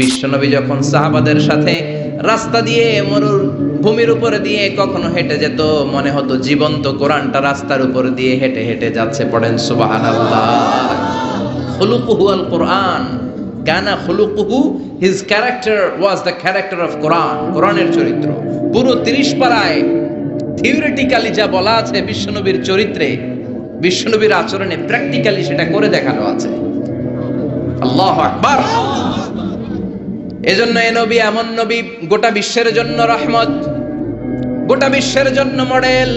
বিশ্বনবী যখন সাহাবাদের সাথে রাস্তা দিয়ে মরুর ভূমির উপরে দিয়ে কখনো হেঁটে যেত, মনে হতো জীবন্ত কোরআনটা রাস্তার উপর দিয়ে হেঁটে হেঁটে যাচ্ছে। পড়েন সুবহানাল্লাহ। খুলুকুহু আল কোরআন, কানা খুলুকুহু, his character was the character of Quran. কোরআনের চরিত্র পুরো 30 পারায় থিওরিটিক্যালি যা বলা আছে বিশ্বনবীর চরিত্রে, বিশ্বনবীর আচরণে, প্র্যাকটিক্যালি সেটা করে দেখানো আছে। আল্লাহু আকবার। এজন্য এই নবী এমন নবী, গোটা বিশ্বের জন্য রহমত, গোটা বিশ্বের জন্য মডেল।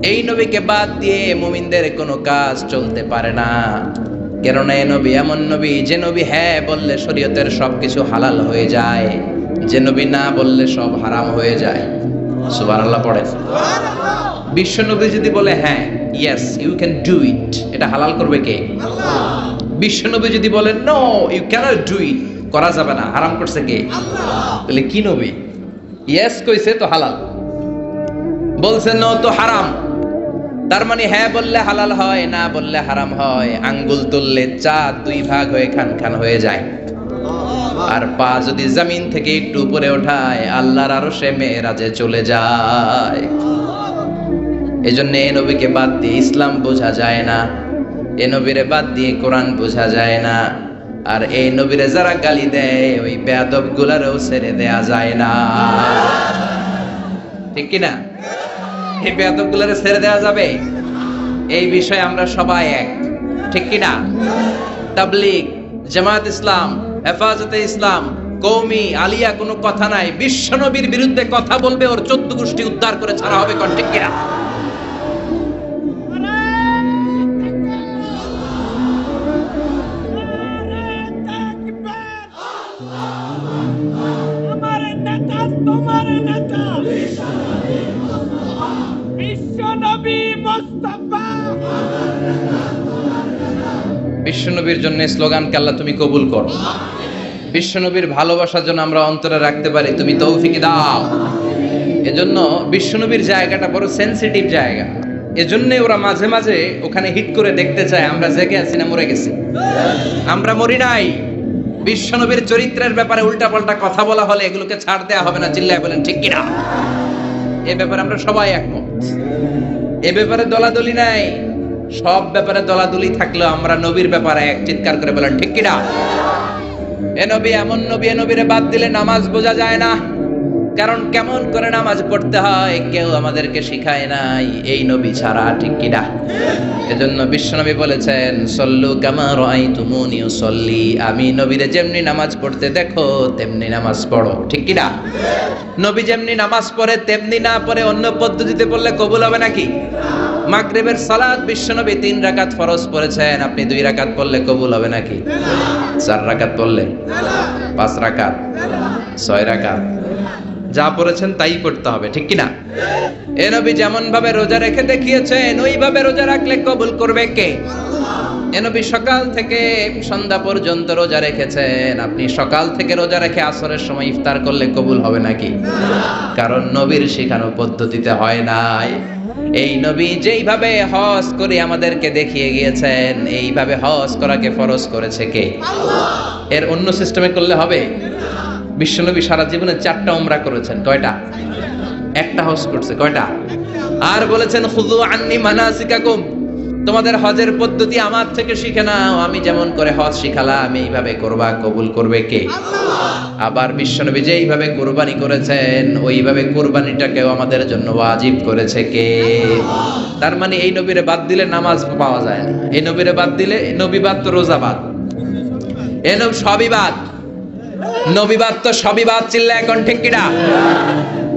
এই নবীকে বাদ দিয়ে মুমিনদের কোনো কাজ চলতে পারে না। কেননা এই নবী এমন নবী, যে নবী হ্যাঁ বললে শরীয়তের সবকিছু হালাল হয়ে যায়, যে নবী না বললে সব হারাম হয়ে যায়। সুবহানাল্লাহ পড়েন। বিশ্ব নবী যদি বলে হ্যাঁ, yes you can do it, এটা হালাল করবে কে? আল্লাহ। বিশ্ব নবী যদি বলে no you can't do it, করা যাবে না, হারাম করছে কে? আল্লাহ। তাহলে কি নবী? ইয়েস কইছে তো হালাল, বলছে নো তো হারাম। তার মানে হ্যাঁ বললে হালাল হয়, না বললে হারাম হয়। আঙ্গুল তুললে চাঁদ 2 ভাগ হয়ে খান খান হয়ে যায়, আর পা যদি জমিন থেকে একটু উপরে ওঠায় আল্লাহর আরশে মেরাজে চলে যায়। এজন্য এই নবীকে বাদ দিয়ে ইসলাম বোঝা যায় না, এই নবীরে বাদ দিয়ে কোরআন বোঝা যায় না। আর এই নবীরে যারা গালি দেয় ওই বেয়াদব গুলারও ছেড়ে দেয়া যায় না, ঠিক কি না? এই বেয়াদব গুলারে ছেড়ে দেয়া যাবে? এই বিষয়ে আমরা সবাই এক, ঠিক কি না? তাবলীগ, জামাত ইসলাম, হেফাজতে ইসলাম, কওমি, আলিয়া কোনো কথা নাই। বিশ্বনবীর বিরুদ্ধে কথা বলবে ওর 14 গোষ্ঠী উদ্ধার করে ছাড়া হবে, কোন ঠিক কিনা? বিশ্বনবীর জন্য স্লোগানকে আল্লাহ তুমি কবুল করো। বিশ্বনবীর ভালোবাসার জন্য আমরা অন্তরে রাখতে পারি, তুমি তৌফিক দাও। এজন্য বিশ্বনবীর জায়গাটা বড় সেনসিটিভ জায়গা। এজন্য ওরা মাঝে মাঝে ওখানে হিট করে দেখতে চায় আমরা জেগে আছি না মরে গেছি। আমরা মরি নাই। বিশ্বনবীর চরিত্রের ব্যাপারে উল্টাপাল্টা কথা বলা হলে এগুলোকে ছাড় দেয়া হবে না। চিল্লায় বলেন ঠিক কিনা? এ ব্যাপারে আমরা সবাই একমত। এ ব্যাপারে দলাদলি নাই। সব ব্যাপারে দলাদলি থাকলেও আমরা নবীর ব্যাপারে এক, চিৎকার করে বলেন ঠিক কিনা? এ নবী এমন নবী, এ নবীরে বাদ দিলে নামাজ বোঝা যায় না। কারণ কেমন করে নামাজ পড়তে হয় কেউ আমাদেরকে শিখায় নাই এই নবী ছাড়া, ঠিক কিনা? এজন্য বিশ্বনবী বলেছেন সল্লু কামা রাআইতুমুনি উসাল্লি, আমি নবীরে যেমনি নামাজ পড়তে দেখো তেমনি নামাজ পড়ো, ঠিক কিনা? নবী যেমনি নামাজ পড়ে তেমনি না পড়ে অন্য পদ্ধতিতে পড়লে কবুল হবে নাকি? মাগরিবের সালাত বিশ্বনবী 3 রাকাত ফরজ পড়েছেন, আপনি 2 রাকাত পড়লে কবুল হবে নাকি? 4 রাকাত পড়লে? 5 রাকাত? 6 রাকাত? যা পড়েছেন তাই করতে হবে, ঠিক কিনা? এ নবী যেমন ভাবে রোজা রেখে দেখিয়েছেন ওইভাবে রোজা রাখলে কবুল করবে কে? এ নবী সকাল থেকে সন্ধ্যা পর্যন্ত রোজা রেখেছেন, আপনি সকাল থেকে রোজা রেখে আসরের সময় ইফতার করলে কবুল হবে নাকি? কারণ নবীর শেখানো পদ্ধতিতে হয় নাই। এই নবী যেইভাবে হজ করে আমাদেরকে দেখিয়ে গিয়েছেন এইভাবে হজ করাকে ফরজ করেছে কে? আল্লাহ। এর অন্য সিস্টেমে করলে হবে? বিশ্বনবী সারা জীবনে 4টা উমরা করেছেন, কয়টা? একটা হজ করছে, কয়টা? আর বলেছেন খুযু আন্নী মানাসিকাকুম, তোমাদের হজের পদ্ধতি আমার থেকে শিখে নাও, আমি যেমন করে হজ শিখালাম এইভাবে করবা, কবুল করবে কে? আল্লাহ। আবার বিশ্বনবী যেইভাবে কুরবানি করেছেন ওইভাবে কুরবানিটাকেও আমাদের জন্য ওয়াজিব করেছে কে? আল্লাহ। তার মানে এই নবীরে বাদ দিলে নামাজ পাওয়া যায় না, এই নবীরে বাদ দিলে, নবী বাদ তো রোজা বাদ, এ নবী সবই বাদ, নবী বাদ তো সবই বাদ। চিল্লা এখন ঠিক কিনা?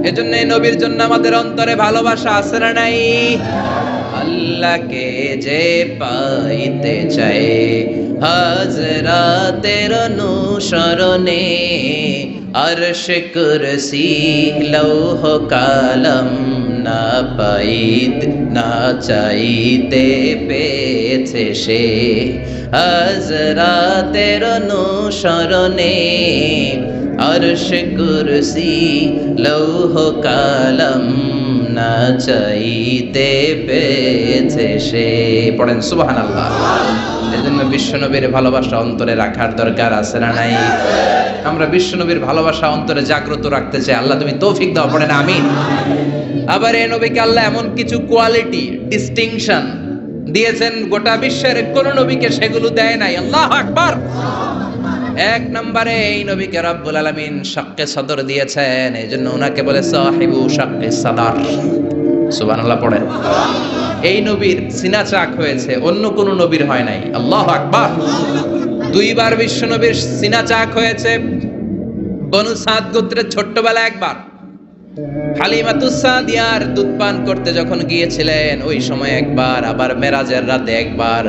এজন্য এই নবীর জন্য আমাদের অন্তরে ভালোবাসা আছে না নাই? আল্লাহকে যে পাইতে চায় হাজরাতের অনুসরণে, আরশ কুরসি লৌহ কালাম না পাইত না চাইতে পেয়েছে সে, হাজরাতের অনুসরণে আরশ কুরসি লৌহ কালাম না চাইতে পেয়েছে সে। পড়েন সুবহানাল্লাহ। এজন্য বিশ্বনবীর ভালোবাসা অন্তরে রাখার দরকার আছে না নাই? আমরা বিশ্বনবীর ভালোবাসা অন্তরে জাগ্রত রাখতে চাই। আল্লাহ তুমি তৌফিক দাও, পড়েন আমিন। আবার এই নবীকে আল্লাহ এমন কিছু কোয়ালিটি, ডিস্টিংশন দিয়েছেন গোটা বিশ্বের কোন নবীকে সেগুলো দেয় নাই। আল্লাহু আকবার। এক নম্বরে এই নবীকে রব্বুল আলামিন শাক্কে সদর দিয়েছেন, এইজন্য ওনাকে বলে সাহিবু শাক্কে সদর। সুবহানাল্লাহ পড়েন। এই নবীর সিনা চাক হয়েছে, অন্য কোন নবীর হয় নাই। আল্লাহু আকবার। দুইবার বিশ্ব নবীর সিনা চাক হয়েছে। বনু সাদ গোত্রের ছোট্টবেলা একবার হালিমাতুস সাদিয়ার দুধ পান করতে যখন গিয়েছিলেন ওই সময় একবার, আবার মেরাজের রাতে একবার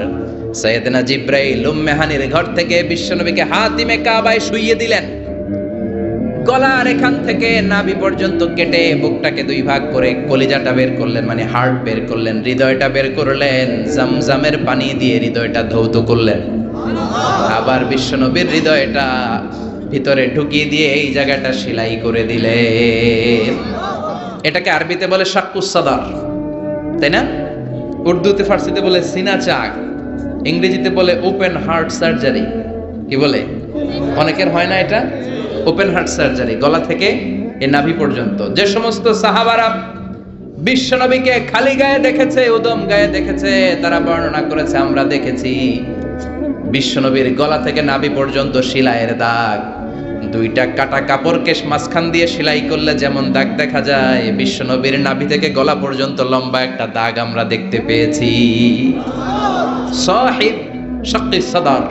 সাইয়েদনা জিব্রাইল উম্মে হানির ঘর থেকে বিশ্বনবীকে হাতিমে কাবায় শুইয়ে দিলেন। গলার এখান থেকে নাভি পর্যন্ত কেটে বুকটাকে দুই ভাগ করে কলিজাটা বের করলেন, মানে হার্ট বের করলেন, হৃদয়টা বের করলেন, জামজামের পানি দিয়ে হৃদয়টা ধৌত করলেন। আবার বিশ্বনবীর হৃদয়টা ভিতরে ঢুকিয়ে দিয়ে এই জায়গাটা সেলাই করে দিলেন। এটাকে আরবিতে বলে শাক্কুস সাদার, তাই না? উর্দুতে ফার্সিতে বলে সিনা চাক, ইংরেজিতে বলে ওপেন হার্ট সার্জারি। কি বলে? অনেকের হয় না এটা, ওপেন হার্ট সার্জারি, গলা থেকে এই নাভি পর্যন্ত। যে সমস্ত সাহাবারা বিশ্বনবীকে খালি গায়ে দেখেছে, উদম গায়ে দেখেছে, তারা বর্ণনা করেছে আমরা দেখেছি বিশ্বনবীর গলা থেকে নাভি পর্যন্ত সেলাইয়ের দাগ। দুইটা কাটা কাপড়কে মাঝখান দিয়ে সেলাই করলে যেমন দাগ দেখা যায়, বিশ্বনবীর নাভি থেকে গলা পর্যন্ত লম্বা একটা দাগ আমরা দেখতে পেয়েছি। সাহিব শাক্কিস সাদর,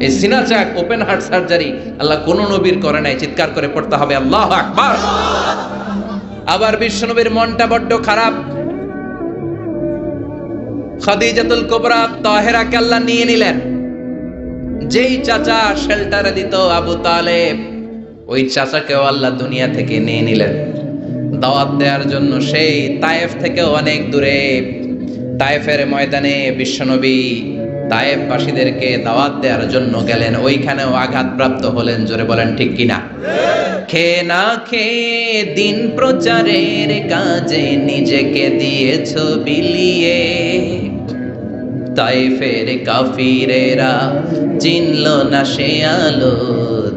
এই সিনা চাক, ওপেন হার্ট সার্জারি আল্লাহ কোন নবীর করে নাই। চিৎকার করে পড়তে হবে আল্লাহু আকবার। আবার বিশ্বনবীর মনটা বড্ড খারাপ। খাদিজাতুল কুবরা তাহেরাকে আল্লাহ নিয়ে নিলেন। যেই চাচা শেল্টারে দিত আবু তালেব, ওই চাচাকেও আল্লাহ দুনিয়া থেকে নিয়ে নিলেন দাওয়াত দেওয়ার জন্য। সেই তায়েফ থেকে অনেক দূরে তায়েফের ময়দানে বিশ্বনবী তায়েফবাসীদেরকে দাওয়াত দেওয়ার জন্য গেলেন। ওইখানেও আঘাতপ্রাপ্ত হলেন। জোরে বলেন ঠিক কিনা? খেয়ে না খেয়ে দিন প্রচারের কাজে নিজেকে দিয়েছ বিলিয়ে, তায়েফের কাফিরেরা চিনল না সে আলো,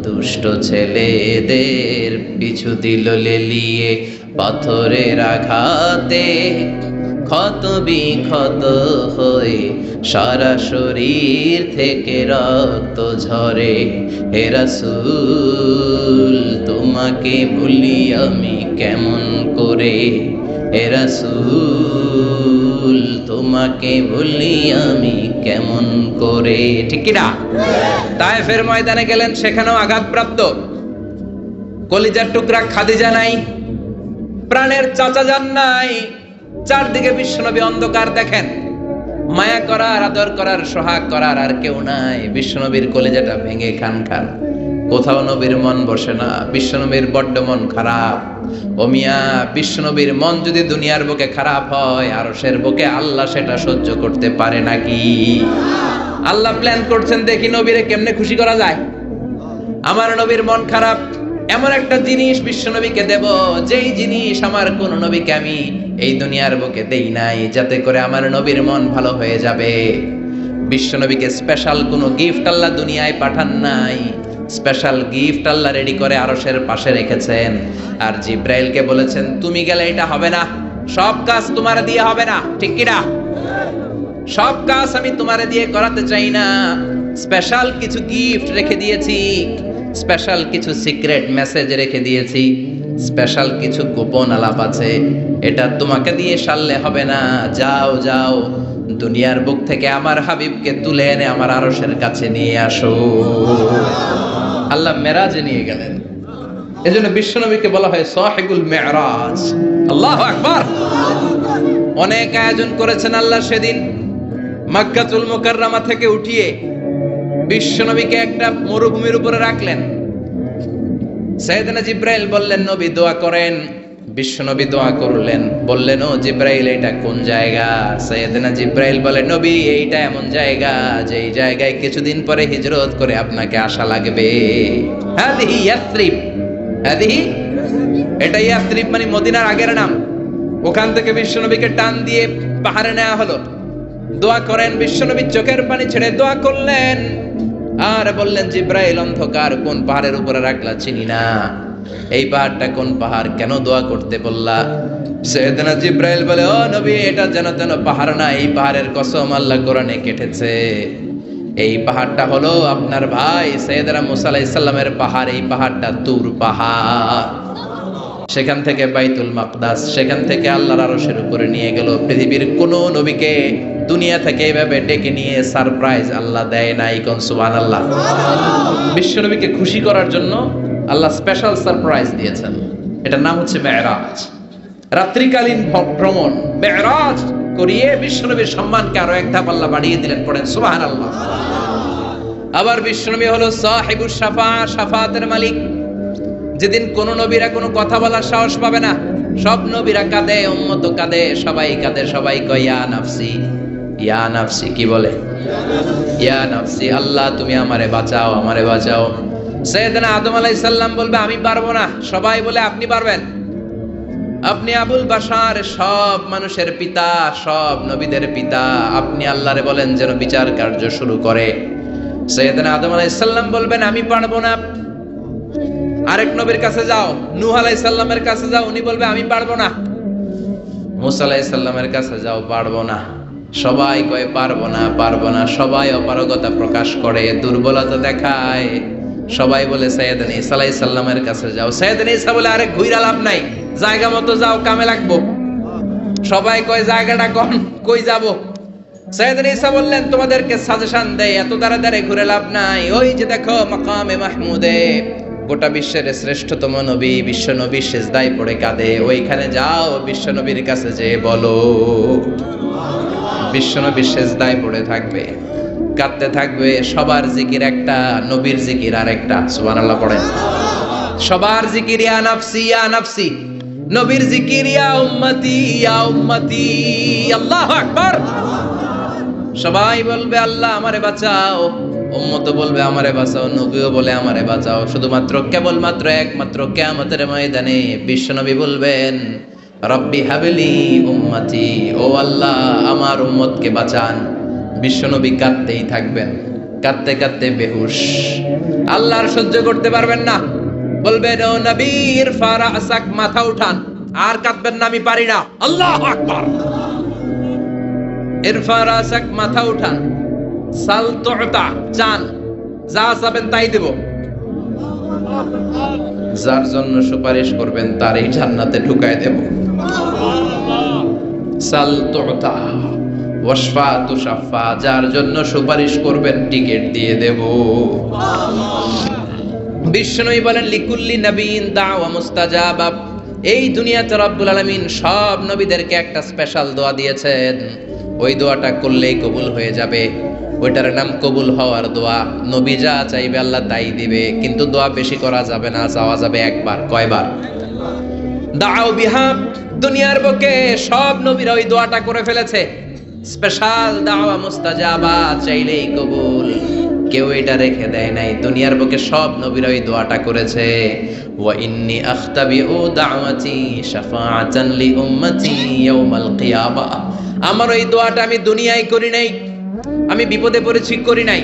দুষ্ট ছেলেদের পিছু দিল লেলিয়ে। পাথরের আঘাতে ক্ষত বিক্ষত হয়ে সারা শরীর থেকে রক্ত ঝরে। হে রাসূল তোমাকে ভুলি আমি কেমন করে, হে রাসূল তোমাকে ভুলি আমি কেমন করে। ঠিক কি না? তায়েফের ময়দানে গেলেন, সেখানেও আঘাতপ্রাপ্ত। কলিজার টুকরা খাদিজা নাই, প্রাণের চাচা যান নাই। চারদিকে বিশ্বনবী অন্ধকার দেখেন। মায়া করার, আদর করার, সোহাগ করার আর কেউ নাই। বিশ্বনবীর কলিজাটা ভেঙে খান খান। কোথাও নবীর মন বসে না। বিশ্বনবীর বড্ড মন খারাপ। ও মিয়া, বিশ্বনবীর মন যদি দুনিয়ার বুকে খারাপ হয়, আরশের বুকে আল্লাহ সেটা সহ্য করতে পারে নাকি? আল্লাহ প্ল্যান করছেন, দেখি নবীরে কেমনে খুশি করা যায়। আমার নবীর মন খারাপ, এমন একটা জিনিস বিশ্বনবীকে দেব, যেই জিনিস আমার কোন নবীকে আমি এই দুনিয়ার বুকে দেই নাই, যাতে করে আমার নবীর মন ভালো হয়ে যাবে। বিশ্বনবীকে স্পেশাল কোনো গিফট আল্লাহ দুনিয়ায় পাঠান নাই। স্পেশাল গিফট আল্লাহ রেডি করে আরশের পাশে রেখেছেন। আর জিব্রাইলকে বলেছেন, তুমি গেলে এটা হবে না, সব কাজ তোমার দিয়ে হবে না। ঠিক কি না? সব কাজ আমি তোমারে দিয়ে করাতে চাই না। স্পেশাল কিছু গিফট রেখে দিয়েছি, স্পেশাল কিছু সিক্রেট মেসেজ রেখে দিয়েছি, স্পেশাল কিছু গোপন আলাপ আছে। এটা তোমাকে দিয়ে সারলে হবে না। যাও যাও, দুনিয়ার বুক থেকে আমার হাবিবকে তুলে এনে আমার আরশের কাছে নিয়ে আসো। আল্লাহ মেরাজে নিয়ে গেলেন। এজন্য বিশ্বনবীকে বলা হয় সাহিবুল মেরাজ। আল্লাহু আকবার। অনেক আয়োজন করেছেন আল্লাহ সেদিন। মক্কাতুল মুকাররমা থেকে উঠিয়ে বিশ্বনবীকে একটা মরুভূমির উপরে রাখলেন। সাইয়েদনা জিব্রাইল বললেন, নবী দোয়া করেন। বিশ্বনবী দোয়া করলেন, বললেন, ও জিব্রাইল এটা কোন জায়গা? সাইয়েদনা জিব্রাইল বলে, নবী এইটা এমন জায়গা যেই জায়গায় কিছুদিন পরে হিজরত করে আপনাকে আসা লাগবে। হাদিহি ইয়াসরিব। হাদিহি, এটা ইয়াসরিব মানে মদিনার আগের নাম। ওখান থেকে বিশ্বনবীকে টান দিয়ে পাহাড়ে নেওয়া হলো। দোয়া করেন। বিশ্বনবী চোখের পানি ছেড়ে দোয়া করলেন আর বললেন, জিব্রাইল, অন্ধকার কোন পাহাড়ের উপরে রাখলা চিনি না, এই পাহাড়টা কোন পাহাড়, কেন দোয়া করতে বললা? সাইয়েদনা জিব্রাইল বলে, ও নবী, এটা যেন তেন পাহাড় না, এই পাহাড়ের কসম আল্লাহ কোরআনে কেটেছে। এই পাহাড়টা হলো আপনার ভাই সাইয়েদনা মুসা আলাইহিস সালামের পাহাড়। এই পাহাড়টা তুর পাহাড়। সেখান থেকে বাইতুল মাকদাস, সেখান থেকে আল্লাহর আরশের উপরে নিয়ে গেল। পৃথিবীর কোন নবীকে দুনিয়া থেকে এইভাবে ডেকে নিয়ে সারপ্রাইজ আল্লাহ দেয় নাই। কোন সুবহানাল্লাহ। বিশ্ব নবীকে খুশি করার জন্য আল্লাহ স্পেশাল সারপ্রাইজ দিয়েছেন। এটার নাম হচ্ছে মেরাজ, রাত্রিকালীন ভ্রমণ। মেরাজ করিয়ে বিশ্ব নবীর সম্মানকে আরো এক ধাপ আল্লাহ বাড়িয়ে দিলেন। পড়েন সুবহানাল্লাহ। আবার বিশ্ব নবী হলো সাহিবুস শাফা, শাফাতের মালিক। যেদিন কোন নবীরা কোনো কথা বলার সাহস পাবে না, সব নবীরা কাঁদে, উম্মত কাঁদে, সবাই কাঁদে, সবাই কয় ইয়া নাফসি, ইয়া নাফসি। কি বলে? ইয়া নাফসি, আল্লাহ তুমি আমারে বাঁচাও, আমারে বাঁচাও। সাইয়েদনা আদম আলাইহিস সালাম বলবে আমি পারবো না, সবাই বলে আপনি পারবেন। আপনি আবুল বাশার, সব মানুষের পিতা, সব নবীদের পিতা, আপনি আল্লাহরে বলেন যেন বিচার কার্য শুরু করে। সাইয়েদনা আদম আলাইহিস সালাম বলবেন আমি পারবো না। আরেক নবীর কাছে যাও, নূহ আলাইহিস সালামের কাছে যাও, উনি বলবে আমি পারবো না। মুসা আলাইহিস সালামের কাছে যাও, পারবো না। সবাই কয় পারবো না, পারবো না। সবাই অপারগতা প্রকাশ করে, দুর্বলতা দেখায়। সবাই বলে সাইয়েদনা ঈসা আলাইহিস সালামের কাছে যাও। সাইয়েদনা ঈসা বলে আরে ঘুইরা লাভ নাই, জায়গা মতো যাও, কামে লাগবো। সবাই কয় জায়গাটা কোন, কই যাব? সাইয়েদনা ঈসা বললেন তোমাদেরকে সাজেশন দেই, এত দাঁড়াদাঁড়ি ঘুরে লাভ নাই। ওই যে দেখো মাকামে মাহমুদে গোটা বিশ্বের শ্রেষ্ঠতম নবী, বিশ্ব নবী সিজদায় পড়ে কাঁদে, ওইখানে যাও, বিশ্ব নবীর কাছে যেয়ে বলো। বিশ্ব নবী সিজদায় পড়ে থাকবে, কাঁদতে থাকবে। সবার জিকির একটা, নবীর জিকির আরেকটা। সুবহানাল্লাহ পড়েন। সবার জিকির ইয়া নাফসি, ইয়া নাফসি। নবীর জিকির ইয়া উম্মতি, ইয়া উম্মতি। আল্লাহু আকবার। সবাই বলবে আল্লাহ আমারে বাঁচাও, উম্মত বলবে আমারে বাঁচাও, নবীও বলে আমারে বাঁচাও। শুধুমাত্র কেবলমাত্র একমাত্র কিয়ামতের ময়দানে বিশ্বনবী বলবেন রব্বি হাবলি উম্মতি, ও আল্লাহ আমার উম্মতকে বাঁচান। বিশ্বনবী কাঁদতেই থাকবেন, কাঁদতে কাঁদতে বেহুশ। আল্লাহ আর সহ্য করতে পারবেন না, বলবেন ও নবী ইরফা রাসাক, মাথা উঠান। আর কাঁদবেন না, আমি পারি না। আল্লাহু আকবার। ইরফা রাসাক, মাথা উঠান। সাল তুতা, চান, যা চাবেন তাই দেব। যার জন্য সুপারিশ করবেন তারই জান্নাতে ঢুকায় দেব। সাল তুতা ওয়াশফা তুশাফা, যার জন্য সুপারিশ করবেন টিকেট দিয়ে দেব। বিষ্ণুই বলেন লিকুল্লি নবীন দাওয়া মুস্তাজাবা। এই দুনিয়াতে রব্বুল আলামিন সব নবীদেরকে একটা স্পেশাল দোয়া দিয়েছেন। ওই দোয়াটা করলেই কবুল হয়ে যাবে। ওইটার নাম কবুল হওয়ার দোয়া। নবী যা চাইবে আল্লাহ তাই দিবে, কিন্তু দোয়া বেশি করা যাবে না, চাওয়া যাবে একবার। কয়বার? দাও বিহা। দুনিয়ার বুকে সব নবীরা ওই দোয়াটা করে ফেলেছে। স্পেশাল দাওয়া মুস্তাজাবা, চাইলেই কবুল। কেউ এটা রেখে দেয় নাই। দুনিয়ার বুকে সব নবীরা ওই দোয়াটা করেছে। ওয়া ইন্নী আখতাবিউ দাওয়াতি শাফাআতান লি উম্মতি ইয়াউমাল কিয়ামা। আমার ওই দোয়াটা আমি দুনিয়ায় করি নাই, আমি বিপদে পড়েছি করি নাই,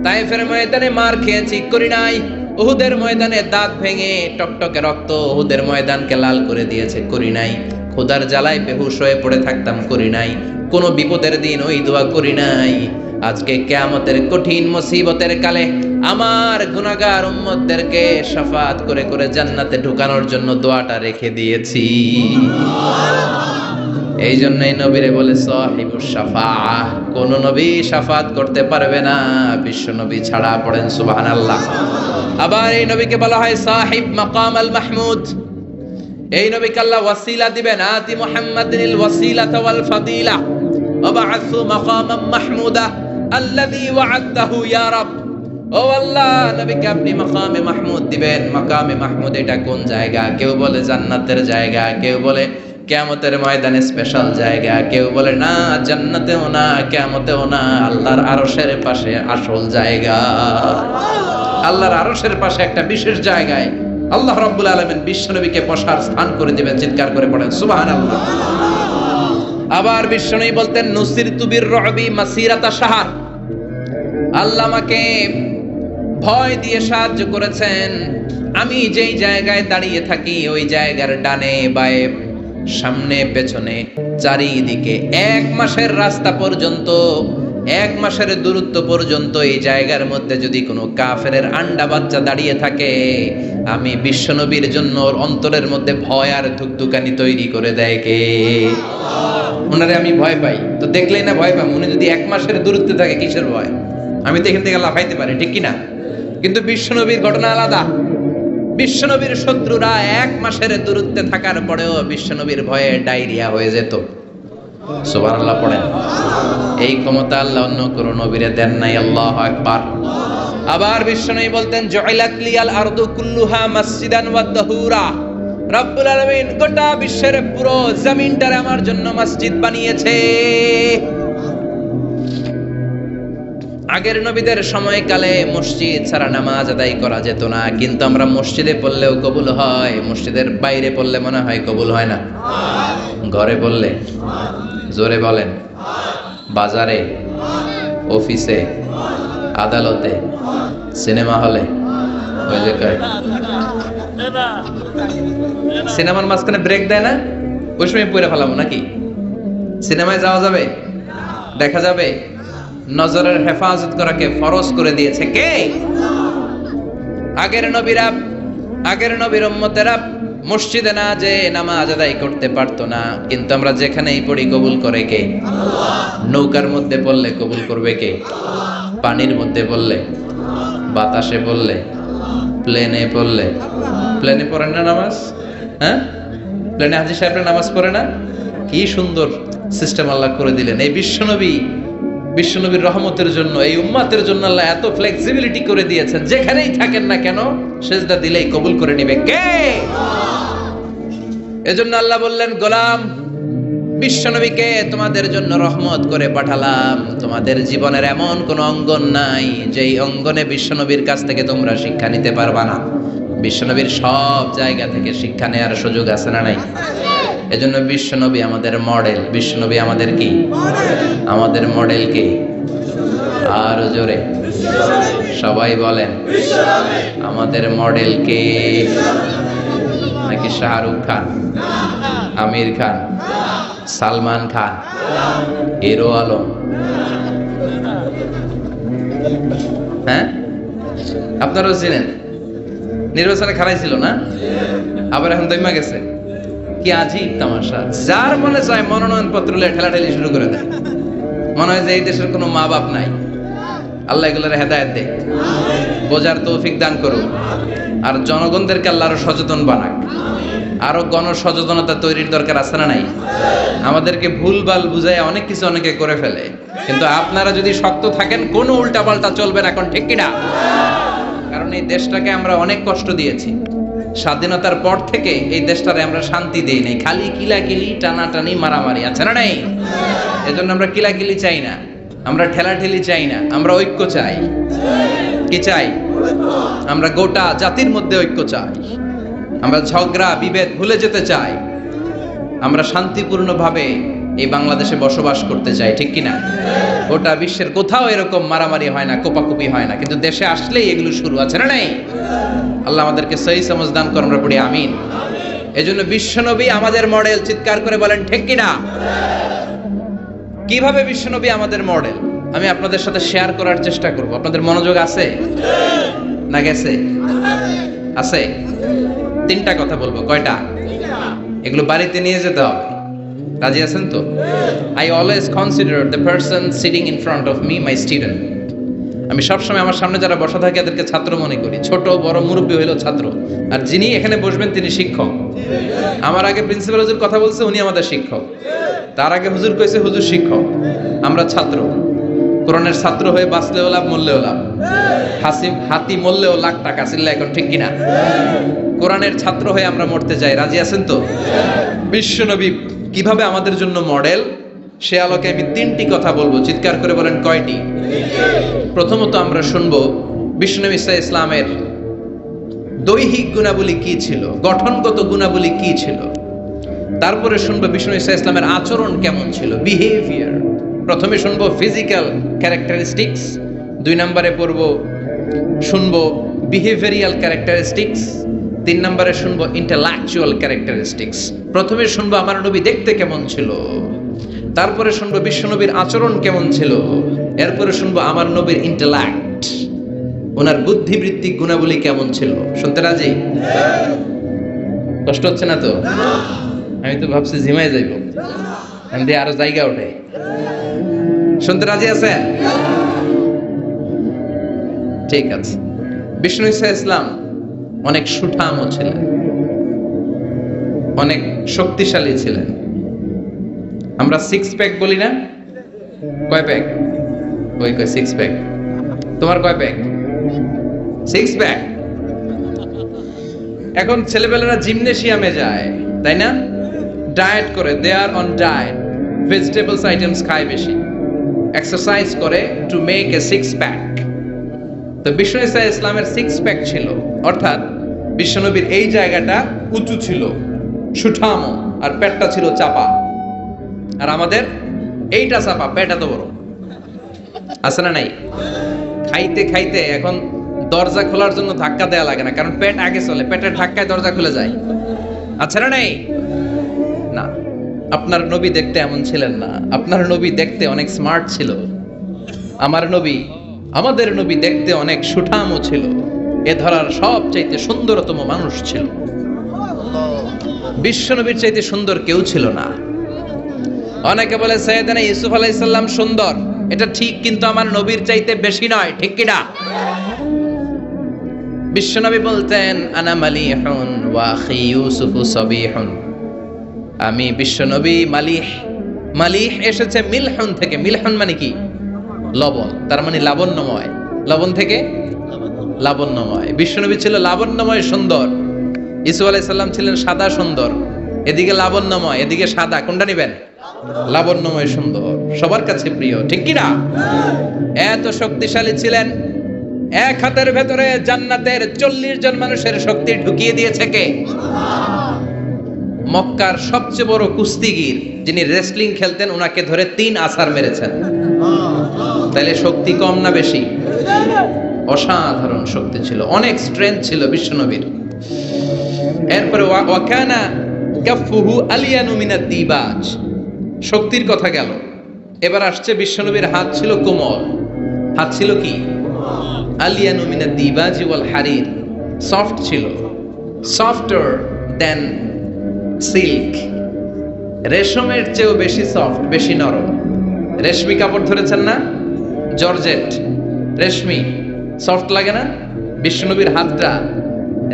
তায়েফের ময়দানে মার খেয়েছি করি নাই, উহুদের ময়দানে দাঁত ভেঙে টকটকে রক্ত উহুদের ময়দানকে লাল করে দিয়েছে করি নাই, খোদার জ্বালায় বেহুশ হয়ে পড়ে থাকতাম করি নাই, কোনো বিপদের দিন ওই দোয়া করি নাই। আজকে কিয়ামতের কঠিন মুসিবতের কালে আমার গুনাহগার উম্মতদেরকে শাফাত করে করে জান্নাতে ঢুকানোর জন্য দোয়াটা রেখে দিয়েছি। এই জন্যই নবীরে বলে সাহিবুস শাফাআহ। কোন নবী শাফাত করতে পারবে না বিশ্ব নবী ছাড়া। পড়েন সুবহানাল্লাহ। আবার এই নবীকে বলা হয় সাহিব মাকাম আল মাহমুদ। এই নবীকে আল্লাহ ওয়াসিলা দিবেন। আতি মুহাম্মাদিনিল ওয়াসিলাতা ওয়াল ফাদিলা ওয়া বা'আসু মাকামান মাহমুদা আল্লাযী ওয়া'আদাহু ইয়া রাব। ও আল্লাহ, নবীকে আপনি মাকামে মাহমুদ দিবেন। মাকামে মাহমুদ এটা কোন জায়গা? কেউ বলে জান্নাতের জায়গা, কেউ বলে কিয়ামতের ময়দানে স্পেশাল জায়গা, কেউ বলে না জান্নাতেও না কিয়ামতেও না, আল্লাহর আরশের পাশে আসল জায়গা। আল্লাহর আরশের পাশে একটা বিশেষ জায়গায় আল্লাহ রাব্বুল আলামিন বিশ্ব নবীকে বসার স্থান করে দিবেন। চিৎকার করে পড়েন সুবহানাল্লাহ। আবার বিশ্বনবী বলতেন নুসিরতু বির-রু'বি মাসিরাতা শাহর, আল্লাহ আমাকে ভয় দিয়ে সাহায্য করেছেন। আমি যেই জায়গায় দাঁড়িয়ে থাকি ওই জায়গার ডানে বায়ে সামনে পেছনে চারিদিকে 1 মাসের রাস্তা পর্যন্ত, 1 মাসের দূরত্ব পর্যন্ত এই জায়গার মধ্যে যদি কোনো কাফেরের আন্ডা বাচ্চা দাঁড়িয়ে থাকে, আমি বিশ্বনবীর জন্য অন্তরের মধ্যে ভয় আর ধুকধুকানি তৈরি করে দেয় কে? ওনারে আমি ভয় পাই, তো দেখলেই না ভয় পাই। উনি যদি 1 মাসের দূরত্বে থাকে কিসের ভয়? আমি তো এখান থেকে লাফাইতে পারি, ঠিক কিনা? কিন্তু বিশ্বনবীর ঘটনা আলাদা। বিশ্বনবীর শত্রুরা 1 মাসের দূরত্বে থাকার পরেও বিশ্বনবীর ভয়ে ডায়রিয়া হয়ে যেত। সুবহানাল্লাহ পড়েন। এই ক্ষমতা আল্লাহ অন্য কোন নবীরে দেন নাই। আল্লাহু আকবার। আবার বিশ্বনবী বলতেন জুইলাত লিয়াল আরদু কুল্লুহা মাসজিদান ওয়া তাহুরা, রব্বুল আলামিন গোটা বিশ্বের পুরো জমিনটারে আমার জন্য মসজিদ বানিয়েছে। আগের নবীদের সময়কালে মসজিদ ছাড়া নামাজ আদায় করা যেত না, কিন্তু আমরা মসজিদে পড়লেও কবুল হয়, মসজিদের বাইরে পড়লে মনে হয় কবুল হয় না? ঘরে পড়লে, জোরে বলেন, বাজারে, অফিসে, আদালতে, সিনেমা হলে, ওই যে সিনেমার মাঝখানে ব্রেক দেয় না, ওই সময় পড়ে ফেলাবো নাকি? সিনেমায় যাওয়া যাবে, দেখা যাবে? নজরের হেফাজত করাকে ফরজ করে দিয়েছে কে? আগের নবীরা, আগের নবীর উম্মতেরা মসজিদে না যে নামাজ আদায় করতে পারতো না, কিন্তু আমরা যেখানেই পড়ি কবুল করে কে? নৌকার মধ্যে পড়লে কবুল করবে কে? পানির মধ্যে পড়লে, বাতাসে পড়লে, প্লেনে পড়লে। প্লেনে পড়েন না নামাজ? হ্যাঁ, প্লেনে হাজী সাহেবরা নামাজ পড়ে না? কি সুন্দর সিস্টেম আল্লাহ করে দিলেন। এই বিশ্বনবীর রহমতের জন্য, এই উম্মাতের জন্য আল্লাহ এত ফ্লেক্সিবিলিটি করে দিয়েছেন, যেখানেই থাকেন না কেন সেজদা দিলেই কবুল করে নিবে কে? এজন্য আল্লাহ বললেন, গোলাম বিশ্বনবীকে তোমাদের জন্য রহমত করে পাঠালাম। তোমাদের জীবনের এমন কোন অঙ্গন নাই যেই অঙ্গনে বিশ্বনবীর কাছ থেকে তোমরা শিক্ষা নিতে পারবা না। বিশ্বনবীর সব জায়গা থেকে শিক্ষা নেওয়ার সুযোগ আছে না নাই? এজন্য বিশ্বনবী আমাদের মডেল। বিশ্বনবী আমাদের কি? আমাদের মডেল কি? আর জোরে সবাই বলেন, আমাদের মডেল কে? নাকি শাহরুখ খান, আমির খান, সালমান খান, হিরো আলম? হ্যাঁ, আপনারাও চিনেন। নির্বাচনে খারাইছিল না, আবার এখন দইমা গেছে। কি আজীব তামাশা! যার মনে চায় মনোনয়ন পত্র ঠেলাঠেলি শুরু করে দেয়। মনে হয় যে এই দেশের কোনো মা বাপ নাই। আল্লাহ এগুলোর হেদায়েত দেয়, বোঝার তৌফিক দান করুক, আর জনগণদেরকে আল্লাহ আরো সচেতন বানাক। আরো গণসচেতনতা তৈরির দরকার আছে না নাই? আমাদেরকে ভুলভাল বুঝায় অনেক কিছু অনেকে করে ফেলে, কিন্তু আপনারা যদি শক্ত থাকেন কোনো উল্টাপাল্টা চলবে না, এখন ঠিক কিনা? কারণ এই দেশটাকে আমরা অনেক কষ্ট দিয়েছি। স্বাধীনতার পর থেকে এই দেশটারে আমরা শান্তি দেই নাই, খালি কিলাকিলি, টানাটানি, মারামারি, আছে না নাই? এজন্য আমরা কিলাকিলি চাই না, আমরা ঠেলাঠেলি চাই না, আমরা ঐক্য চাই। কি চাই? আমরা গোটা জাতির মধ্যে ঐক্য চাই। আমরা ঝগড়া বিভেদ ভুলে যেতে চাই। আমরা শান্তিপূর্ণভাবে এই বাংলাদেশে বসবাস করতে চাই, ঠিক কিনা? গোটা বিশ্বের কোথাও এরকম মারামারি হয় না, কোপাকুপি হয় না, কিন্তু দেশে আসলেই এগুলো শুরু, আছে না নাই? আল্লাহ আমাদেরকে সহি সমঝ দান করুন, আমরা পড়ি আমিন। এজন্য বিশ্বনবী আমাদের মডেল। চিৎকার করে বলেন ঠিক কিনা? কিভাবে বিশ্বনবী আমাদের মডেল আমি আপনাদের সাথে শেয়ার করার চেষ্টা করব। আপনাদের মনোযোগ আছে না গেছে? আছে। 3টা কথা বলবো। কয়টা? এগুলো বাড়িতে নিয়ে যেতে হবে। রাজি আছেন তো? I always consider the person sitting in front of me my student. আমি সবসময় আমার সামনে যারা বসা থাকে এদেরকে ছাত্র মনে করি। ছোট বড় মুরব্বী হইলো ছাত্র, আর যিনি এখানে বসবেন তিনি শিক্ষক। আমার আগে প্রিন্সিপাল হুজুর কথা বলছে, উনি আমাদের শিক্ষক। তার আগে হুজুর কইছে, হুজুর শিক্ষক। আমরা ছাত্র। কোরআনের ছাত্র হয়ে বাঁচলেও লাভ, মরলেও লাভ। হাতি মরলেও লাখ টাকা, চিল্লা এখন ঠিক কিনা? কোরআনের ছাত্র হয়ে আমরা মরতে চাই। রাজি আছেন তো? বিশ্বনবী কিভাবে আমাদের জন্য মডেল, সে আলোকে আমি 3টি কথা বলবো। চিৎকার করে বলেন কয়টি? প্রথমত আমরা শুনবো বিশ্বনবী ইসলামের দৈহিক গুণাবলী কি ছিল, গঠনগত গুণাবলী কি ছিল, তারপরে শুনবো বিষ্ণু ঈসা ইসলামের আচরণ কেমন ছিল, বিহেভিয়ার। প্রথমে শুনবো ফিজিক্যাল ক্যারেক্টারিস্টিক্স, 2 নম্বরে শুনবো বিহেভিয়ারিয়াল ক্যারেক্টারিস্টিক্স, 3 নম্বরে শুনবো ইন্টেলেকচুয়াল ক্যারেক্টারিস্টিক্স। প্রথমে শুনবো আমার নবী দেখতে কেমন ছিল, তারপরে শুনবো বিশ্বনবীর আচরণ কেমন ছিল, এরপরে শুনবো আমার নবীর ইন্টেলেক্ট, ওনার বুদ্ধিবৃত্তিক গুণাবলী কেমন ছিল। শুনতে রাজি? কষ্ট হচ্ছে না তো? আমি তো ভাবছি ঝিমাই যাইব, আমি আরো জায়গা ওঠে। শুনতে রাজি আছেন? ঠিক আছে। বিষ্ণু ঈসা ইসলাম অনেক সুঠামও ছিলেন, অনেক শক্তিশালী ছিলেন। আমরা 6 প্যাক বলি না? কয় প্যাক? ওই কয় 6 প্যাক। তোমার কয় প্যাক? 6 প্যাক। এখন ছেলেবেলারা জিমনেশিয়ামে যায়, তাই না? ডায়েট করে, দে আর অন ডায়েট, ভেজিটেবলস আইটেমস খায় বেশি, এক্সারসাইজ করে টু মেক এ 6 প্যাক। তো বিষ্ণু ঈসা ইসলামের 6 প্যাক ছিল, অর্থাৎ বিশ্বনবীর এই জায়গাটা উঁচু ছিল, সুঠামো, আর পেটটা ছিল চাপা। আর আমাদের এইটা চাপা, পেট এত বড়। আছে না নাই? খাইতে খাইতে এখন দরজা খোলার জন্য ধাক্কা দেয়া লাগে না, কারণ পেট আগে চলে, পেটের ধাক্কায় দরজা খুলে যায়। আছে না নাই? না, আপনার নবী দেখতে এমন ছিলেন না। আপনার নবী দেখতে অনেক স্মার্ট ছিল। আমাদের নবী দেখতে অনেক সুঠামও ছিল। এ ধরার সবচাইতে সুন্দরতম মানুষ ছিল। বিশ্ব নবীর চাইতে সুন্দর কেউ ছিল না। অনেকে বলে সাইয়েদনা ইউসুফ আলাইহিস সালাম সুন্দর, এটা ঠিক, কিন্তু আমার নবীর চাইতে বেশি নয়, ঠিক কি না? বিশ্বনবী বলতেন আনা মালিহুন ওয়া আখি ইউসুফু সাবিহুন, আমি বিশ্বনবী মালিহ। মালিহ এসেছে মিলহুন থেকে। মিলহুন মানে কি? লবণ, তার মানে লাবণ্যময়। লবণ থেকে লাবণ্যময়। বিশ্বনবী ছিল লাবণ্যময়, সুন্দর। ইউসুফ আলাইহিস সালাম ছিলেন সাদা সুন্দর। এদিকে লাবণ্যময়, এদিকে সাদা, কোনটা নেবেন? লাবণ্যময় সুন্দর, সবার কাছে প্রিয়, ঠিক কি না? এত শক্তিশালী ছিলেন, এক হাতের ভেতরে জান্নাতের 40 জন মানুষের শক্তি ঢুকিয়ে দিয়েছে কে? মক্কার সবচেয়ে বড় কুস্তিগির, যিনি রেসলিং খেলতেন, ওনাকে ধরে 3 আছাড় মেরেছেন। তাইলে শক্তি কম না বেশি? অসাধারণ শক্তি ছিল, অনেক স্ট্রেংথ ছিল বিশ্বনবীর। এরপরে ওয়াকানা কাফুহু আলিয়ানু মিনাদ দিবাজ, শক্তির কথা গেল। এবার আসছে বিশ্বনবীর হাত ছিল কোমল। হাত ছিল কি? আলিয়ানু মিনাদ দিবাজ ওয়াল হারির, সফট ছিল, সফটার দেন সিল্ক। রেশমের চেয়েও বেশি সফট, বেশি নরম। রেশমি কাপড় ধরেছেন না? জর্জেট, রেশমি, সফট লাগে না? বিশ্বনবীর হাতটা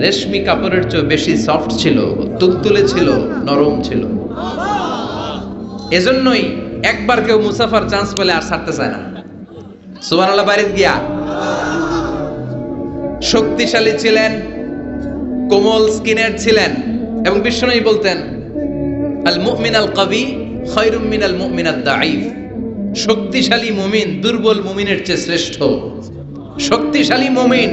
রেশমি কাপড়ের চেয়ে বেশি সফট ছিল, তুলতুলে ছিল, নরম ছিল। এজন্যই একবার কেউ মুসাফার চান্স পেলে আর ছাড়তে চায় না। সুবহানাল্লাহ, বাড়িতে গিয়া। শক্তিশালী ছিলেন, কোমল স্কিনের ছিলেন, এবং বিশ্বনবী বলতেন আল মুমিন আল কবি খায়রুম মিনাল মুমিন আদ দাঈফ, শক্তিশালী মুমিন দুর্বল মুমিনের চেয়ে শ্রেষ্ঠ। শক্তিশালী মুমিন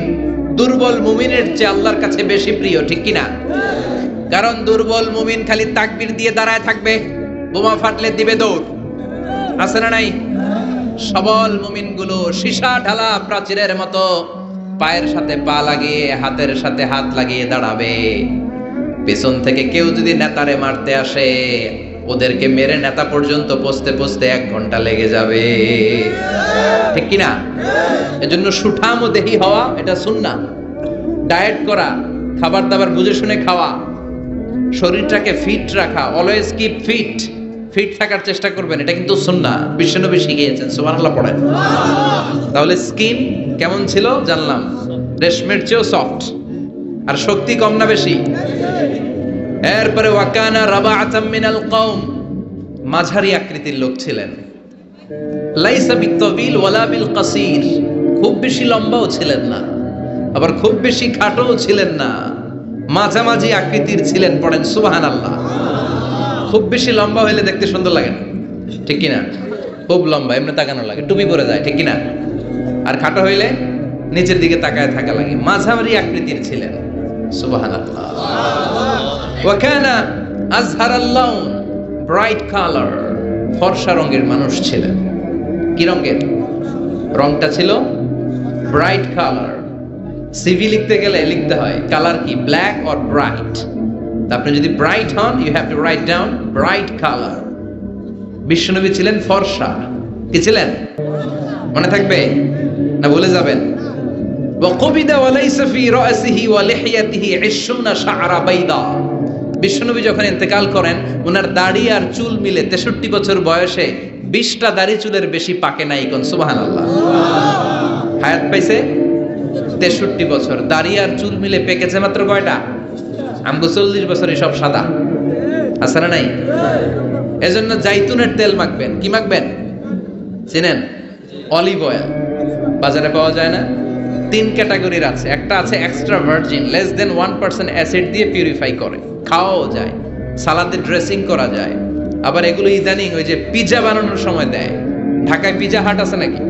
দুর্বল মুমিনের চেয়ে আল্লাহর কাছে বেশি প্রিয়, ঠিক কি না? কারণ দুর্বল মুমিন খালি তাকবীর দিয়ে দাঁড়ায় থাকবে, বোমা ফাটলে দিবে দৌড়। আছে না নাই? সবল মুমিনগুলো সীসা ঢালা প্রাচীরের মতো পায়ের সাথে পা লাগিয়ে, হাতের সাথে হাত লাগিয়ে দাঁড়াবে। পেছন থেকে কেউ যদি নেতারে মারতে আসে, ওদেরকে মেরে নেতা পর্যন্ত পৌঁছতে পৌঁছতে 1 ঘন্টা লেগে যাবে, ঠিক কি না? এজন্য সুঠাম ও দেহি হওয়া এটা সুন্নাহ। ডায়েট করা, খাবার দাবার বুঝে শুনে খাওয়া, শরীরটাকে ফিট রাখা, অলওয়েজ কিপ ফিট, ফিট থাকার চেষ্টা করবেন, এটা কিন্তু সুন্নাহ। বিশ্বনবী শিখিয়েছেন, সুবহানাল্লাহ পড়েন। তাহলে স্কিন কেমন ছিল জানলাম, রেশমের চেয়েও সফট। আর শক্তি কম না বেশি? এরপরে ওয়াকানা রাবাআতাম মিনাল কওম, মাঝারি আকৃতির লোক ছিলেন। লাইসা বিতাবিল ওয়ালা বিল কাসির, খুব বেশি লম্বাও ছিলেন না, আবার খুব বেশি খাটোও ছিলেন না, মাঝামাঝি আকৃতির ছিলেন। পড়েন সুবহানাল্লাহ। খুব বেশি লম্বা হইলে দেখতে সুন্দর লাগে না, ঠিক কি না? খুব লম্বা এমনি তাকানো লাগে, টুপি পরে যায়, ঠিক কি না? আর খাটো হইলে নিচের দিকে তাকায় থাকা লাগে। মাঝামাঝি আকৃতির ছিলেন, সুবহানাল্লাহ। ওয়া কানা আজহারাল লাউন, ব্রাইট কালার, ফর্সা রঙের মানুষ ছিলেন। কি রঙের? রংটা ছিল ব্রাইট কালার। সিভি লিখতে গেলে লিখতে হয় কালার কি, ব্ল্যাক অর ব্রাইট। আপনি যদি ব্রাইট হন, you have to write down bright colour. বিশ্বনবী ছিলেন ফর্সা। কি ছিলেন? মনে থাকবে না ভুলে যাবেন? ওয়াকবিদা ওয়ালাইসা ফি রাসিহি ওয়া লিহিয়াতিহি 20 শা'রা বাইদা। বিশ্বনবী যখন ইন্তেকাল করেন, ওনার দাড়ি আর চুল মিলে 63 বছর বয়সে 20টা দাড়ি চুলের বেশি পাকে নাই। কোন সুবহানাল্লাহ। হায়াত পাইছে 63 বছর, দাড়ি আর চুল মিলে পেকেছে মাত্র কয়টা? আমগো 40 বছরে সব সাদা আছে না নাই? এজন্য জাইতুনের তেল মাখবেন। কি মাখবেন? চিনেন? Olive oil. বাজারে পাওয়া যায় না? 3 ক্যাটাগরির আছে। একটা আছে extra virgin, less than 1% acid দিয়ে পিউরিফাই করে, খাওয়াও যায়, সালাদে ড্রেসিং করা যায়। আবার এগুলো ইদানিং ওই যে পিজা বানানোর সময় দেয়। ঢাকায় পিজা হাট আছে নাকি?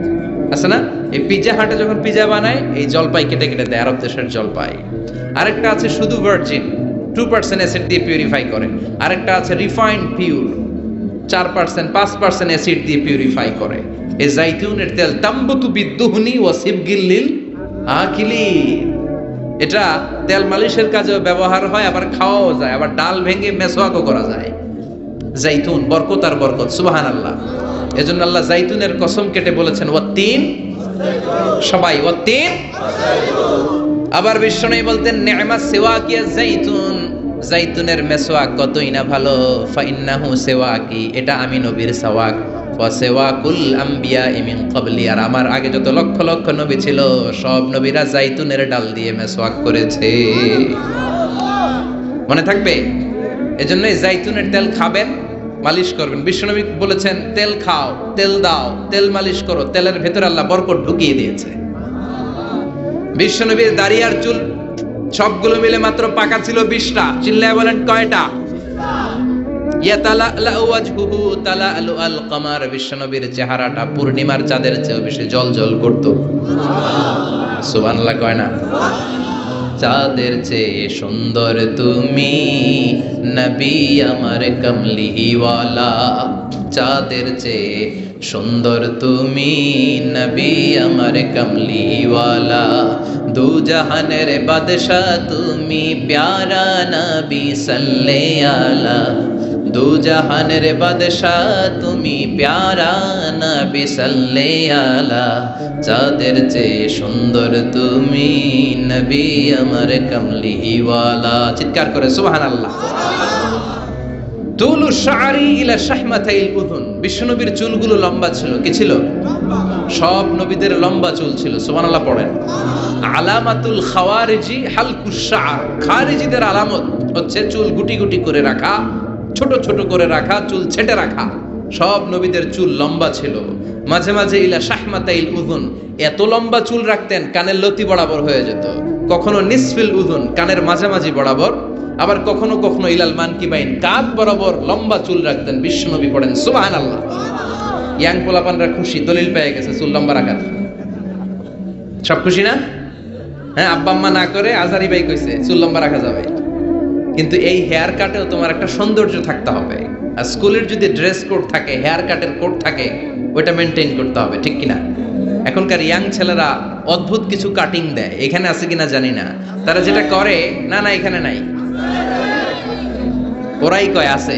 আছে না? এই পিজা হাটে যখন পিজা বানায় এই জলপাই কেটে কেটে দেয়, আরব দেশের জলপাই। আরেকটা আছে শুধু ভার্জিন, 2% অ্যাসিড দিয়ে পিউরিফাই করে। আরেকটা আছে রিফাইন্ড পিওর, 4% 5% অ্যাসিড দিয়ে পিউরিফাই করে। এই জাইতুনের তেল তাম্বুতু বিদ্দুহনি ওয়া সিবগিল আকিলি, এটা তেল মালিশের কাজেও ব্যবহার হয়, আবার খাওয়াও যায়, আবার ডাল ভেঙে মেসওয়াকও করা যায়। জাইতুন বরকত আর বরকত, সুবহানাল্লাহ। এজন্য আল্লাহ জাইতুনের কসম কেটে বলেছেন ওয়াত্তিন, সবাই ওয়াত্তিন। আবার বিশ্বনবী বলতেন নি'মাস সিওয়াকিয়া জাইতুন, জাইতুনের মেসওয়াক কতই না ভালো। ফাইন্নাহু সিওয়াকি, এটা আমি নবীর সাওয়াক। ওয়া সিওয়াকুল আমবিয়া মিন ক্বাবলি, আর আমার আগে যত লক্ষ লক্ষ নবী ছিল সব নবীরা জাইতুনের ডাল দিয়ে মেসওয়াক করেছে। মনে থাকবে? এজন্য জাইতুনের তেল খাবেন, মালিশ করবেন। বিশ্বনবী বলেছেন তেল খাও, তেল দাও, তেল মালিশ করো, তেলের ভেতরে আল্লাহ বরকত ঢুকিয়ে দিয়েছে। বিশ্বনবীর দাড়ি আর চুল সবগুলো মিলে মাত্র পাকা ছিল 20টা। চিল্লায় বলেন কয়টা? ইয়াতালা'লা'ু ওয়াজহুহু তালা'লু'আল কমার, বিশ্বনবীর চেহারাটা পূর্ণিমার চাঁদের চেয়ে বেশি জ্বলজ্বল করত। সুবহানাল্লাহ কয় না? চাঁদের চেয়ে সুন্দর তুমি নবী আমার কমলিওয়ালা, চাঁদের চেয়ে সুন্দর তুমি নবী আমার কমলিওয়ালা, দু জাহানের বাদশাহ তুমি প্যারা নবী সাল্লাল্লাহু আলা, দু জাহানের বাদশাহ তুমি প্যারা নবী সাল্লাল্লাহু আলা, চাঁদের চেয়ে সুন্দর তুমি নবী আমার কমলিওয়ালা। চিৎকার করে সুবহানাল্লাহ। তুলু শা'রি ইলা শাহমাতাইল উযুন, বিশ্বনবীর চুলগুলো লম্বা ছিল। কি ছিল? সব নবীদের লম্বা চুল ছিল। সুবহানাল্লাহ পড়েন। আলামাতুল খাওয়ারিজি হালকুশ শা'r, খারিজিদের আলামত হচ্ছে চুল গুটি গুটি করে রাখা, ছোট ছোট করে রাখা, চুল ছেটে রাখা। সব নবীদের চুল লম্বা ছিল। মাঝে মাঝে ইলা শাহমাতাইল উযুন, এত লম্বা চুল রাখতেন কানের লতি বরাবর হয়ে যেত। কখনো নিসফিল উযুন, কানের মাঝামাঝি বরাবর। আবার কখনো কখনো ইলাল মানকিবাইন, কাঁধ বরাবর লম্বা চুল রাখতেন বিশ্বনবী। পড়েন সুবহানাল্লাহ। ইয়াং পোলাপানরা খুশি, দলিল পেয়ে গেছে চুল লম্বা রাখার। সব খুশি না? হ্যাঁ, আব্বা আম্মা না করে আজারি ভাই কইছে চুল লম্বা রাখা যাবে। কিন্তু এই হেয়ার কাটেও তোমার একটা সৌন্দর্য থাকতে হবে। আর স্কুলের যদি ড্রেস কোড থাকে, হেয়ার কাটের কোড থাকে, ওইটা মেনটেন করতে হবে, ঠিক কিনা? এখনকার ইয়াং ছেলেরা অদ্ভুত কিছু কাটিং দেয়, এখানে আছে কিনা জানি না। তারা যেটা করে, না না এখানে নাই, ওরাই কয় আছে।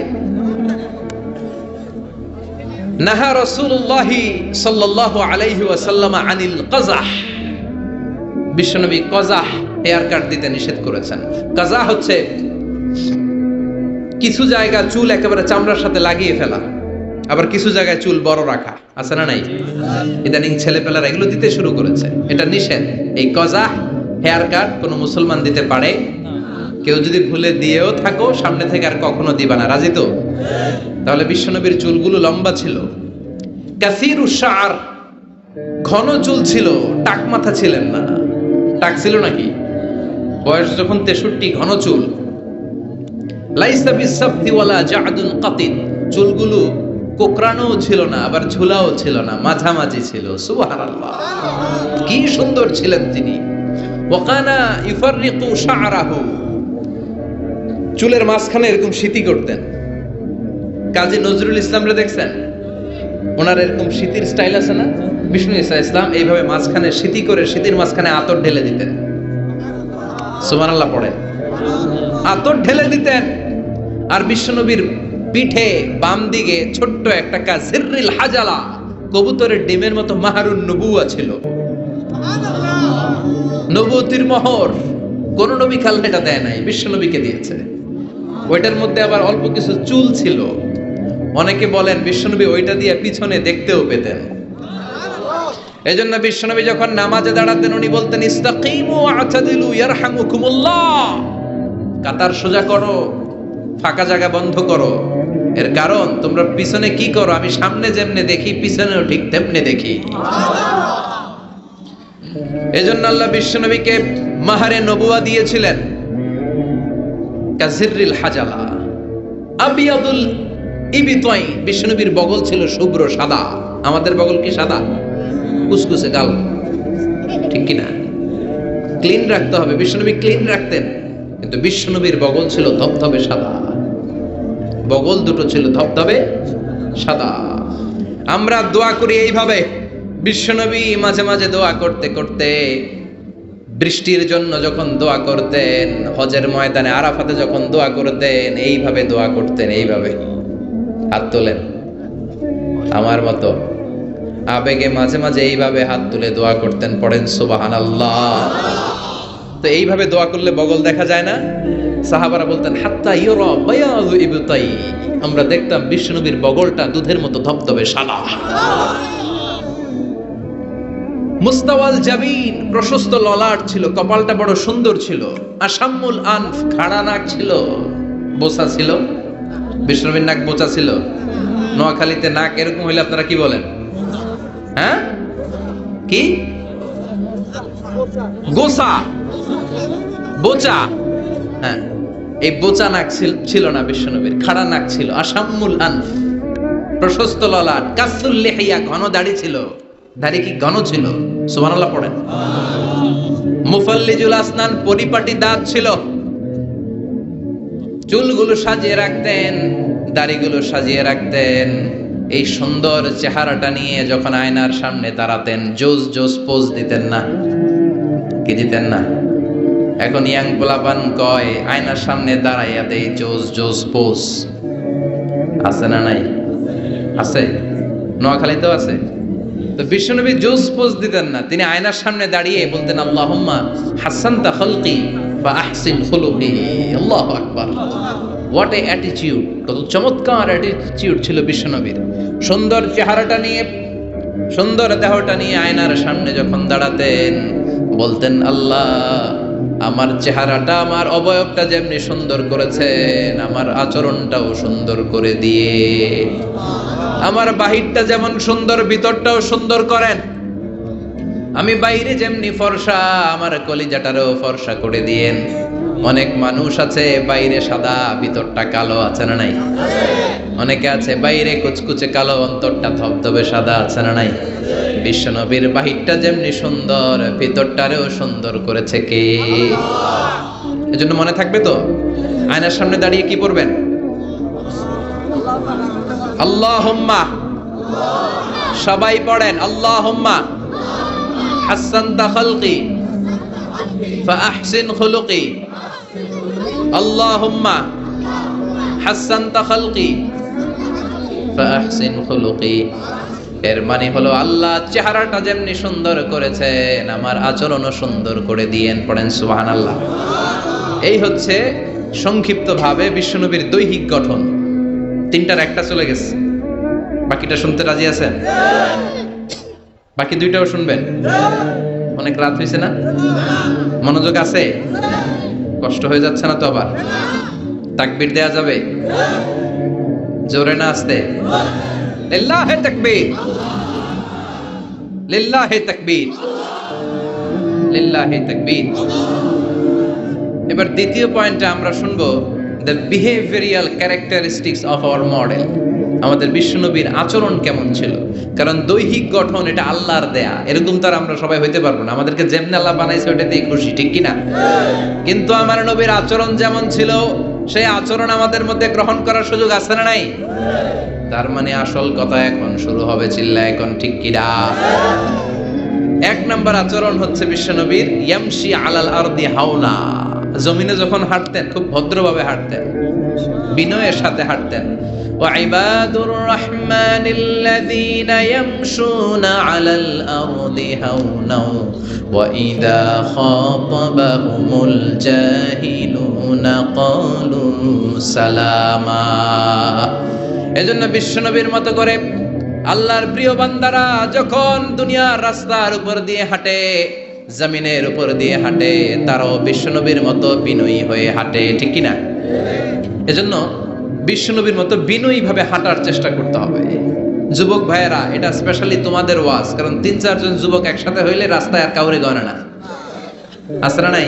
নাহা রাসূলুল্লাহি সাল্লাল্লাহু আলাইহি ওয়াসাল্লাম আনিল কাযাহ, বিশ্বনবী কাযাহ হেয়ার কাট দিতে নিষেধ করেছেন। কাযাহ হচ্ছে কিছু জায়গা চুল একেবারে চামড়ার সাথে লাগিয়ে ফেলা, আবার কিছু জায়গায় চুল বড় রাখা, আছে না নাই? ইদানিং ছেলেপেলারা এগুলো দিতে শুরু করেছে, এটা নিষেধ। এই কাযাহ হেয়ার কাট কোনো মুসলমান দিতে পারে? কেউ যদি ভুলে দিয়েও থাকো, সামনে থেকে আর কখনো দিবা না, রাজি তো? তাহলে বিশ্বনবীর চুলগুলো লম্বা ছিল। কাসীরুশ শা'r, ঘন চুল ছিল, টাক মাথা ছিলেন না। টাক ছিল নাকি? বয়স যখন 63, ঘন চুল। লাইসা বিসাবতি ওয়ালা জা'দুন কাতিদ, চুলগুলো কোকড়ানোও ছিল না, আবার ঝুলাও ছিল না, মাঝামাঝি ছিল। সুবহানাল্লাহ, কি সুন্দর ছিলেন তিনি। ওয়াকানা ইউফাররিকু শা'রাহু, চুলের মাঝখানে এরকম সিতি করতেন। কাজী নজরুল ইসলামরে দেখছেন? ওনার এরকম সিতির স্টাইল আছে না? বিষ্ণু ঈসা ইসলাম এইভাবে মাঝখানে সিতি করে সিতির মাঝখানে আতর ঢেলে দিতেন। সুবহানাল্লাহ পড়েন। আতর ঢেলে দিতেন। আর বিশ্বনবীর পিঠে বাম দিকে ছোট্ট একটা কাজিররিল হাজালা, কবুতরের ডিমের মতো মাহারুন নবুয়া ছিল। নবুয়তির মোহর কোন নবী কাল এটা দেয় নাই, বিশ্বনবীকে দিয়েছে। ওইটার মধ্যে আবার অল্প কিছু চুল ছিল। অনেকে বলেন বিশ্বনবী ওইটা দিয়ে পিছনে দেখতেও পেতেন। এজন্য বিশ্বনবী যখন নামাজে দাঁড়াতেন উনি বলতেন ইস্তাকিমু আ'তাদিলু ইয়ারহামুকুমুল্লাহ, কাতার সোজা করো, ফাঁকা জায়গা বন্ধ করো। এর কারণ তোমরা পিছনে কি করো, আমি সামনে যেমনে দেখি পিছনেও ঠিক তেমনি দেখি। এজন্য আল্লাহ বিশ্বনবীকে মাহারে নবুয়া দিয়েছিলেন কাজিররিল হাজালা আবিয়াদুল ইবিতাই। বিশ্বনবীর বগল ছিল শুভ্র সাদা। আমাদের বগল কি সাদা? কুসকুসে কালো, ঠিক কি না? ক্লিন রাখতে হবে। বিশ্বনবী ক্লিন রাখতেন, কিন্তু বিশ্বনবীর বগল ছিল ধবধবে সাদা। বগল দুটো ছিল ধবধবে সাদা। আমরা দোয়া করি এইভাবে। বিশ্বনবী মাঝে মাঝে দোয়া করতে করতে, বৃষ্টির জন্য যখন দোয়া করতেন, হজের ময়দানে আরাফাতে যখন দোয়া করতেন, এইভাবে দোয়া করতেন। এইভাবে হাত তোলেন আমার মতো, আবেগে মাঝে মাঝে এইভাবে হাত তুলে দোয়া করতেন। পড়েন সুবহানাল্লাহ। তো এইভাবে দোয়া করলে বগল দেখা যায় না? সাহাবারা বলতেন হাত্তা ইউরা বায়াদু ইবতাই, আমরা দেখতাম বিশ্বনবীর বগলটা দুধের মতো ধবধবে সাদা। মুস্তাওয়াল জাবিন, প্রশস্ত ললাট ছিল, কপালটা বড় সুন্দর ছিল। আসাম্মুল আনফ, খাড়া নাক ছিল, বোচা ছিল। বিশ্বনবীর নাক বোচা ছিল। নোয়াখালীতে নাক এরকম হইলে আপনারা কি বলেন? হ্যাঁ, কি গোসা, বোচা? হ্যাঁ, এই বোচা নাক ছিল না বিশ্বনবীর, খাড়া নাক ছিল। আসাম্মুল আনফ, প্রশস্ত ললাট। কাসুল লিহিয়া, ঘন দাড়ি ছিল। দাড়ি কি ঘন ছিল? সুবহানাল্লাহ পড়েন। মুফাল্লিজুল আসনান, পরিপাটি দাঁত ছিল। চুলগুলো সাজিয়ে রাখতেন, দাড়িগুলো সাজিয়ে রাখতেন। এই সুন্দর চেহারাটা নিয়ে যখন আয়নার সামনে দাঁড়াতেন, জোস জোস পোজ দিতেন না? কি দিতেন না? এখন ইয়াং পোলাপান কয় আয়নার সামনে দাঁড়াইয়া দেই জোস জোস পোজ। আছে না নাই? আছে, নোয়াখালীতেও আছে। তো বিশ্বনবী জোস পোজ দিতেন না, তিনি আয়নার সামনে দাঁড়িয়ে বলতেন আল্লাহুম্মা হাসানতা খালকি বা আহসিন খুলুকি। আল্লাহু আকবার। What a attitude! কত চমৎকার অ্যাটিটিউড ছিল বিশ্বনবীর। সুন্দর চেহারাটা নিয়ে, সুন্দর দেহটা নিয়ে আয়নার সামনে যখন দাঁড়াতেন বলতেন আল্লাহ, আমার চেহারাটা, আমার অবয়বটা যেমনি সুন্দর করেছেন, আমার আচরণটাও সুন্দর করে দিয়ে, আমার বাহিরটা যেমন সুন্দর, ভিতরটাও সুন্দর করেন। আমি বাইরে যেমনি ফর্সা, আমার কলিজাটারও ফর্সা করে দিয়েন। অনেক মানুষ আছে বাইরে সাদা, ভিতরটা কালো, আছে না নাই? অনেকে আছে বাইরে কুচকুচে কালো, অন্তরটা ধবধবে সাদা, আছে না নাই? বিশ্বনবীর বাহিরটা যেমনি সুন্দর, ভিতরটারেও সুন্দর করেছে কে? এজন্য মনে থাকবে তো, আয়নার সামনে দাঁড়িয়ে কি পড়বেন? আল্লাহুম্মা, সবাই পড়েন আল্লাহুম্মা হাসানতা খালকি ফাআহসিন খুলুকি। আল্লাহুম্মা হাসানতা খালকি ফাআহসিন খুলুকি। এর মানে হলো আল্লাহ চেহারাটা যেমনি সুন্দর করেছেন, আমার আচরণও সুন্দর করে দিয়েন। পড়েন সুবহানাল্লাহ। এই হচ্ছে সংক্ষিপ্তভাবে বিশ্বনবীর দৈহিক গঠন। তিনটার একটা চলে গেছে, বাকিটা শুনতে রাজি আছেন? বাকি দুইটাও শুনবেন? অনেক রাত হয়েছে না? মনোযোগ আছে? কষ্ট হয়ে যাচ্ছে না তো? আবার তাকবীর দেয়া যাবে? জোরে না আস্তে? লিল্লাহে তাকবীর, লিল্লাহে তাকবীর, লিল্লাহে তাকবীর। এবার দ্বিতীয় পয়েন্টে আমরা শুনবো the behavioral characteristics of our model. আমাদের বিশ্বনবীর আচরণ কেমন ছিল? কারণ দৈহিক গঠন এটা আল্লাহর দেয়া, এরকম তার আমরা সবাই হইতে পারবো না। আমাদেরকে যেমন আল্লাহ বানাইছে ওটাতেই খুশি, ঠিক কি না? কিন্তু আমার নবীর আচরণ যেমন ছিল সেই আচরণ আমাদের মধ্যে গ্রহণ করার সুযোগ আছে না নাই? তার মানে আসল কথা এখন শুরু হবে, চিল্লা এখন ঠিক কিনা? এক নাম্বার আচরণ হচ্ছে বিশ্বনবীর ইয়ামশি আলাল আরদি হাওনা। জমিনে যখন হাঁটতেন খুব ভদ্রভাবে হাঁটতেন, বিনয়ের সাথে হাঁটতেন। ওয়া ইবাদুর রাহমানিল্লাযীনা ইয়ামশুনা আলাল আরদি হাওনা ওয়া ইযা খাতাবাহুমুল জাহিলুনা ক্বালু সালামা। এজন্য বিশ্বনবীর মতো করে আল্লাহর প্রিয় বান্দারা যখন দুনিয়ার রাস্তার উপর দিয়ে হাঁটে, জমিনের উপর দিয়ে হাঁটে, তারাও বিশ্বনবীর মতো বিনয়ী হয়ে হাঁটে, ঠিক কিনা? এজন্য বিশ্বনবীর মতো বিনয়ী ভাবে হাঁটার চেষ্টা করতে হবে। যুবক ভাইয়েরা, এটা স্পেশালি তোমাদের ওয়াজ, কারণ ৩-৪ জন যুবক একসাথে হইলে রাস্তায় আর কাউরে গণে না। আছে না নাই?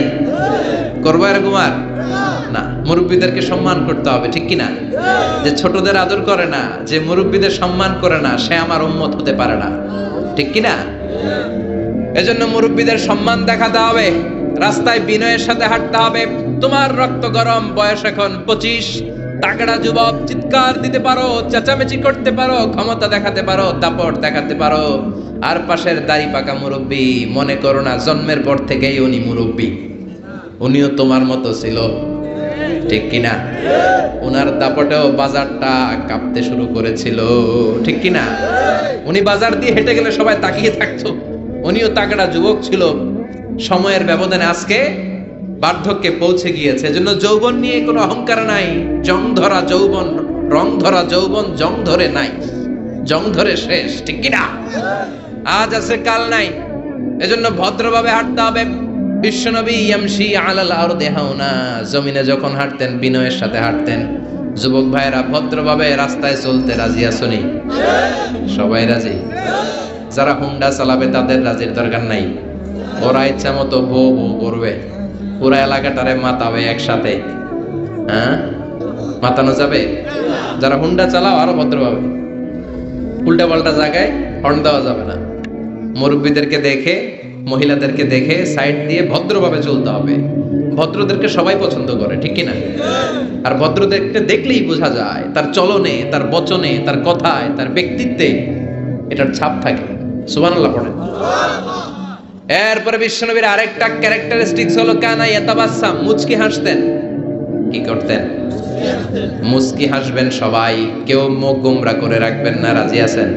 করবো এরকম আর না। মুরব্বীদেরকে সম্মান করতে হবে, ঠিক কিনা? যে ছোটদের আদর করে না, যে মুরব্বীদের সম্মান করে না, সে আমার উম্মত হতে পারে না, ঠিক কিনা? এজন্য মুরব্বীদের সম্মান দেখাতে হবে, রাস্তায় বিনয়ের সাথে হাঁটতে হবে। তোমার রক্ত গরম, বয়স এখন 25, তাগড়া যুবক, চিৎকার দিতে পারো, চেঁচামেচি করতে পারো, ক্ষমতা দেখাতে পারো, দাপট দেখাতে পারো। আর পাশের দাড়ি পাকা মুরব্বী, মনে করো না জন্মের পর থেকেই উনি মুরব্বী, উনিও তোমার মতো ছিল, ঠিক কিনা? উনার দাপটেও বাজারটা কাঁপতে শুরু করেছিল, ঠিক কিনা? উনি বাজার দিয়ে হেঁটে গেলে সবাই তাকিয়ে থাকতো, উনিও তাগড়া যুবক ছিল। সময়ের ব্যবধানে আজকে বার্ধক্যে পৌঁছে গিয়েছে। এজন্য যৌবন নিয়ে কোনো অহংকার নাই। জং ধরা যৌবন, রং ধরা যৌবন জং ধরে নাই, জং ধরে শেষ, ঠিক কিনা? আজ আছে কাল নাই। এজন্য ভদ্রভাবে হাঁটতে হবে। বিশ্বনবী ইয়ামশি আলাল আরদি হাওনা, জমিনে যখন হাঁটতেন বিনয়ের সাথে হাঁটতেন। যুবক ভাইয়েরা, ভদ্রভাবে রাস্তায় চলতে রাজি আছনি? সবাই রাজি? যারা হুন্ডা চালাবে তাদের রাজির দরকার নাই, ওরা ইচ্ছা মতো বউ বউ করবে, পুরা এলাকাটারে মাতাবে একসাথে। হ্যাঁ, মাতানো যাবে? যারা হুন্ডা চালাও আরো ভদ্রভাবে, উল্টা পাল্টা জায়গায় হর্ন দেওয়া যাবে না। মুরব্বীদেরকে দেখে, মহিলাদেরকে দেখে সাইড দিয়ে ভদ্রভাবে চলতে হবে। ভদ্রদেরকে সবাই পছন্দ করে, ঠিক কিনা? আর ভদ্রদেরকে দেখলেই বোঝা যায় তার চলনে, তার বচনে, তার কথায়, তার ব্যক্তিত্বে এটার ছাপ থাকে। সুবহানাল্লাহ পড়েন। এরপরে বিশ্বনবীর আরেকটা ক্যারেক্টারিস্টিক্স হলো কানা ইয়াতাবাসসাম, মুচকি হাসতেন। কি করতেন? মুচকি হাসবেন সবাই, কেউ মুখ গোমরা করে রাখবেন না। রাজি আছেন?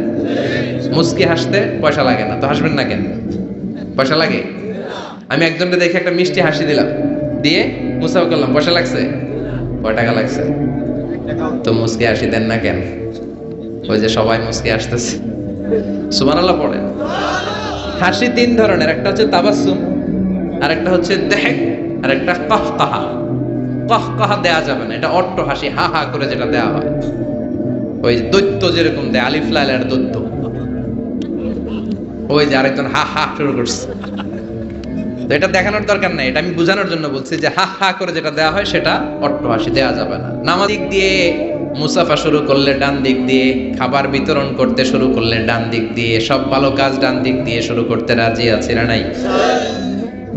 মুচকি হাসতে পয়সা লাগে না, তো হাসবেন না কেন? পয়সা লাগে? আমি একজনকে দেখে একটা মিষ্টি হাসি দিলাম, দিয়ে মুসাফা করলাম, পয়সা লাগছে? কয় টাকা লাগছে? তো মুচকি হাসি দেন না কেন? ওই যে সবাই মুচকি হাসতেছে। সুবহানাল্লাহ পড়েন। হাসি 3 ধরনের, একটা হচ্ছে তাবাসসুম, আর একটা হচ্ছে দেহক, আর একটা কাহকাহা। কাহকাহা দেয়া যাবে না, এটা অট্ট হাসি, হা হা করে যেটা দেয়া হয়, ওই দৈত্য যেরকম দেয়, আলিফ লাইলার দৈত্য। ওই যে আরেকজন হা হা শুরু করছে, তো এটা দেখানোর দরকার নাই, এটা আমি বোঝানোর জন্য বলছি যে হা হা করে যেটা দেয়া হয় সেটা অট্ট হাসি দেয়া যাবে না। নামাজ দিক দিয়ে মুসাফা শুরু করলে ডান দিক দিয়ে, খাবার বিতরণ করতে শুরু করলে ডান দিক দিয়ে, সব ভালো কাজ ডান দিক দিয়ে শুরু করতে রাজি আছে না নাই?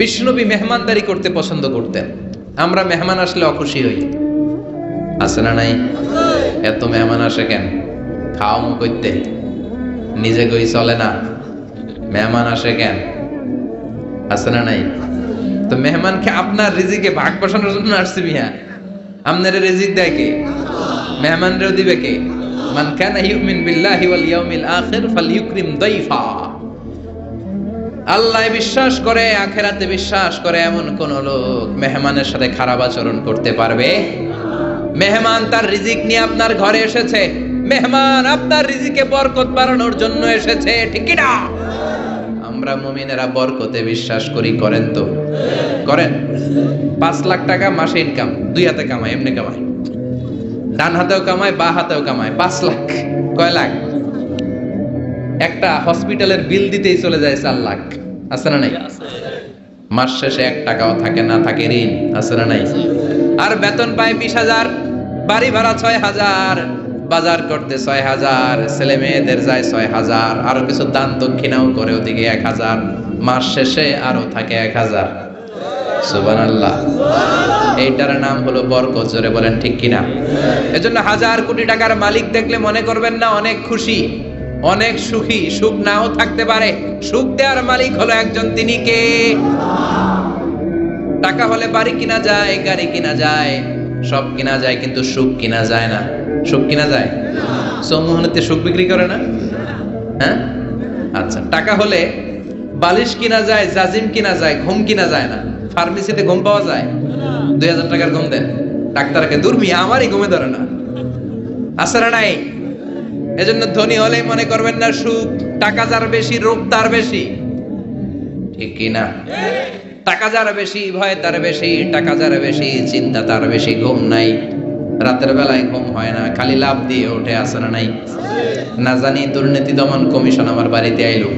বিশ্বনবী মেহমানদারি করতে পছন্দ করতেন। আমরা মেহমান আসলে অখুশি হই, আছে না নাই? এত মেহমান আসে কেন? খাওয়া মুখ করতে, নিজে গই চলে না, মেহমান আসে কেন? আছে না নাই? তো মেহমানকে আপনার রিজিকে ভাগ বসানোর জন্য আসছে মিয়া। আপনার রিজিক দেয় কে? মেহমানরেও দিবে কে? মান কানা ইউমিন বিল্লাহি ওয়াল ইয়াউমিল আখির ফালইউকরিম দাইফা। আল্লাহ বিশ্বাস করে, আখিরাতে বিশ্বাস করে এমন কোন লোক মেহমানের সাথে খারাপ আচরণ করতে পারবে? মেহমান তার রিজিক নিয়ে আপনার ঘরে এসেছে, মেহমান আপনার রিজিকে বরকত বাড়ানোর জন্য এসেছে, ঠিক কি না? আমরা মুমিনেরা বরকতে বিশ্বাস করি, করেন তো? করেন? 5 লাখ টাকা মাসে ইনকাম, 2 হাতে কামাই, এমনি কামাই, ডান হাতেও কামায়, বা হাতেও কামায়, 5 লাখ। কয় লাখ? একটা হসপিটালের বিল দিতেই চলে যায় 4 লাখ, আছে না নাই? মাস শেষে 1 টাকাও থাকে না, থাকে ঋণ, আছে না নাই? আর বেতন পায় 20,000, বাড়ি ভাড়া 6,000, বাজার করতে 6,000, ছেলে মেয়েদের যায় 6,000, আরো কিছু দান দক্ষিণাও করে ওদিকে 1,000, মাস শেষে আরো থাকে 1,000। সুবহানাল্লাহ। এইটার নাম হলো বরকত। জোরে বলেন ঠিক কিনা? এজন্য হাজার কোটি টাকার মালিক দেখলে মনে করবেন না অনেক খুশি, অনেক সুখী। সুখ নাও থাকতে পারে, সুখ দেওয়ার মালিক হলো একজন, তিনি কে? টাকা হলে বাড়ি কিনা যায়, গাড়ি কিনা যায়, সব কিনা যায়, কিন্তু সুখ কিনা যায় না। সুখ কিনা যায়? সম্মোহনীতে সুখ বিক্রি করে না? হ্যাঁ, আচ্ছা। টাকা হলে বালিশ কিনা যায়, জাজিম কিনা যায়, ঘুম কিনা যায় না। ফার্মেসিতে ঘুম পাওয়া যায়? 2000 টাকার ঘুম দেন ডাক্তারকে, দূর মিয়া আমারই ঘুমে ধরে না। আছে না নাই? এজন্য ধনী হলেই মনে করবেন না সুখ। টাকা যার বেশি, রোগ তার বেশি, ঠিক কিনা? টাকা যার বেশি, ভয় তার বেশি, টাকা যার বেশি, চিন্তা তার বেশি, ঘুম নাই, রাতের বেলায় ঘুম হয় না, খালি লাভ দিয়ে ওঠে। আছে না নাই? না জানি দুর্নীতি দমন কমিশন আমার বাড়িতে আইলো,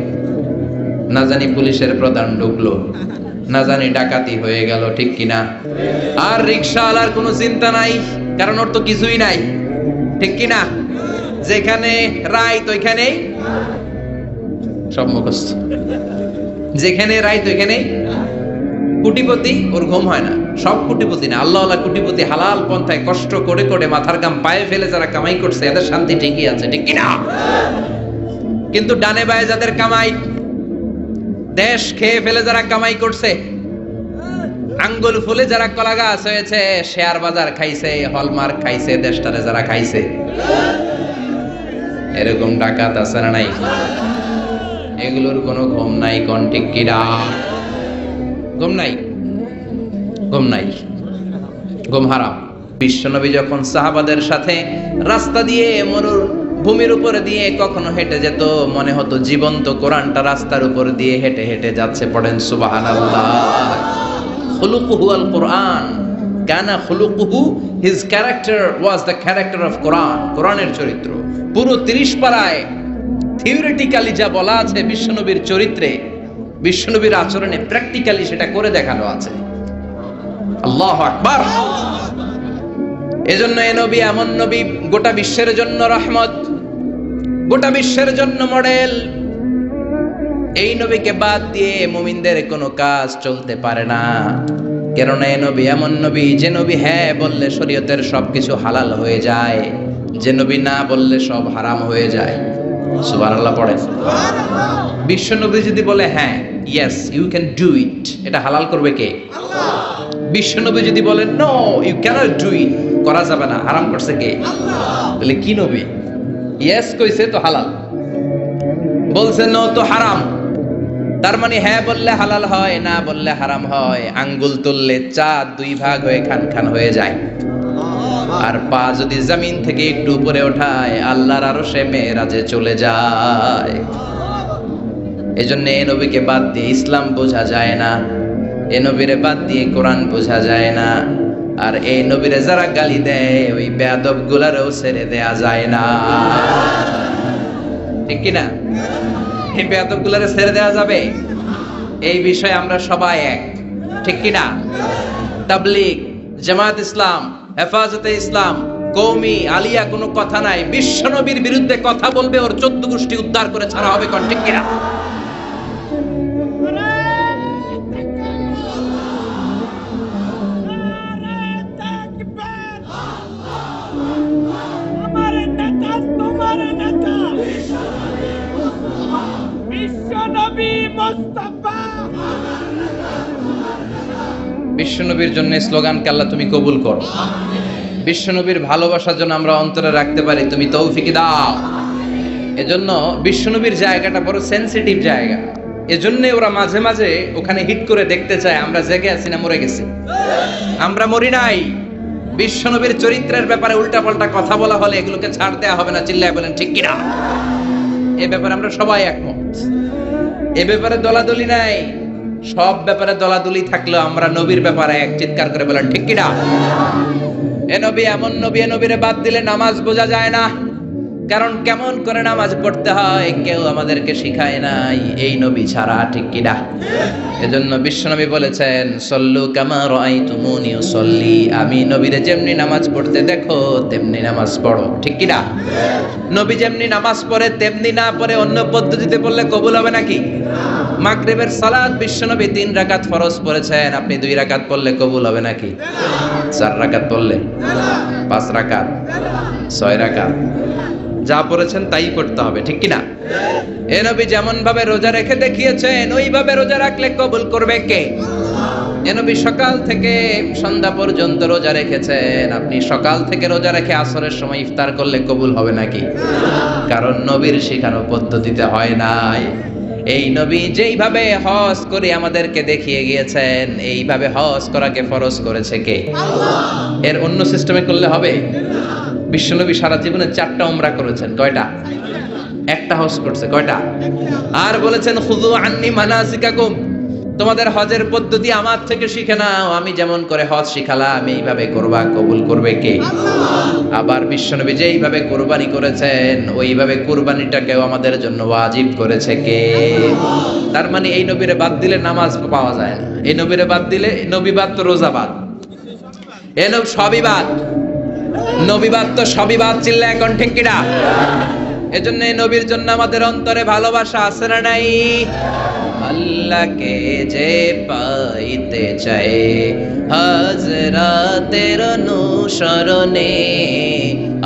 না জানি পুলিশের প্রধান ঢুকলো, না জানি ডাকাতি হয়ে গেল, ঠিক কিনা? আর রিকশাওয়ালার কোনো চিন্তা নাই, কারণ ওর তো কিছুই নাই, ঠিক কিনা? যেখানে রাইত ওইখানেই সব মুখস্থ, যেখানে রাইত ওইখানেই। কোটিপতি, ওর ঘুম হয় না। সব কোটিপতি না, আল্লাহওয়ালা কোটিপতি হালাল পন্থায় কষ্ট করে করে মাথার গাম পায়ে ফেলে যারা কামাই করছে, এদের শান্তি ঠিকই আছে, ঠিক কিনা? কিন্তু ডানে বায়ে যাদের কামাই, দেশ খেয়ে ফেলে যারা কামাই করছে, আঙ্গুল ফুলে যারা কলা গাছ হয়েছে, শেয়ার বাজার খাইছে, হলমার্ক খাইছে, দেশটারে যারা খাইছে, এরকম ডাকাত আছে না নাই? এগুলোর কোনো ঘুম নাই, কোন ঠিক কিনা? ঘুম নাই, ঘুম নাই, ঘুম হারাম। বিশ্বনবী যখন সাহাবাদের সাথে রাস্তা দিয়ে, মরুর ভূমির উপরে দিয়ে কখনো হেঁটে যেত, মনে হতো জীবন্ত কোরআনটা রাস্তার উপর দিয়ে হেঁটে হেঁটে যাচ্ছে। পড়েন সুবহানাল্লাহ। খুলুকুহু আল কোরআন, কানা খুলুকুহু, his character was the character of Quran. কোরআনের চরিত্র পুরো 30 পারায় থিওরিটিক্যালি যা বলা আছে বিশ্বনবীর চরিত্রে, বিশ্বনবীর আচরণে, প্র্যাকটিক্যালি সেটা করে দেখানো আছে। আল্লাহু আকবার। এজন্য এই নবী এমন নবী, গোটা বিশ্বের জন্য রহমত, গোটা বিশ্বের জন্য মডেল। এই নবীকে বাদ দিয়ে মুমিনদের কোনো কাজ চলতে পারে না। কেননা এই নবী এমন নবী, যে নবী হ্যাঁ বললে শরীয়তের সবকিছু হালাল হয়ে যায়, যে নবী না বললে সব হারাম হয়ে যায়। সুবহানাল্লাহ পড়েন। বিশ্ব নবী যদি বলে হ্যাঁ, yes you can do it, এটা হালাল করবে কে? আল্লাহ। বিশ্ব নবী যদি বলে no you can't do it, করা যাবে না, হারাম করছে কে? আল্লাহ। তাহলে কি নবী? ইয়েস কইছে তো হালাল, বলছে নো তো হারাম। তার মানে হ্যাঁ বললে হালাল হয়, না বললে হারাম হয়। আঙ্গুল তুললে চাঁদ 2 ভাগ হয়ে খান খান হয়ে যায়, আর পা যদি জমিন থেকে একটু উপরে ওঠায় আল্লাহর আরশে মেরাজে চলে যায়। এজন্য এই নবীকে বাদ দিয়ে ইসলাম বোঝা যায় না, এই নবীরে বাদ দিয়ে কোরআন বোঝা যায় না। আর এই নবীরে যারা গালি দেয়, ওই বেয়াদব গুলারও ছেড়ে দেয়া যায় না, ঠিক কিনা? এই বেয়াদব গুলারে ছেড়ে দেওয়া যাবে? এই বিষয়ে আমরা সবাই এক, ঠিক কিনা? তাবলীগ, জামাত ইসলাম, হেফাজতে ইসলাম, কওমি, আলিয়া কোনো কথা নাই। বিশ্বনবীর বিরুদ্ধে কথা বলবে, ওর 14 গোষ্ঠী উদ্ধার করে ছাড়া হবে, কোন ঠিক কিনা? বিশ্বনবীর জন্য স্লোগানকে আল্লাহ তুমি কবুল করো। বিশ্বনবীর ভালোবাসার জন্য আমরা অন্তরে রাখতে পারি, তুমি তৌফিক দাও। এজন্য বিশ্বনবীর জায়গাটা বড় সেনসিটিভ জায়গা। এজন্য ওরা মাঝে মাঝে ওখানে হিট করে দেখতে চায় আমরা জেগে আছি না মরে গেছি। আমরা মরি নাই। বিশ্বনবীর চরিত্রের ব্যাপারে উল্টাপাল্টা কথা বলা হলে এগুলোকে ছাড় দেওয়া হবে না। চিল্লায় বলেন ঠিক কিনা? এ ব্যাপারে আমরা সবাই একমত। এ ব্যাপারে দলাদলি নাই। সব ব্যাপারে দলাদলি থাকলেও আমরা নবীর ব্যাপারে এক, চিৎকার করে বলেন ঠিক কিনা? এ নবী এমন নবী, এ নবীরে বাদ দিলে নামাজ বোঝা যায় না, কারণ কেমন করে নামাজ পড়তে হয় কেউ আমাদেরকে শিখায় নাই এই নবী ছাড়া, ঠিক কিনা? এজন্য বিশ্বনবী বলেছেন, সল্লু কামা রাআইতুমুনি উসাল্লি, আমি নবীরে যেমনি নামাজ পড়তে দেখো তেমনি নামাজ পড়ো, ঠিক কিনা? নবী যেমনি নামাজ পড়ে তেমনি না পড়ে অন্য পদ্ধতিতে পড়লে কবুল হবে নাকি? মাগরিবের সালাত বিশ্বনবী 3 রাকাত ফরজ পড়েছেন, আপনি 2 রাকাত পড়লে কবুল হবে নাকি? 4 রাকাত পড়লে, 5 রাকাত, 6 রাকাত, যা পড়েছেন তাই করতে হবে, ঠিক কিনা? এ নবী যেমন ভাবে রোজা রেখে দেখিয়েছেন ওইভাবে রোজা রাখলে কবুল করবে কে? এ নবী সকাল থেকে সন্ধ্যা পর্যন্ত রোজা রেখেছেন, আপনি সকাল থেকে রোজা রেখে আসরের সময় ইফতার করলে কবুল হবে নাকি? কারণ নবীর শেখানো পদ্ধতিতে হয় নাই। এই নবী যেইভাবে হজ করে আমাদেরকে দেখিয়ে গিয়েছেন এইভাবে হজ করাকে ফরজ করেছে কে? আল্লাহ। এর অন্য সিস্টেমে করলে হবে? বিশ্বনবী সারা জীবনে 4টা উমরা করেছেন, কয়টা? একটা হজ করছে, কয়টা? আর বলেছেন খুযু আন্নী মানাসিকাকুম, তোমাদের হজের পদ্ধতি আমার থেকে শিখে নাও, আমি যেমন করে হজ শিখালাম এইভাবে করবা, কবুল করবে কে? আল্লাহ। আবার বিশ্বনবী যেইভাবে কুরবানি করেছেন ওইভাবে কুরবানিটাকেও আমাদের জন্য ওয়াজিব করেছে কে? আল্লাহ। তার মানে এই নবীরে বাদ দিলে নামাজ পাওয়া যায় না, এই নবীরে বাদ দিলে, নবী বাদ তো রোজা বাদ, এ নবী সবই বাদ, নবী বাদ তো সবই বাদ, চিল্লা এখন ঠিক কিনা? এজন্য এই নবীর জন্য আমাদের অন্তরে ভালোবাসা আছে না নাই? আল্লাহকে যে পাইতে চায় হাজরাতের অনুসরণে,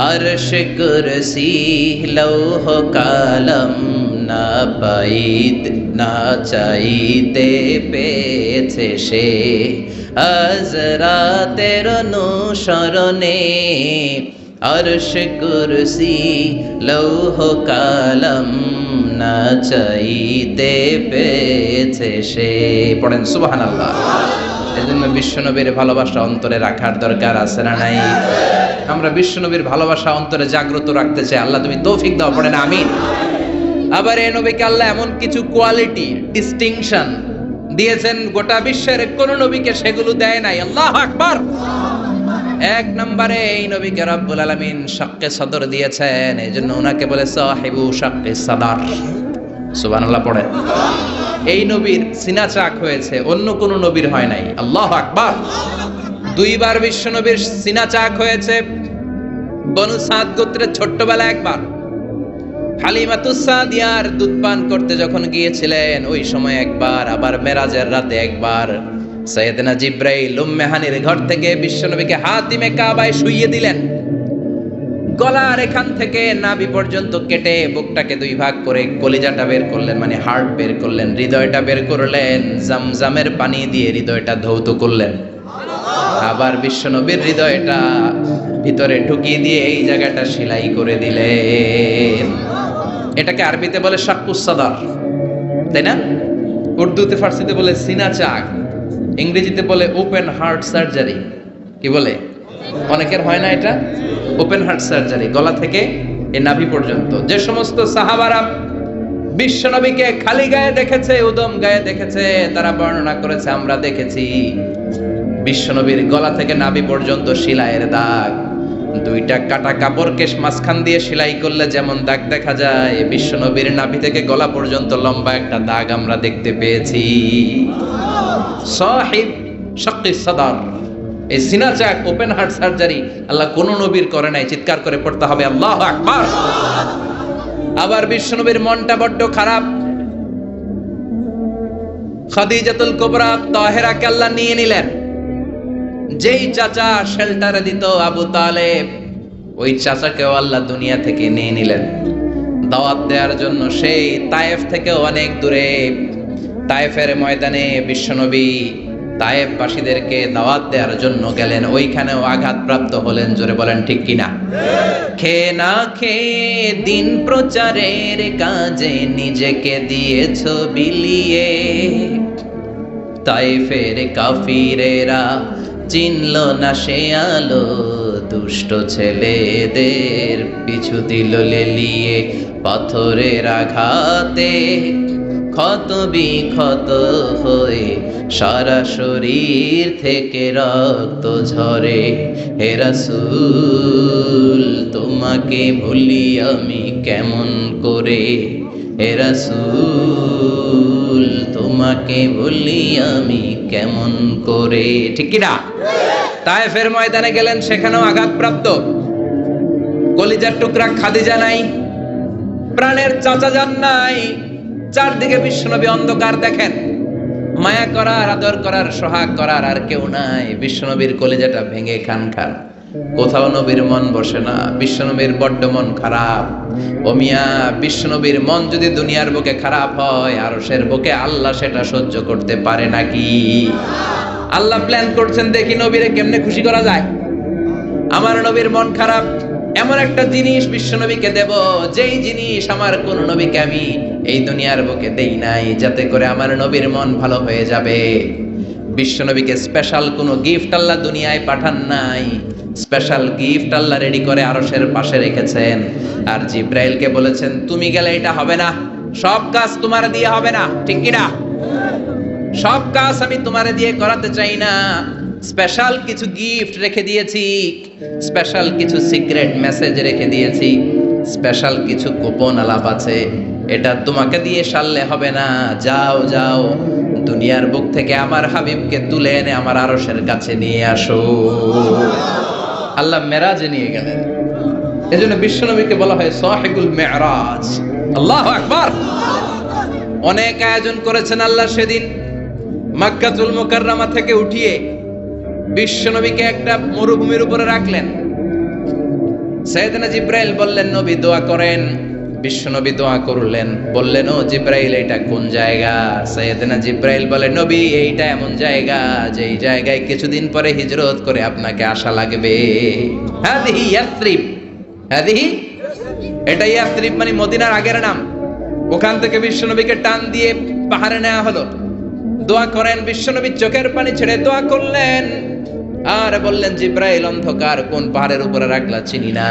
আরশ কুরসি লৌহ কালাম না পাইতে না চাইতে পেয়েছে সে, হাজরাতের অনুসরণে আরশ কুরসি লৌহ কালাম না চাইতে পেয়েছে সে। পড়েন সুবহানাল্লাহ। এজন্য বিশ্বনবীর ভালোবাসা অন্তরে রাখার দরকার আছে না নাই? আমরা বিশ্বনবীর ভালোবাসা অন্তরে জাগ্রত রাখতে চাই, আল্লাহ তুমি তৌফিক দাও, পড়েন আমিন। আবার এই নবীকে আল্লাহ এমন কিছু কোয়ালিটি, ডিস্টিংশন দিয়েছেন গোটা বিশ্বের কোন নবীকে সেগুলো দেয় নাই। আল্লাহু আকবার। এক নম্বরে এই নবীকে রব্বুল আলামিন শাক্কে সদর দিয়েছেন, এইজন্য ওনাকে বলে সাহিবু শাক্কে সদর। সুবহানাল্লাহ পড়েন। এই নবীর সিনা চাক হয়েছে, অন্য কোন নবীর হয় নাই। আল্লাহু আকবার। 2বার বিশ্ব নবীর সিনা চাক হয়েছে, বনু সাদ গোত্রের ছোট্টবেলা একবার হালিমাতুস সাদিয়ার দুধ পান করতে যখন গিয়েছিলেন ওই সময় একবার, আবার মেরাজের রাতে একবার সাইয়েদনা জিব্রাইল উম্মে হানির ঘর থেকে বিশ্বনবীকে হাতিমে কাবায় শুইয়ে দিলেন। গলার এখান থেকে নাভি পর্যন্ত কেটে বুকটাকে 2 ভাগ করে কলিজাটা বের করলেন, মানে হার্ট বের করলেন, হৃদয়টা বের করলেন, জামজামের পানি দিয়ে হৃদয়টা ধৌত করলেন। আবার বিশ্বনবীর হৃদয়টা ভিতরে ঢুকিয়ে দিয়ে এই জায়গাটা সেলাই করে দিলেন। এটাকে আরবিতে বলে শাক্কুস সাদর, তাই না? উর্দুতে ফার্সিতে বলে সিনা চাক, ইংরেজিতে বলে ওপেন হার্ট সার্জারি। কি বলে? অনেকের হয় না এটা, ওপেন হার্ট সার্জারি, গলা থেকে এই নাভি পর্যন্ত। যে সমস্ত সাহাবারা বিশ্বনবীকে খালি গায়ে দেখেছে, উদম গায়ে দেখেছে, তারা বর্ণনা করেছে আমরা দেখেছি বিশ্বনবীর গলা থেকে নাভি পর্যন্ত সেলাইয়ের দাগ। 2টা কাটা কাপড়কে মাঝখান দিয়ে সেলাই করলে যেমন দাগ দেখা যায়, বিশ্বনবীর নাভি থেকে গলা পর্যন্ত লম্বা একটা দাগ আমরা দেখতে পেয়েছি। সাহিব শাক্কিস সদর, এই সিনা চাক, ওপেন হার্ট সার্জারি আল্লাহ কোন নবীর করে নাই। চিৎকার করে পড়তে হবে আল্লাহু আকবার। আবার বিশ্বনবীর মনটা বড্ড খারাপ, খাদিজাতুল কুবরা তাহেরাকে আল্লাহ নিয়ে নিলেন। যেই চাচা শেল্টারে দিত আবু তালেব, ওই চাচাকেও আল্লাহ দুনিয়া থেকে নিয়ে নিলেন দাওয়াত দেওয়ার জন্য। সেই তায়েফ থেকে অনেক দূরে তায়েফের ময়দানে বিশ্বনবী তায়েফবাসীদেরকে দাওয়াত দেওয়ার জন্য গেলেন, ওইখানেও আঘাতপ্রাপ্ত হলেন। জোরে বলেন ঠিক কিনা? খেয়ে না খেয়ে দিন প্রচারের কাজে নিজেকে দিয়েছ বিলিয়ে, তায়েফের কাফিরেরা চিনল না সে আলো, দুষ্ট ছেলেদের পিছু দিল লেলিয়ে পাথরের আঘাতে। ক্ষত বিক্ষত হয়ে সারা শরীর থেকে রক্ত ঝরে। হে রাসূল তোমাকে ভুলি আমি কেমন করে, হে রাসূল তোমাকে ভুলি আমি কেমন করে। ঠিক কি না? তায়েফের ময়দানে গেলেন, সেখানেও আঘাতপ্রাপ্ত। কলিজার টুকরা খাদিজা নাই, প্রাণের চাচা যান নাই, চারদিকে বিশ্বনবী অন্ধকার দেখেন। মায়া করার, আদর করার, সোহাগ করার আর কেউ নাই। বিশ্বনবীর কলিজাটা ভেঙে খান খান। কোথাও নবীর মন বসে না, বিশ্বনবীর বড্ড মন খারাপ। ও মিয়া, বিশ্বনবীর মন যদি দুনিয়ার বুকে খারাপ হয়, আরশের বুকে আল্লাহ সেটা সহ্য করতে পারে নাকি? আল্লাহ প্ল্যান করছেন, দেখি নবীরে কেমনে খুশি করা যায়। আমার নবীর মন খারাপ, এমন একটা জিনিস বিশ্বনবীকে দেব, যেই জিনিস আমার কোন নবীকে আমি এই দুনিয়ার বুকে দেই নাই, যাতে করে আমার নবীর মন ভালো হয়ে যাবে। বিশ্বনবীকে স্পেশাল কোনো গিফট আল্লাহ দুনিয়ায় পাঠান নাই, স্পেশাল গিফট আল্লাহ রেডি করে আরশের পাশে রেখেছেন। আর জিব্রাইলকে বলেছেন, তুমি গেলে এটা হবে না, সব কাজ তোমার দিয়ে হবে না। ঠিক কি না? সব কাজ আমি তোমারে দিয়ে করাতে চাই না, স্পেশাল কিছু গিফট রেখে দিয়েছি, স্পেশাল কিছু সিক্রেট মেসেজ রেখে দিয়েছি, স্পেশাল কিছু গোপন আলাপ আছে, এটা তোমাকে দিয়ে সারলে হবে না। যাও যাও, দুনিয়ার বুক থেকে আমার হাবিবকে তুলে এনে আমার আরশের কাছে নিয়ে আসো। আল্লাহ মেরাজে নিয়ে গেলেন। এজন্য বিশ্বনবীকে বলা হয় সাহিবুল মেরাজ। আল্লাহু আকবার। অনেক আয়োজন করেছেন আল্লাহ সেদিন। মক্কাতুল মুকাররমা থেকে উঠিয়ে বিশ্বনবীকে একটা মরুভূমির উপরে রাখলেন। সাইয়েদনা জিব্রাইল বললেন, নবী দোয়া করেন। বিশ্বনবী দোয়া করলেন, বললেন, ও জিব্রাইল এটা কোন জায়গা? সাইয়েদনা জিব্রাইল বলে, নবী এইটা এমন জায়গা যেই জায়গায় কিছুদিন পরে হিজরত করে আপনাকে আসা লাগবে। হাদিহি ইয়াসরিব, হাদিহি, এটা ইয়াসরিব মানে মদিনার আগের নাম। ওখান থেকে বিশ্বনবীকে টান দিয়ে পাহাড়ে নেওয়া হলো। দোয়া করেন, বিশ্বনবী চোখের পানি ছেড়ে দোয়া করলেন আর বললেন, জিব্রাইল অন্ধকার কোন পাহাড়ের উপরে রাখলা চিনি না,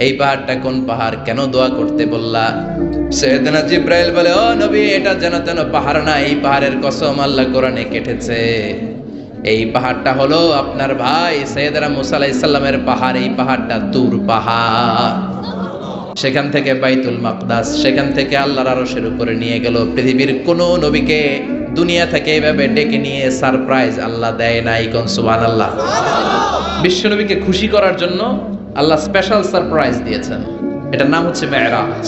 এই পাহাড়টা কোন পাহাড়, কেন দোয়া করতে বললা? সাইয়েদনা জিব্রাইল বলে, ও নবী এটা যেন তেন পাহাড় না, এই পাহাড়ের কসম আল্লাহ কোরআনে কেটেছে। এই পাহাড়টা হলো আপনার ভাই সাইয়েদনা মুসা আলাইহিস সালামের পাহাড়। এই পাহাড়টা তুর পাহাড়। সেখান থেকে বাইতুল মাকদাস, সেখান থেকে আল্লাহর আরশের উপরে নিয়ে গেল। পৃথিবীর কোন নবীকে দুনিয়া থেকে এইভাবে ডেকে নিয়ে সারপ্রাইজ আল্লাহ দেয় নাই। কোন সুবহানাল্লাহ। বিশ্বনবীকে খুশি করার জন্য আল্লাহ স্পেশাল সারপ্রাইজ দিয়েছেন। এটার নাম হচ্ছে মেরাজ,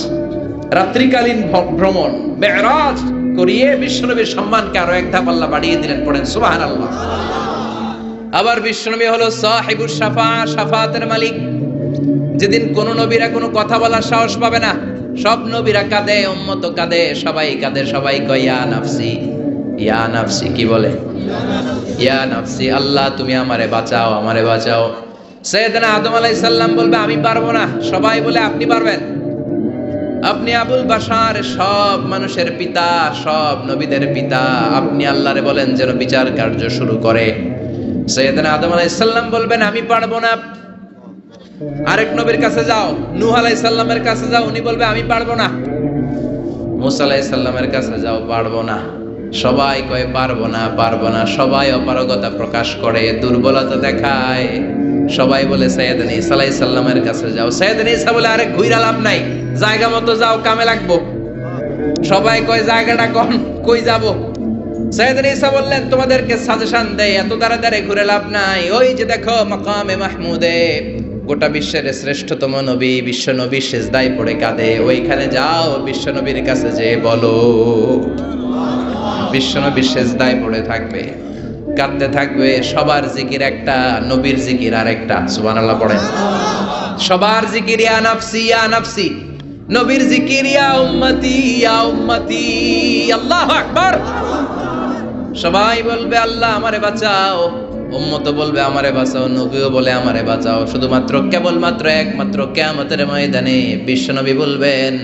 রাত্রিকালীন ভ্রমণ। মেরাজ করিয়ে বিশ্বনবীর সম্মানকে আরো এক ধাপ আল্লাহ বাড়িয়ে দিলেন। পড়েন সুবহানাল্লাহ। আবার বিশ্বনবী হলো সাহিবুশ শাফা, শাফাতের মালিক। যেদিন কোন নবীরা কোনো কথা বলার সাহস পাবে না, সব নবীরা কাঁদে, উম্মত কাঁদে, সবাই কাঁদে, সবাই কয় ইয়া নাফসি, ইয়া নাফসি। কি বলে? ইয়া নাফসি, আল্লাহ তুমি আমারে বাঁচাও, আমারে বাঁচাও। সাইয়েদনা আদম আলাইহিস সালাম বলবে আমি পারবো না, সবাই বলে আপনি পারবেন। আপনি আবুল বাশার, সব মানুষের পিতা, সব নবীদের পিতা, আপনি আল্লাহরে বলেন যেন বিচার কার্য শুরু করে। সাইয়েদনা আদম আলাইহিস সালাম বলবেন আমি পারবো না। আরেক নবীর কাছে যাও, নূহ আলাইহিস সালামের কাছে যাও, উনি বলবে আমি পারবো না। মুসা আলাইহিস সালামের কাছে যাও, পারবো না। সবাই কয় পারবো না, পারবো না। সবাই অপারগতা প্রকাশ করে, দুর্বলতা দেখায়। সবাই বলে সাইয়েদনা ঈসা আলাইহিস সালামের কাছে যাও। সাইয়েদনা ঈসা বলে আরে ঘুইরা লাভ নাই, জায়গা মতো যাও, কামে লাগবো। সবাই কয় জায়গাটা কোন, কই যাব? সাইয়েদনা ঈসা বললেন তোমাদেরকে সাজেশন দেই, এত তাড়াতাড়ি ঘুরে লাভ নাই। ওই যে দেখো মাকামে মাহমুদে গোটা বিশ্বের শ্রেষ্ঠতম নবী, বিশ্ব নবী সিজদায় পড়ে কাঁদে, ওইখানে যাও, বিশ্ব নবীর কাছে যেয়ে বলো। বিশ্ব নবী সিজদায় পড়ে থাকবে, কাঁদতে থাকবে। সবার জিকির একটা, নবীর জিকির আরেকটা। সুবহানাল্লাহ পড়েন। সবার জিকির ইয়া নাফসি, ইয়া নাফসি। নবীর জিকির ইয়া উম্মতি, ইয়া উম্মতি। আল্লাহু আকবার। সবাই বলবে আল্লাহ আমারে বাঁচাও, উম্মত বলবে আমারে বাঁচাও, নবীও বলে আমারে বাঁচাও। শুধুমাত্র কেবলমাত্র একমাত্র কিয়ামতের ময়দানে বিশ্বনবী বলবেন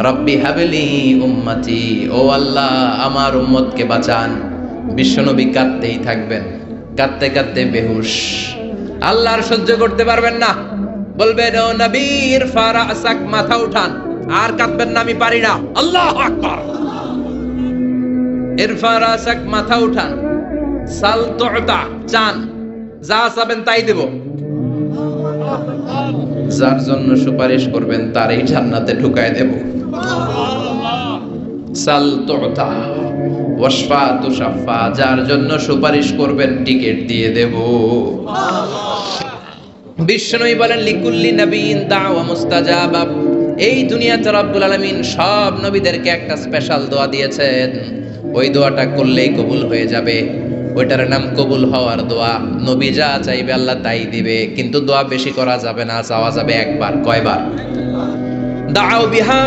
রব্বি হাবলি উম্মতি, ও আল্লাহ আমার উম্মতকে বাঁচান। বিশ্বনবী কাঁদতেই থাকবেন, কাঁদতে কাঁদতে বেহুশ। আল্লাহর সহ্য করতে পারবেন না, বলবেন ও নবীর ফারাসাক, মাথা উঠান, আর কাঁদবেন না, আমি পারি না। আল্লাহু আকবার। ইরফা রাসাক, মাথা উঠান, সাল তুতা, চান, যা চাবেন তাই দেব। যার জন্য সুপারিশ করবেন তারই জান্নাতে ঢুকায় দেব। সাল তুতা ওয়াশফা তুশাফা, যার জন্য সুপারিশ করবেন টিকেট দিয়ে দেব। বিশ্বনবী বলেন লিকুল্লি নবিয়্যিন দাওয়া মুস্তাজাবা, এই দুনিয়াতে রব্বুল আলামিন সব নবীদেরকে একটা স্পেশাল দোয়া দিয়েছেন, ওই দোয়াটা করলেই কবুল হয়ে যাবে। ওইটার নাম কবুল হওয়ার দোয়া। নবী যা চাইবে আল্লাহ তাই দিবে, কিন্তু দোয়া বেশি করা যাবে না, চাওয়া যাবে একবার। কয়বার? দাও বিহা,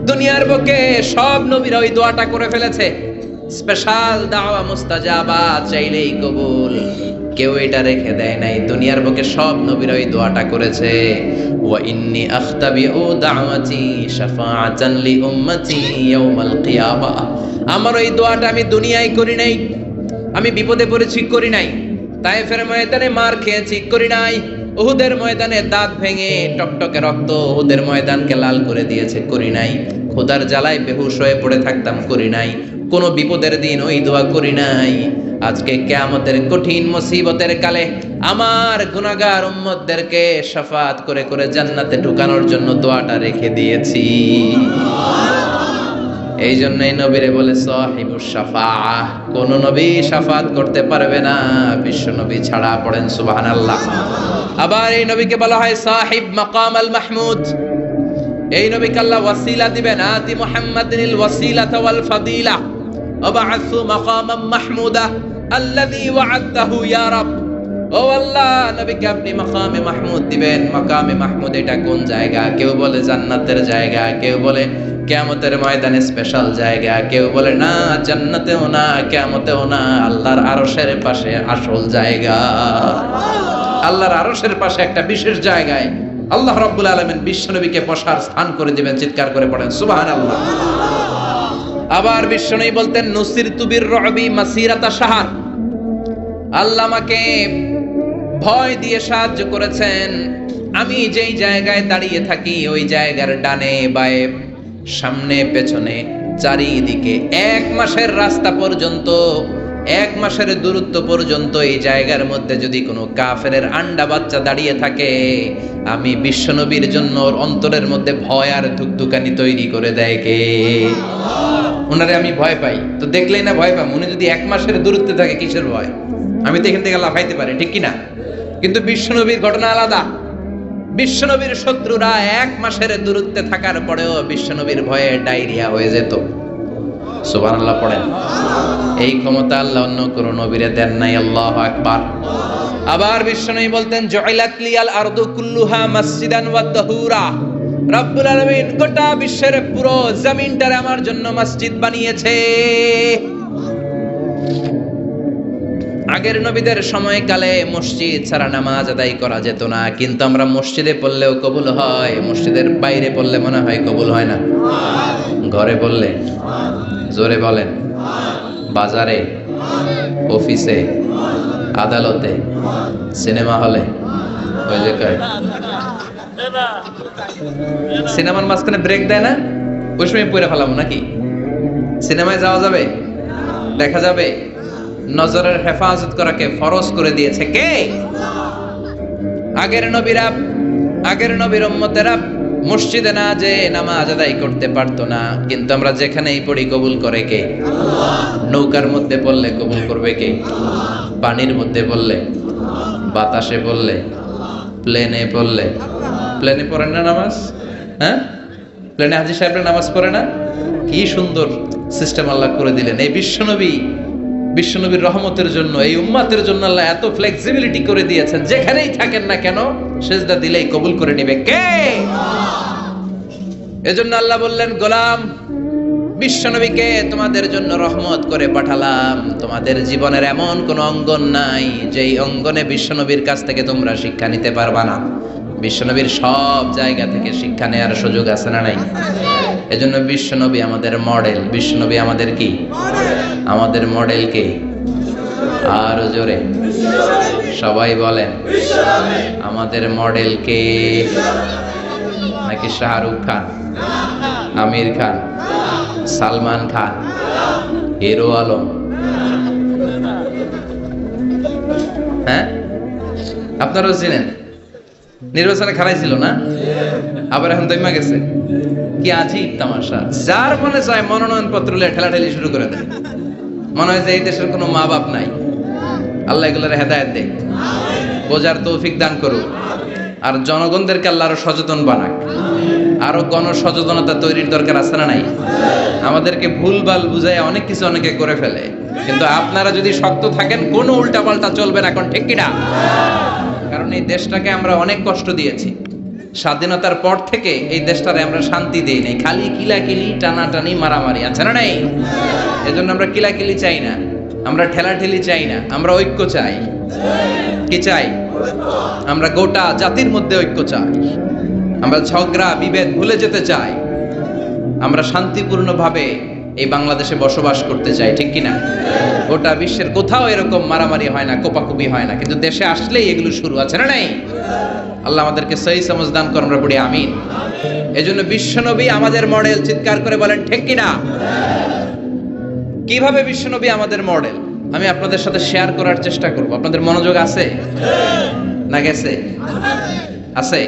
দুনিয়ার বুকে সব নবীরা ওই দোয়াটা করে ফেলেছে। স্পেশাল দাওয়া মুস্তাজাবা, চাইলেই কবুল। কেউ এটা রেখে দেয় নাই, দুনিয়ার বুকে সব নবীরা ওই দোয়াটা করেছে। ওয়া ইন্নী আখতাবিউ দাওয়াতি শাফাআতান লি উম্মতি ইয়াউমাল কিয়ামাহ, আমার ওই দোয়াটা আমি দুনিয়ায় করি নাই, আমি বিপদে পড়েছি করি নাই, তায়েফের ময়দানে মার খেয়েছি করি নাই, উহুদের ময়দানে দাঁত ভেঙে টকটকে রক্ত উহুদের ময়দানকে লাল করে দিয়েছে করি নাই, খোদার জ্বালায় বেহুশ হয়ে পড়ে থাকতাম করি নাই, কোন বিপদের দিন ওই দোয়া করি নাই। আজকে কিয়ামতের কঠিন মুসিবতের কালে আমার গুনাহগার উম্মতদেরকে শাফাআত করে করে জান্নাতে ঢুকানোর জন্য দোয়াটা রেখে দিয়েছি। এই জন্যই নবীরে বলে সাহিবুশ শাফাআহ, কোন নবী শাফাআত করতে পারবে না বিশ্ব নবী ছাড়া। পড়েন সুবহানাল্লাহ। আবার এই নবীকে বলা হয় সাহিব মাকাম আল মাহমুদ, এই নবীকে আল্লাহ ওয়াসিলা দিবেন। আতি মুহাম্মাদিনিল ওয়াসিলাতা ওয়াল ফাদিলা ওয়াবআসু মাকামাম মাহমুদা আল্লাযী ওয়া'আদতাহু ইয়া রাব। ও আল্লাহ, নবীকে আপনি মাকামে মাহমুদ দিবেন। মাকামে মাহমুদ এটা কোন জায়গা? কেউ বলে জান্নাতের জায়গা, কেউ বলে কিয়ামতের ময়দানে স্পেশাল জায়গা, কেউ বলে না জান্নাতেও না কিয়ামতেও না, আল্লাহর আরশের পাশে আসল জায়গা। আল্লাহর আরশের পাশে একটা বিশেষ জায়গায় আল্লাহ রাব্বুল আলামিন বিশ্বনবীকে বসার স্থান করে দিবেন। চিৎকার করে পড়েন সুবহানাল্লাহ। আবার বিশ্বনবী বলতেন নুসিরতু বির-রু'বি মাসিরাতা শাহর, আল্লাহ আমাকে ভয় দিয়ে সাহায্য করেছেন। আমি যেই জায়গায় দাঁড়িয়ে থাকি ওই জায়গার ডানে বায়ে সামনে পেছনে চারিদিকে 1 মাসের রাস্তা পর্যন্ত, 1 মাসের দূরত্ব পর্যন্ত এই জায়গার মধ্যে যদি কোনো কাফেরের আন্ডা বাচ্চা দাঁড়িয়ে থাকে, আমি বিশ্বনবীর জন্য ওর অন্তরের মধ্যে ভয় আর ধুকধুকানি তৈরি করে দেয় কে? ওনারে আমি ভয় পাই, তো দেখলেই না ভয় পাই। উনি যদি 1 মাসের দূরত্বে থাকে কিসের ভয়? আমি তো এখান থেকে লাফাইতে পারি, ঠিক কিনা? কিন্তু বিশ্বনবীর ঘটনা আলাদা। বিশ্বনবীর শত্রুরা 1 মাসের দূরত্বে থাকার পরেও বিশ্বনবীর ভয়ে ডায়রিয়া হয়ে যেত। সুবহানাল্লাহ পড়েন। এই ক্ষমতা আল্লাহ অন্য কোন নবীরে দেন নাই। আল্লাহু আকবার। আবার বিশ্বনবী বলতেন জুইলাত লিয়াল আরদু কুল্লুহা মাসজিদান ওয়া তাহুরা, রব্বুল আলামিন গোটা বিশ্বের পুরো জমিনটারে আমার জন্য মসজিদ বানিয়েছে। আগের নবীদের সময়কালে মসজিদ ছাড়া নামাজ আদায় করা যেত না, কিন্তু আমরা মসজিদে পড়লেও কবুল হয়, মসজিদের বাইরে পড়লে মনে হয় কবুল হয় না? ঘরে পড়লে, জোরে বলেন, বাজারে, অফিসে, আদালতে, সিনেমা হলে, ওই যে সিনেমার মাঝখানে ব্রেক দেয় না, ওই সময় পড়ে ফেলাম নাকি? সিনেমায় যাওয়া যাবে, দেখা যাবে? নজরের হেফাজত করাকে ফরজ করে দিয়েছে কে? আগের নবীরা, আগের নবীর উম্মতেরা মসজিদে না যে নামাজ আদায় করতে পারতো না, কিন্তু আমরা যেখানেই পড়ি কবুল করে কে? নৌকার মধ্যে পড়লে কবুল করবে কে? পানির মধ্যে পড়লে, বাতাসে পড়লে, প্লেনে পড়লে। প্লেনে পড়েন না নামাজ? হ্যাঁ, প্লেনে হাজী সাহেবরা নামাজ পড়ে না? কি সুন্দর সিস্টেম আল্লাহ করে দিলেন। এই বিশ্বনবীর রহমতের জন্য, এই উম্মাতের জন্য আল্লাহ এত ফ্লেক্সিবিলিটি করে দিয়েছেন, যেখানেই থাকেন না কেন সেজদা দিলেই কবুল করে নেবে কে? এজন্য আল্লাহ বললেন গোলাম, বিশ্বনবীকে তোমাদের জন্য রহমত করে পাঠালাম। তোমাদের জীবনের এমন কোন অঙ্গন নাই যেই অঙ্গনে বিশ্বনবীর কাছ থেকে তোমরা শিক্ষা নিতে পারবা না। বিশ্বনবীর সব জায়গা থেকে শিক্ষা নেওয়ার সুযোগ আছে না নাই? এজন্য বিশ্বনবী আমাদের মডেল। বিশ্বনবী আমাদের কি? আমাদের মডেল কে? আর জোরে সবাই বলেন, আমাদের মডেল কে? নাকি শাহরুখ খান, আমির খান, সালমান খান, হিরো আলম। হ্যাঁ, আপনারাও চিনেন, নির্বাচনে খারাই ছিল না, আবার এখন দৈমা গেছে। কি আজীব তামাশা, যার মনে চায় মনোনয়ন পত্র নিয়ে ঠেলাঠেলি শুরু করে দেয়। মনে হয় যে এই দেশের কোনো মা বাপ নাই। আল্লাহ এগুলোর হেদায়েত দেয়, বোঝার তৌফিক দান করুক, আর জনগণদেরকে আল্লাহ আরো সচেতন বানাক। আরো গণসচেতনতা তৈরির দরকার আছে না নাই? আমাদেরকে ভুলভাল বুঝায় অনেক কিছু অনেকে করে ফেলে, কিন্তু আপনারা যদি শক্ত থাকেন কোনো উল্টাপাল্টা চলবে না, এখন ঠিক কিনা? কারণ এই দেশটাকে আমরা অনেক কষ্ট দিয়েছি। স্বাধীনতার পর থেকে এই দেশটারে আমরা শান্তি দেই নাই, খালি কিলাকিলি, টানাটানি, মারামারি, আছে না নাই? এজন্য আমরা কিলাকিলি চাই না, আমরা ঠেলাঠেলি চাই না, আমরা ঐক্য চাই। কি চাই? আমরা গোটা জাতির মধ্যে ঐক্য চাই। আমরা ঝগড়া বিভেদ ভুলে যেতে চাই। আমরা শান্তিপূর্ণভাবে এই বাংলাদেশে বসবাস করতে চাই, ঠিক কিনা? গোটা বিশ্বের কোথাও এরকম মারামারি হয় না, কোপাকুপি হয় না, কিন্তু দেশে আসলেই এগুলো শুরু, আছে না নাই? আল্লাহ আমাদেরকে সহি সমঝ দান করুন, আমরা পড়ি আমিন। এজন্য বিশ্বনবী আমাদের মডেল, চিৎকার করে বলেন ঠিক কিনা? কিভাবে বিশ্বনবী আমাদের মডেল আমি আপনাদের সাথে শেয়ার করার চেষ্টা করব। আপনাদের মনোযোগ আছে না গেছে? আছে।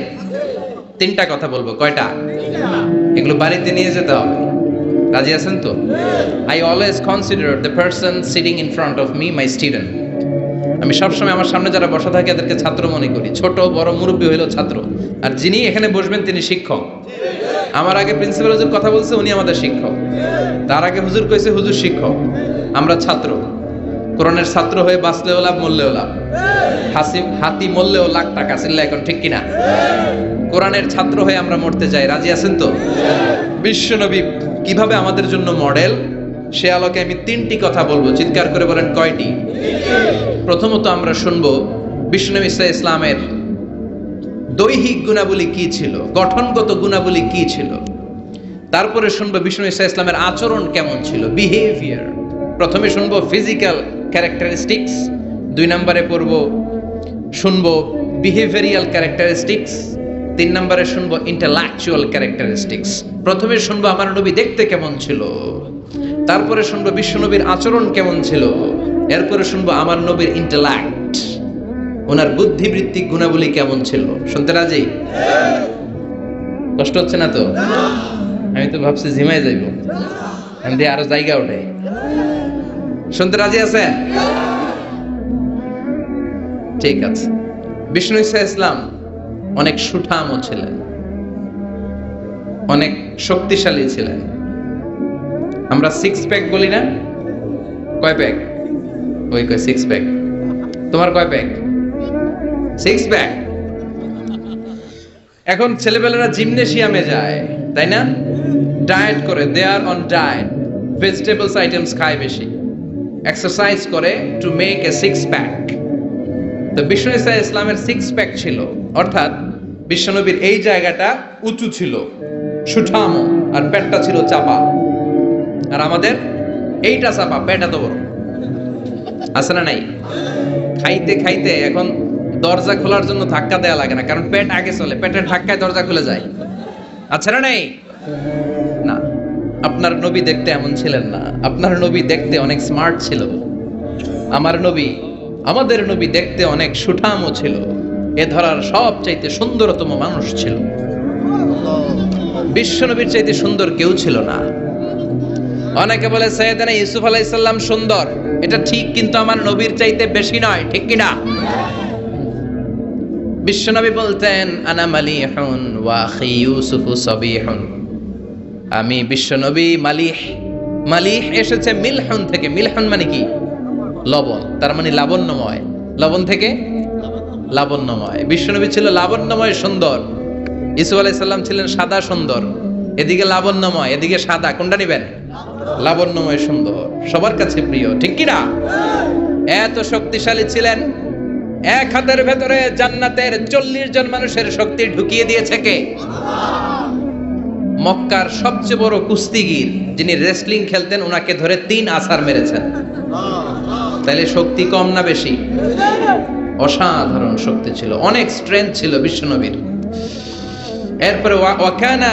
তিনটা কথা বলবো। কয়টা? এগুলো বাড়িতে নিয়ে যেতে হবে। রাজি আছেন তো? I always consider the person sitting in front of me my student. আমি সবসময় আমার সামনে যারা বসা থাকে এদেরকে ছাত্র মনে করি। ছোট বড় মুরব্বী হইলো ছাত্র, আর যিনি এখানে বসবেন তিনি শিক্ষক। আমার আগে প্রিন্সিপাল হুজুর কথা বলছে, উনি আমাদের শিক্ষক। তার আগে হুজুর কইছে, হুজুর শিক্ষক। আমরা ছাত্র। কোরআনের ছাত্র হয়ে বাঁচলেও লাভ, মরলেও লাভ। হাতি মরলেও লাখ টাকা, চিল্লা এখন ঠিক কিনা? কোরআনের ছাত্র হয়ে আমরা মরতে চাই। রাজি আছেন তো? বিশ্বনবী কিভাবে আমাদের জন্য মডেল, সে আলোকে আমি তিনটি কথা বলবো। চিৎকার করে বলেন কয়টি? প্রথমত আমরা শুনবো বিশ্বনবী ইসলামের দৈহিক গুণাবলী কি ছিল, গঠনগত গুণাবলী কি ছিল। তারপরে শুনবো বিশ্বনবী ইসলামের আচরণ কেমন ছিল, বিহেভিয়ার। প্রথমে শুনবো ফিজিক্যাল ক্যারেক্টারিস্টিক্স, 2 নম্বরে শুনবো বিহেভিয়ারিয়াল ক্যারেক্টারিস্টিক্স, 3 নম্বরে শুনবো ইন্টেলেকচুয়াল ক্যারেক্টারিস্টিক্স। প্রথমে শুনবো আমার নবী দেখতে কেমন ছিল, তারপরে শুনবো বিশ্বনবীর আচরণ কেমন ছিল, এরপরে শুনবো আমার নবীর ইন্টেলেক্ট, ওনার বুদ্ধিবৃত্তিক গুণাবলী কেমন ছিল। শুনতে রাজি? কষ্ট হচ্ছে না তো? আমি তো ভাবছি ঝিমাই যাইব, আমি দিয়ে আরো জায়গা ওঠে। শুনতে রাজি আছেন? ঠিক আছে। বিষ্ণু ইসলাম অনেক সুঠামও ছিলেন, অনেক শক্তিশালী ছিলেন। আমরা 6 প্যাক বলি না? কয় প্যাক? ওই কয় 6 প্যাক। তোমার কয় প্যাক? 6 প্যাক। এখন ছেলেবেলারা জিমনেশিয়ামে যায়, তাই না? ডায়েট করে, দে আর অন ডায়েট, ভেজিটেবলস আইটেমস খায় বেশি, এক্সারসাইজ করে টু মেক এ 6 প্যাক। তো বিষ্ণু ইসলামের 6 প্যাক ছিল, অর্থাৎ বিশ্বনবীর এই জায়গাটা উঁচু ছিল, সুঠামো, আর পেটটা ছিল চাপা। আর আমাদের এইটা চাপা, পেট এত বড়, আছে না নাই? খাইতে খাইতে এখন দরজা খোলার জন্য ধাক্কা দেওয়া লাগে না, কারণ পেট আগে চলে, পেটের ধাক্কায় দরজা খুলে যায়, আছে না নাই? না, আপনার নবী দেখতে এমন ছিলেন না। আপনার নবী দেখতে অনেক স্মার্ট ছিল। আমাদের নবী দেখতে অনেক সুঠামও ছিল। এ ধরার সবচাইতে সুন্দরতম মানুষ ছিল। বিশ্বনবীর চাইতে সুন্দর কেউ ছিল না। অনেকে বলে সাইয়েদনা ইউসুফ আলাইহিস সালাম সুন্দর, এটা ঠিক, কিন্তু আমার নবীর চাইতে বেশি নয়, ঠিক কি না? বিশ্বনবী বলতেন আনা মালিহুন ওয়া আখি ইউসুফু সাবিহুন। আমি বিশ্বনবী মালিহ। মালিহ এসেছে মিলহুন থেকে। মিলহুন মানে কি? লবণ, তার মানে লাবণ্যময়। লবণ থেকে লাবণ্যময়। বিশ্বনবী ছিল লাবণ্যময়, সুন্দর। ইউসুফ আলাইহিস সালাম ছিলেন সাদা সুন্দর। এদিকে লাবণ্যময়, এদিকে সাদা, কোনটা নেবেন? লাবণ্যময় সুন্দর, সবার কাছে প্রিয়, ঠিক কি না? এত শক্তিশালী ছিলেন, এক হাতের ভেতরে জান্নাতের 40 জন মানুষের শক্তি ঢুকিয়ে দিয়েছে কে? মক্কার সবচেয়ে বড় কুস্তিগির, যিনি রেসলিং খেলতেন, ওনাকে ধরে 3 আছাড় মেরেছেন। তাইলে শক্তি কম না বেশি? অসাধারণ শক্তি ছিল, অনেক স্ট্রেংথ ছিল বিশ্বনবীর। এরপরে ওয়াকানা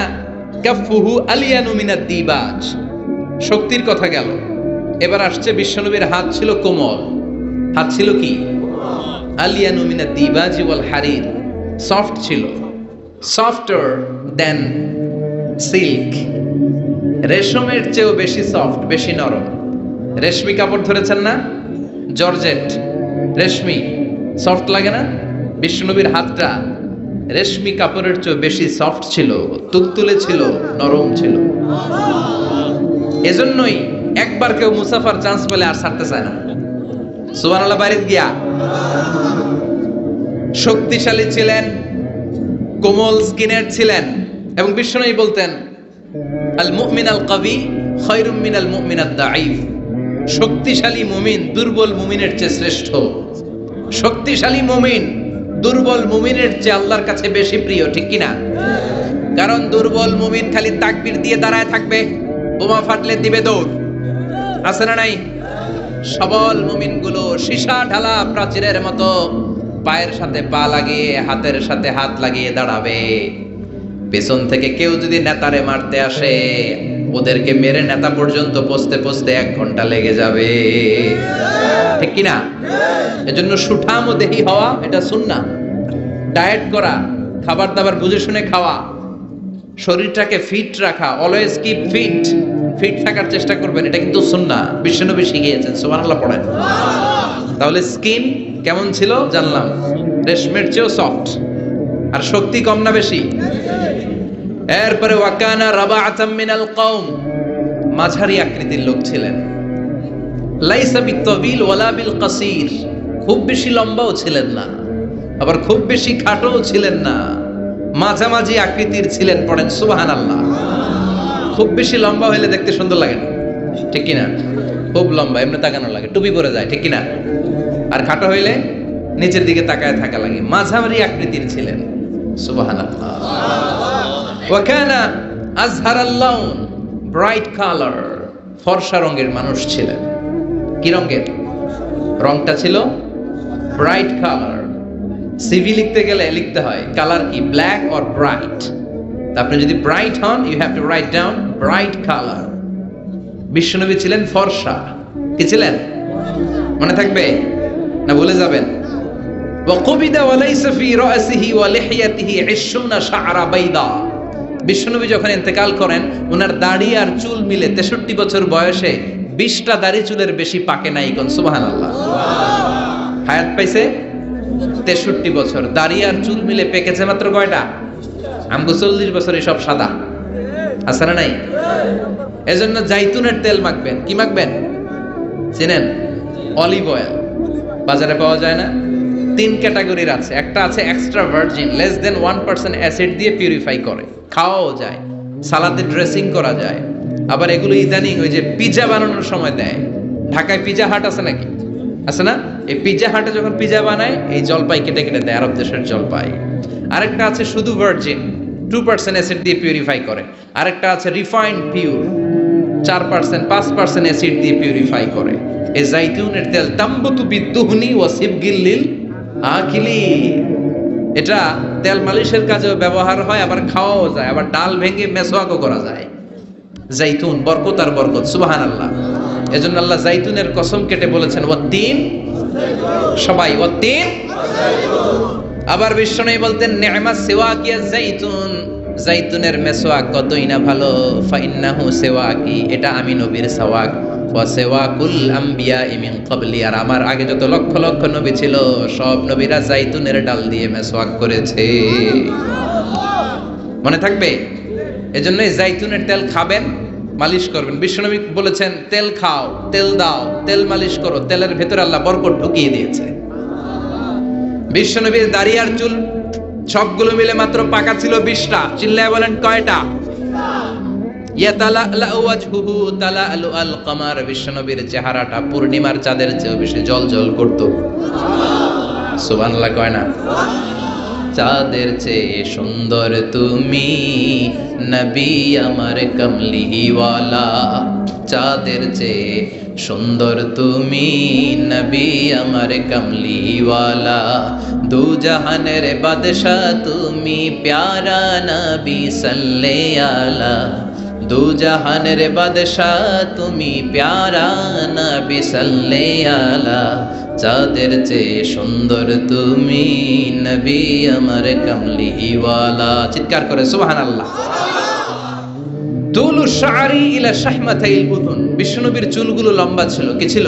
কাফুহু আলিয়ানু মিনাদ দিবাজ। শক্তির কথা গেল, এবার আসছে বিশ্বনবীর হাত ছিল কোমল। হাত ছিল কি? আলিয়ানু মিনাদ দিবাজি ওয়াল হারির, সফট ছিল, সফটার দেন সিল্ক, রেশমের চেয়েও বেশি সফট, বেশি নরম। রেশমি কাপড় ধরেছেন না, জর্জেট, রেশমি, সফট লাগে না? বিশ্বনবীর হাতটা রেশমি কাপড়ের চেয়ে বেশি সফট ছিল, তুলতুলে ছিল, নরম ছিল। এজন্যই একবার কেউ মুসাফার চান্স পেলে আর ছাড়তে চায় না। সুবহানাল্লাহ বাড়িতে গিয়া। শক্তিশালী ছিলেন, কোমল স্কিনের ছিলেন, এবং বিশ্বনবী বলতেন আল মুমিন আল কবি খায়রুম মিনাল মুমিন আদ দাঈফ। শক্তিশালী মুমিন দুর্বল মুমিনের চেয়ে শ্রেষ্ঠ। শক্তিশালী মুমিন দুর্বল মুমিনের চেয়ে আল্লাহর কাছে বেশি প্রিয়, ঠিক কিনা? কারণ দুর্বল মুমিন খালি তাকবীর দিয়ে দাঁড়ায় থাকবে, বোমা ফাটলে দিবে দৌড়, আছে না নাই? সবল মুমিনগুলো সীসা ঢালা প্রাচীরের মতো পায়ের সাথে পা লাগিয়ে হাতের সাথে হাত লাগিয়ে দাঁড়াবে। পেছন থেকে কেউ যদি নেতারে মারতে আসে, ওদেরকে মেরে নেতা পর্যন্ত পৌঁছতে পৌঁছতে 1 ঘন্টা লেগে যাবে, ঠিক কিনা? এজন্য সুঠাম ও দেহি হওয়া এটা সুন্নাহ। ডায়েট করা, খাবার দাবার বুঝে শুনে খাওয়া, শরীরটাকে ফিট রাখা, অলওয়েজ কিপ ফিট, ফিট থাকার চেষ্টা করবেন, এটা কিন্তু সুন্নাহ। বিশ্বনবী শিখিয়েছেন, সুবহানাল্লাহ পড়েন। তাহলে স্কিন কেমন ছিল জানলাম, রেশমের চেয়েও সফট। আর শক্তি কম না বেশি? এরপরে ওয়াকানা রাবাআতাম মিনাল কওম, মাঝারি আকৃতির লোক ছিলেন। লাইসা বিত্তাবিল ওয়ালা বিল কাসীর, খুব বেশি লম্বাও ছিলেন না, আবার খুব বেশি খাটোও ছিলেন না, মাঝামাঝি আকৃতির ছিলেন। পড়েন সুবহানাল্লাহ। খুব বেশি লম্বা হলে দেখতে সুন্দর লাগে না, ঠিক কিনা? খুব লম্বা এমনি তাকানো লাগে, টুপি পরে যায়, ঠিক কিনা? আর খাটো হইলে নিচের দিকে তাকায় থাকা লাগে। মাঝামাঝি আকৃতির ছিলেন, সুবহানাল্লাহ। ওয়া কানা আযহারাল লাউন, ব্রাইট কালার, ফর্সা রঙের মানুষ ছিলেন। কি রঙের? রংটা ছিল ব্রাইট কালার। সিভি লিখতে গেলে লিখতে হয় কালার কি, ব্ল্যাক অর ব্রাইট। আপনি যদি ব্রাইট হন, you have to write down bright colour. বিশ্বনবী ছিলেন ফর্সা। কি ছিলেন? মনে থাকবে না ভুলে যাবেন? ওয়াকুবিদা ওয়ালাইসা ফি রাসিহি ওয়া লিহিয়াতিহি 20 শা'রা বাইদা। বিশ্বনবী যখন ইন্তেকাল করেন, ওনার দাড়ি আর চুল মিলে 63 বছর বয়সে 20টা দাড়ি চুলের বেশি পাকে নাই। কোন সুবহানাল্লাহ। হায়াত পাইছে 63 বছর, দাড়ি আর চুল মিলে পেকেছে মাত্র কয়টা? আমগো 40 বছরে সব সাদা, আছে না নাই? এজন্য জাইতুনের তেল মাখবেন। কি মাখবেন? চিনেন? অলিভ অয়েল বাজারে পাওয়া যায় না? 3 ক্যাটাগরির আছে। একটা আছে extra virgin, less than 1% acid দিয়ে পিউরিফাই করে, খাওয়াও যায়, সালাদে ড্রেসিং করা যায়। আবার এগুলো ইদানিং ওই যে পিজা বানানোর সময় দেয়। ঢাকায় পিজা হাট আছে নাকি? আছে না? এই পিজা হাটে যখন পিজা বানায়, এই জলপাই কেটে কেটে দেয়, আরব দেশের জলপাই। আরেকটা আছে শুধু ভার্জিন, 2% অ্যাসিড দিয়ে পিউরিফাই করে। আরেকটা আছে রিফাইন্ড পিওর, 4% 5% অ্যাসিড দিয়ে পিউরিফাই করে। এই জাইতুনের তেল তাম্বুতু বিদ্দুহনি ওয়া সিবগিল লিল আকিলি, এটা তেল মালিশের কাজেও ব্যবহার হয়, আবার খাওয়াও যায়, আবার ডাল ভেঙে মেসওয়াকও করা যায়। জাইতুন বরকত আর বরকত, সুবহানাল্লাহ। এজন্য আল্লাহ জাইতুনের কসম কেটে বলেছেন ওয়াত্তিন, সবাই ওয়াত্তিন। আবার বিশ্বনবী বলতেন নি'মাস সিওয়াকিয়া জাইতুন, জাইতুনের মেসওয়াক কতই না ভালো। ফাইন্নাহু সিওয়াকি, এটা আমি নবীর সাওয়াক। ওয়া সিওয়াকুল আমবিয়া মিন ক্বাবলি, আর আমার আগে যত লক্ষ লক্ষ নবী ছিল, সব নবীরা জাইতুনের ডাল দিয়ে মেসওয়াক করেছে। মনে থাকবে? এজন্যই জাইতুনের তেল খাবেন, মালিশ করবেন। বিশ্বনবী বলেছেন তেল খাও, তেল দাও, তেল মালিশ করো, তেলের ভেতরে আল্লাহ বরকত ঢুকিয়ে দিয়েছে। বিশ্বনবীর দাড়ি আর চুল সবগুলো মিলে মাত্র পাকা ছিল 20টা। চিল্লায় বলেন কয়টা? ইয়াতালা'লা'ু ওয়াজহুহু তালা'লু'আল কমার, বিশ্বনবীর চেহারাটা পূর্ণিমার চাঁদের চেয়ে বেশি জ্বলজ্বল করত। সুবহানাল্লাহ কয় না? চাঁদের চেয়ে সুন্দর তুমি নবী আমার কমলিওয়ালা, চাঁদের চেয়ে সুন্দর তুমি নবী আমার কমলিওয়ালা, দু জাহানের বাদশা তুমি প্যারা নবী সাল্লে আলা, দু জাহানের বাদশাহ তুমি, প্যারা নবী সাল্লাল্লাহু আলা, চাঁদের চেয়ে সুন্দর তুমি নবী আমার কামলিওয়ালা। চিৎকার করে সুবহানাল্লাহ। তুলু শারি ইলা শাহমাতাইল উযুন, বিশ্বনবীর চুলগুলো লম্বা ছিল। কি ছিল?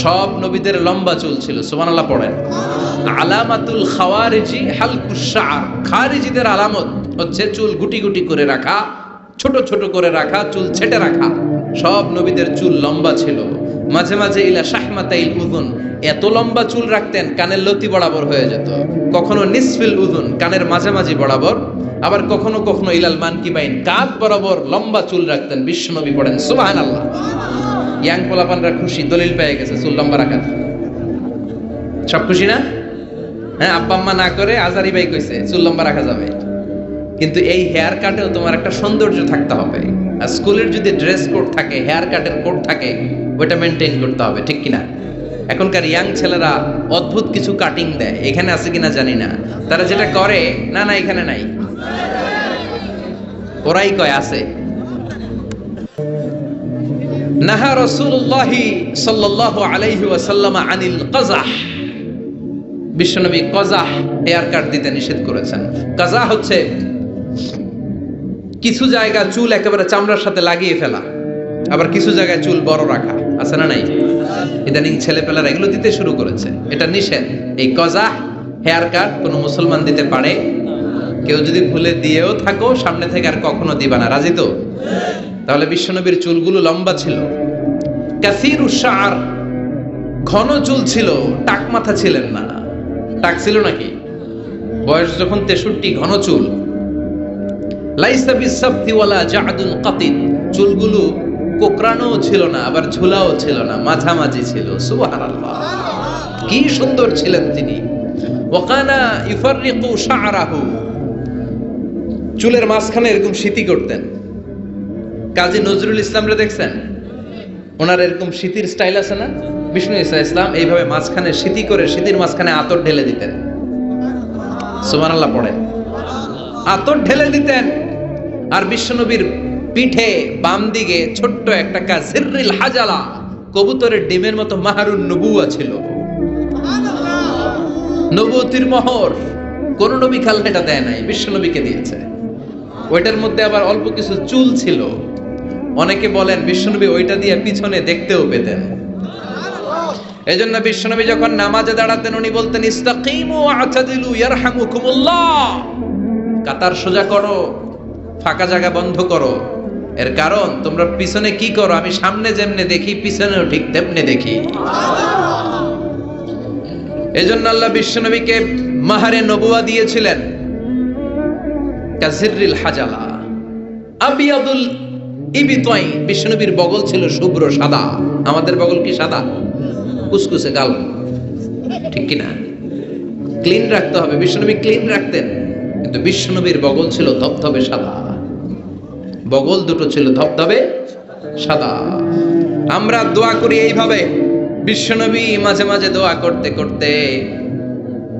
সব নবীদের লম্বা চুল ছিল। সুবহানাল্লাহ পড়েন। আলামাতুল খাওয়ারিজি হালকুশ শা'r, খারিজিদের আলামত হচ্ছে চুল গুটি গুটি করে রাখা, ছোট ছোট করে রাখা, চুল ছেটে রাখা। সব নবীদের চুল লম্বা ছিল। মাঝে মাঝে ইলা শাহমাতাইল উযুন, এত লম্বা চুল রাখতেন কানের লতি বরাবর হয়ে যেত। কখনো নিসফিল উযুন, কানের মাঝামাঝি বরাবর, আবার কখনো কখনো ইলাল মানকিবাইন, কাঁধ বরাবর লম্বা চুল রাখতেন বিশ্বনবী। পড়েন সুবহানাল্লাহ। ইয়াং পোলাপানরা খুশি, দলিল পেয়ে গেছে চুল লম্বা রাখার। সব খুশি না? হ্যাঁ, আব্বা আম্মা না করে আজারি ভাই কইছে চুল লম্বা রাখা যাবে। কিন্তু এই হেয়ার কাটেও তোমার একটা সৌন্দর্য থাকতে হবে। আর স্কুলের যদি ড্রেস কোড থাকে, হেয়ার কাটের কোড থাকে, ওইটা মেনটেন করতে হবে, ঠিক কিনা? এখনকার ইয়াং ছেলেরা অদ্ভুত কিছু কাটিং দেয়, এখানে আছে কিনা জানি না। তারা যেটা করে, না না এখানে নাই, ওরাই কয় আছে। নাহা রাসূলুল্লাহি সাল্লাল্লাহু আলাইহি ওয়াসাল্লাম আনিল কাযাহ, বিশ্বনবী কাযাহ হেয়ার কাট দিতে নিষেধ করেছেন। কাযাহ হচ্ছে কিছু জায়গা চুল একেবারে চামড়ার সাথে লাগিয়ে ফেলা, আবার কিছু জায়গায় চুল বড় রাখা, আছে না নাই? ইদানিং ছেলেপেলারা এগুলো দিতে শুরু করেছে, এটা নিষেধ। এই কাযাহ হেয়ার কাট কোনো মুসলমান দিতে পারে? কেউ যদি ভুলে দিয়েও থাকো, সামনে থেকে আর কখনো দিবা না, রাজি তো? তাহলে বিশ্বনবীর চুলগুলো লম্বা ছিল। কাসীরুশ শা'r, ঘন চুল ছিল, টাক মাথা ছিলেন না। টাক ছিল নাকি? বয়স যখন 63, ঘন চুল। লাইসা বিসাবতি ওয়ালা জা'দুন কাতিদ, চুলগুলো কোকড়ানো ছিল না, আবার ঝুলাও ছিল না, মাঝামাঝি ছিল। সুবহানাল্লাহ, কি সুন্দর ছিলেন তিনি। ওয়াকানা ইফাররিকু শা'রাহু, চুলের মাঝখানে এরকম সিতি করতেন। কাজী নজরুল ইসলামরে দেখছেন? ওনার এরকম সিতির স্টাইল আছে না? বিষ্ণু ঈসা ইসলাম এইভাবে মাঝখানে সিতি করে সিতির মাঝখানে আতর ঢেলে দিতেন। সুবহানাল্লাহ পড়েন। আতর ঢেলে দিতেন। আর বিশ্বনবীর পিঠে বাম দিকে ছোট্ট একটা কাজিররিল হাজালা, কবুতরের ডিমের মতো মাহারুন নবুয়া ছিল। নবুয়তির মোহর কোন নবী খালটা এটা দেয় নাই, বিশ্বনবীকে দিয়েছে। ওইটার মধ্যে আবার অল্প কিছু চুল ছিল। অনেকে বলেন বিশ্বনবী ওইটা দিয়ে পিছনে দেখতেও পেতেন। এজন্য বিশ্বনবী যখন নামাজে দাঁড়াতেন উনি বলতেন ইস্তাকিমু ওয়া'তাদিলু ইয়ারহামুকুমুল্লাহ, কাতার সোজা করো, ফাঁকা জায়গা বন্ধ করো। এর কারণ তোমরা পিছনে কি করো, আমি সামনে যেমনে দেখি পিছনেও ঠিক তেমনি দেখি। এজন্য আল্লাহ বিশ্বনবীকে মাহারে নবুয়া দিয়েছিলেন। কাজিররিল হাজালা আবিয়াদুল ইবিতাইন, বিশ্বনবীর বগল ছিল শুভ্র সাদা। আমাদের বগল কি সাদা? কুসকুসে গাল, ঠিক কি না? ক্লিন রাখতে হবে, বিশ্বনবী ক্লিন রাখতেন। কিন্তু বিশ্বনবীর বগল ছিল ধবধবে সাদা, বগল দুটো ছিল ধবধবে সাদা। আমরা দোয়া করি এইভাবে। বিশ্বনবী মাঝে মাঝে দোয়া করতে করতে,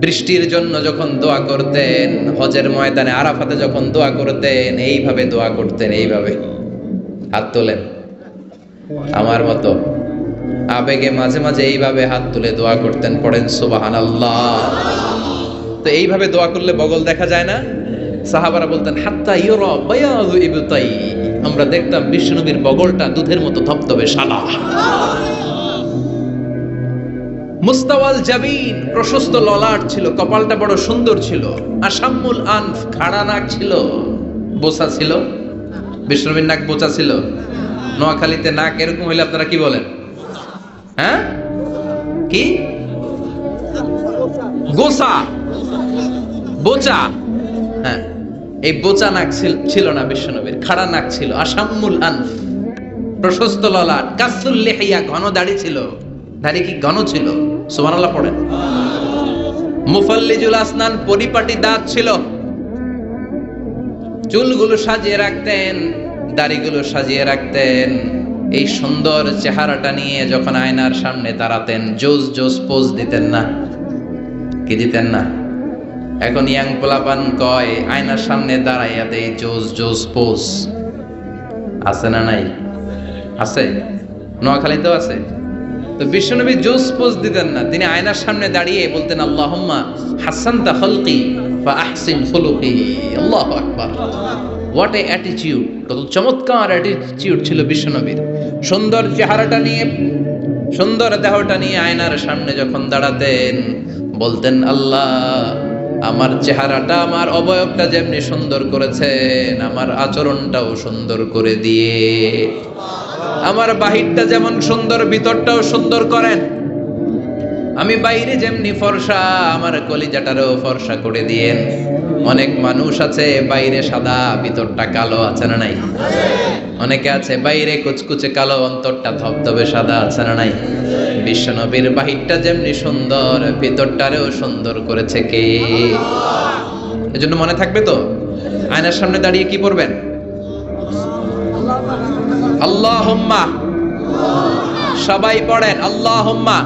বৃষ্টির জন্য যখন দোয়া করতেন, হজের ময়দানে আরাফাতে যখন দোয়া করতেন, এইভাবে দোয়া করতেন। এইভাবে হাত তোলেন, আমার মতো আবেগে মাঝে মাঝে এইভাবে হাত তুলে দোয়া করতেন। পড়েন সুবহানাল্লাহ। তো এইভাবে দোয়া করলে বগল দেখা যায় না? সাহাবারা বলতেন হাত্তা ইউরা বায়াদু ইবতাই, আমরা দেখতাম বিশ্বনবীর বগলটা দুধের মতো ধবধবে সাদা। মুস্তাওয়াল জাবিন, প্রশস্ত ললাট ছিল, কপালটা বড় সুন্দর ছিল। আসাম্মুল আনফ, খাড়া নাক ছিল, বোচা ছিল। বিশ্বনবীর নাক বোচা ছিল। নোয়াখালীতে নাক এরকম হইলে আপনারা কি বলেন? হ্যাঁ, কি গোসা, বোচা? হ্যাঁ, এই বোচা নাক ছিল না বিশ্বনবীর, খাড়া নাক ছিল। আসাম্মুল আনফ, প্রশস্ত ললাট। কাসুল লিহিয়া, ঘন দাড়ি ছিল। দাড়ি কি ঘন ছিল? সুবহানাল্লাহ পড়েন। মুফাল্লিজুল আসনান, পরিপাটি দাঁত ছিল। চুলগুলো সাজিয়ে রাখতেন, দাড়িগুলো সাজিয়ে রাখতেন। এই সুন্দর চেহারাটা নিয়ে যখন আয়নার সামনে দাঁড়াতেন, জোস জোস পোজ দিতেন না? কি দিতেন না? এখন ইয়াং পোলাপান কয় আয়নার সামনে দাঁড়াইয়া দেই জোস জোস পোজ। আছে না নাই? আছে, নোয়াখালীতেও আছে। তো বিশ্বনবী জুস পোজ দিতেন না, তিনি আয়নার সামনে দাঁড়িয়ে বলতেন আল্লাহুম্মা হাসানতা খালকি ওয়া আহসিন খুলুকি। আল্লাহু আকবার। What a attitude! কত চমৎকার অ্যাটিটিউড ছিল বিশ্বনবীর। সুন্দর চেহারাটা নিয়ে, সুন্দর দেহটা নিয়ে আয়নার সামনে যখন দাঁড়াতেন বলতেন আল্লাহ আমার চেহারাটা, আমার অবয়বটা যেমনি সুন্দর করেছেন আমার আচরণটাও সুন্দর করে দিয়ে, আমার বাহিরটা যেমন সুন্দর ভিতরটাও সুন্দর করেন। আমি বাইরে যেমনি ফর্সা আমার কলিজাটারও ফর্সা করে দিয়েন। অনেক মানুষ আছে বাইরে সাদা ভিতরটা কালো, আছে না নাই? অনেকে আছে বাইরে কুচকুচে কালো অন্তরটা ধবধবে সাদা, আছে না নাই? বিশ্বনবীর বাহিরটা যেমনি সুন্দর ভিতরটারেও সুন্দর করেছে কে? এজন্য মনে থাকবে তো, আয়নার সামনে দাঁড়িয়ে কি পড়বেন? আল্লাহুম্মা, সবাই পড়েন আল্লাহুম্মা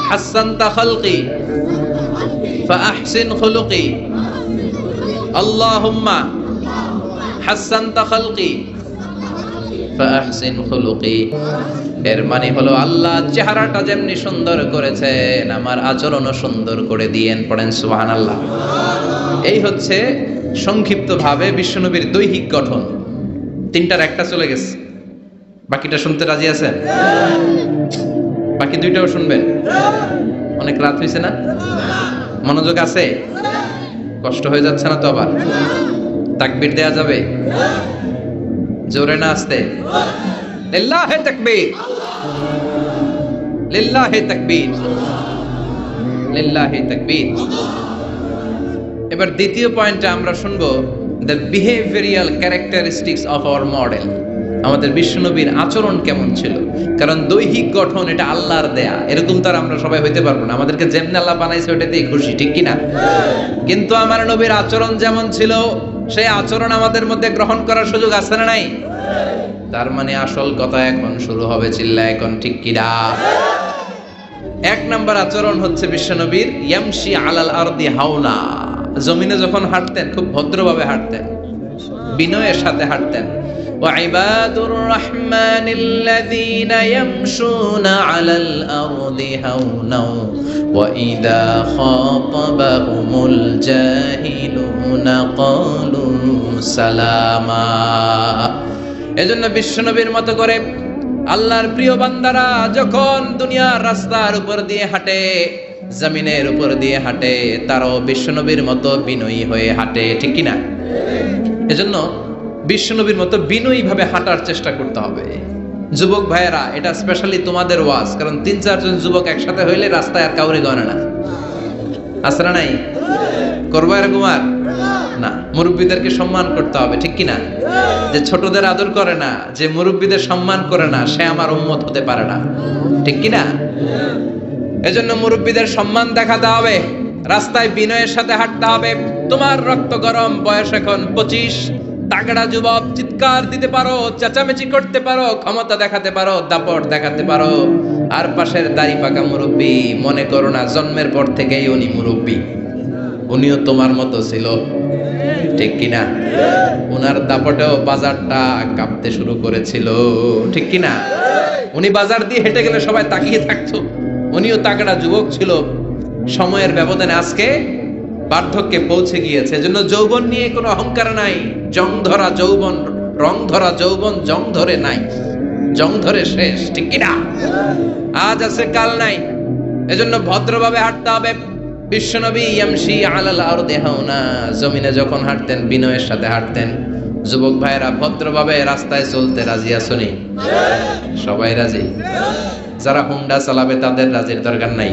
হাসানতা খালকি ফাআহসিন খুলুকি। আল্লাহুম্মা হাসানতা খালকি ফাআহসিন খুলুকি। এর মানে হলো আল্লাহ চেহারাটা যেমনি সুন্দর করেছেন আমার আচরণও সুন্দর করে দিয়েন। পড়েন সুবহানাল্লাহ। এই হচ্ছে সংক্ষিপ্তভাবে বিশ্বনবীর দৈহিক গঠন। তিনটার একটা চলে গেছে, বাকিটা শুনতে রাজি আছেন? বাকি দুইটাও শুনবেন? অনেক রাত হয়েছে না? মনোযোগ আছে? কষ্ট হয়ে যাচ্ছে না তো? আবার তাকবীর দেয়া যাবে? জোরে না আস্তে? লিল্লাহি তাকবীর, লিল্লাহি তাকবীর, লিল্লাহি তাকবীর। এবার দ্বিতীয় পয়েন্টে আমরা শুনবো the behavioural characteristics of our model. আমাদের বিশ্বনবীর আচরণ কেমন ছিল? কারণ দৈহিক গঠন এটা আল্লাহর দেয়া, এরকম তো আর আমরা সবাই হইতে পারবো না। আমাদেরকে যেমন আল্লাহ বানাইছে ওটাতেই খুশি, ঠিক কিনা? কিন্তু আমার নবীর আচরণ যেমন ছিল সেই আচরণ আমাদের মধ্যে গ্রহণ করার সুযোগ আছে না নাই? তার মানে আসল কথা এখন শুরু হবে, চিল্লা এখন ঠিক কিনা? এক নাম্বার আচরণ হচ্ছে বিশ্বনবীর ইয়ামশি আলাল আরদি হাওনা। জমিনে যখন হাঁটতেন খুব ভদ্রভাবে হাঁটতেন, বিনয়ের সাথে হাঁটতেন। وعباد الرحمن الذين يمشون على الأرض هونا وإذا خاطبهم الجاهلون قالوا سلاما। এজন্য বিশ্বনবীর মতো করে আল্লাহর প্রিয় বান্দারা যখন দুনিয়ার রাস্তার উপর দিয়ে হাঁটে, জমিনের উপর দিয়ে হাঁটে, তারাও বিশ্বনবীর মতো বিনয়ী হয়ে হাঁটে, ঠিক কিনা? এজন্য বিশ্বনবীর মতো বিনয়ী ভাবে হাঁটার চেষ্টা করতে হবে। যুবক ভাইয়েরা, এটা স্পেশালি তোমাদের ওয়াজ, কারণ ৩-৪ জন যুবক একসাথে হইলে রাস্তায় আর কাউরে গণে না, আছে না নাই? করবো এরকম আর না। মুরব্বীদেরকে সম্মান করতে হবে, ঠিক কিনা? যে ছোটদের আদর করে না, যে মুরব্বীদের সম্মান করে না, সে আমার উম্মত হতে পারে না, ঠিক কিনা? এজন্য মুরব্বীদের সম্মান দেখাতে হবে, রাস্তায় বিনয়ের সাথে হাঁটতে হবে। তোমার রক্ত গরম, বয়স এখন 25, তাগড়া যুবক, চিৎকার দিতে পারো, চেঁচামেচি করতে পারো, ক্ষমতা দেখাতে পারো, দাপট দেখাতে পারো। আর পাশের দাড়ি পাকা মুরব্বী, মনে করো না জন্মের পর থেকেই উনি মুরব্বী, উনিও তোমার মতো ছিল, ঠিক কিনা? উনার দাপটেও বাজারটা কাঁপতে শুরু করেছিল, ঠিক কিনা? উনি বাজার দিয়ে হেঁটে গেলে সবাই তাকিয়ে থাকতো, উনিও তাগড়া যুবক ছিল। সময়ের ব্যবধানে আজকে বার্ধক্যে পৌঁছে গিয়েছে। এজন্য যৌবন নিয়ে কোনো অহংকার নাই। জং ধরা যৌবন, রং ধরা যৌবন জং ধরে নাই, জং ধরে শেষ, ঠিক কিনা? আজ আছে কাল নাই। এজন্য ভদ্রভাবে হাঁটতে হবে। বিশ্বনবী ইয়ামশি আলাল আরদি হাওনা, জমিনে যখন হাঁটতেন বিনয়ের সাথে হাঁটতেন। যুবক ভাইয়েরা, ভদ্রভাবে রাস্তায় চলতে রাজি আছনি? সবাই রাজি? যারা হুন্ডা চালাবে তাদের রাজির দরকার নাই,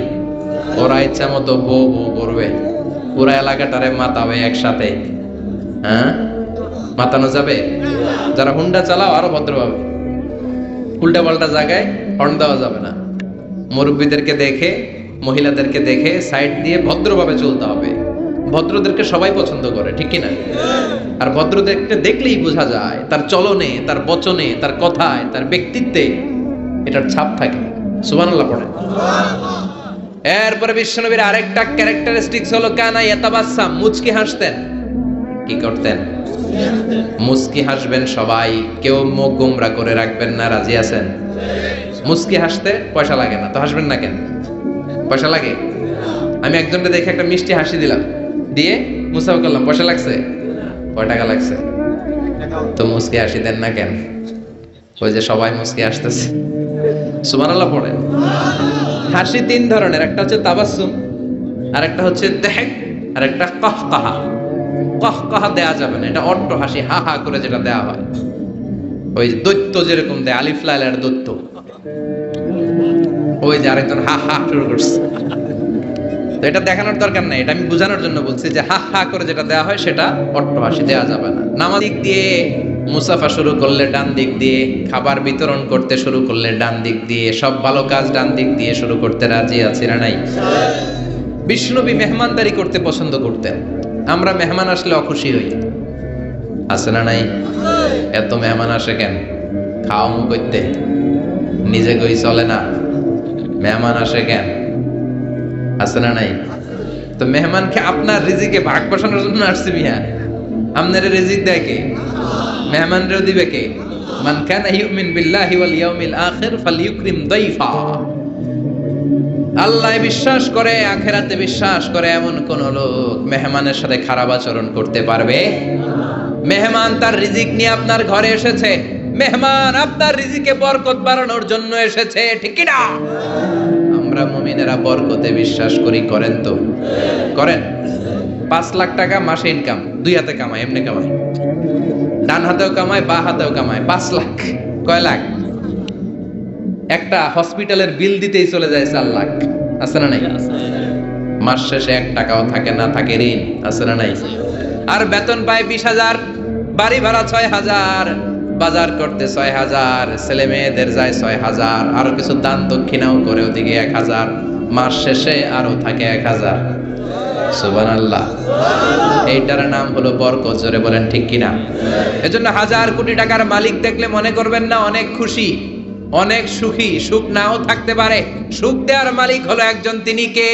ওরা ইচ্ছা মতো বউ বউ করবে, পুরা এলাকাটারে মাতাবে একসাথে। হ্যাঁ, মাতানো যাবে? যারা হুন্ডা চালাও আরো ভদ্রভাবে, উল্টা পাল্টা জায়গায় হর্ন দেওয়া যাবে না। মুরব্বীদেরকে দেখে, মহিলাদেরকে দেখে সাইড দিয়ে ভদ্রভাবে চলতে হবে। ভদ্রদেরকে সবাই পছন্দ করে, ঠিক কিনা? আর ভদ্রদেরকে দেখলেই বোঝা যায় তার চলনে, তার বচনে, তার কথায়, তার ব্যক্তিত্বে এটার ছাপ থাকে। সুবহানাল্লাহ পড়েন। এরপরে বিশ্বনবীর আরেকটা ক্যারেক্টারিস্টিক্স হলো কানা ইয়াতাবাসসাম, মুচকি হাসতেন। কি করতেন? মুস্কি হাসবেন সবাই, কেউ মুখ গোমরা করে রাখবেন না। রাজি আছেন? মুস্কি হাসতে পয়সা লাগে না, তো হাসবেন না কেন? পয়সা লাগে? আমি একজনকে দেখে একটা মিষ্টি হাসি দিলাম, দিয়ে মুসাফা করলাম, পয়সা লাগছে? কয় টাকা লাগছে? তো মুস্কি হাসি দেন না কেন? ওই যে সবাই মুস্কি হাসতেছে, সুবহানাল্লাহ পড়েন। হাসি তিন ধরনের, একটা হচ্ছে তাবাসসুম, আর একটা হচ্ছে দেহক, আর একটা কাহকাহা। কাহকাহা দেয়া যাবে না, এটা অট্ট হাসি, হা হা করে যেটা দেয়া হয়, ওই দৈত্য যেরকম দেয়, আলিফ লাইলার দৈত্য, ওই যে আরেকজন হা হা শুরু করছে। তো এটা দেখানোর দরকার নাই, এটা আমি বোঝানোর জন্য বলছি যে হা হা করে যেটা দেয়া হয় সেটা অট্ট হাসি দেয়া যাবে না। নামাজ দিক দিয়ে মুসাফা শুরু করলে ডান দিক দিয়ে, খাবার বিতরণ করতে শুরু করলে ডান দিক দিয়ে, সব ভালো কাজ ডান দিক দিয়ে শুরু করতে রাজি আছি না নাই? বিষ্ণুনবী মেহমানদারি করতে পছন্দ করতেন। আমরা মেহমান আসলে অখুশি হই, আছে না নাই? এত মেহমান আসে কেন? খাওয়া মুখ করতে, নিজে কই চলে না, মেহমান আসে কেন? আছে না নাই? তো মেহমানকে আপনার রিজিকে ভাগ বসানোর জন্য আসছে মিয়া। আপনার রিজিক দেয় কে? মেহমানরেও দিবে কে? মান কানা ইউমিন বিল্লাহি ওয়াল ইয়াউমিল আখির ফালইউকরিম দাইফা। আল্লাহ বিশ্বাস করে, আখিরাতে বিশ্বাস করে এমন কোন লোক মেহমানের সাথে খারাপ আচরণ করতে পারবে? মেহমান তার রিজিক নিয়ে আপনার ঘরে এসেছে, মেহমান আপনার রিজিকে বরকত বাড়ানোর জন্য এসেছে, ঠিক কি না? আমরা মুমিনেরা বরকতে বিশ্বাস করি, করেন তো? করেন? 5 লাখ টাকা মাসে ইনকাম, দুই হাতে কামায়, এমনি কামায়, ডান হাতেও কামায়, বা হাতেও কামায়, 5 লাখ। কয় লাখ? একটা হসপিটালের বিল দিতেই চলে যায় 4 লাখ, আছে না নাই? মাস শেষে 1 টাকাও থাকে না, থাকে ঋণ, আছে না নাই? আর বেতন পায় 20,000, বাড়ি ভাড়া 6,000, বাজার করতে 6,000, ছেলে মেয়েদের যায় 6,000, আরো কিছু দান দক্ষিণাও করে ওদিকে 1,000, মাস শেষে আরো থাকে 1,000। সুবহানাল্লাহ। এইটার নাম হলো বরকত, জোরে বলেন ঠিক কিনা? এজন্য 1,000 কোটি টাকার মালিক দেখলে মনে করবেন না অনেক খুশি, অনেক সুখী। সুখ নাও থাকতে পারে, সুখ দেওয়ার মালিক হলো একজন, তিনি কে?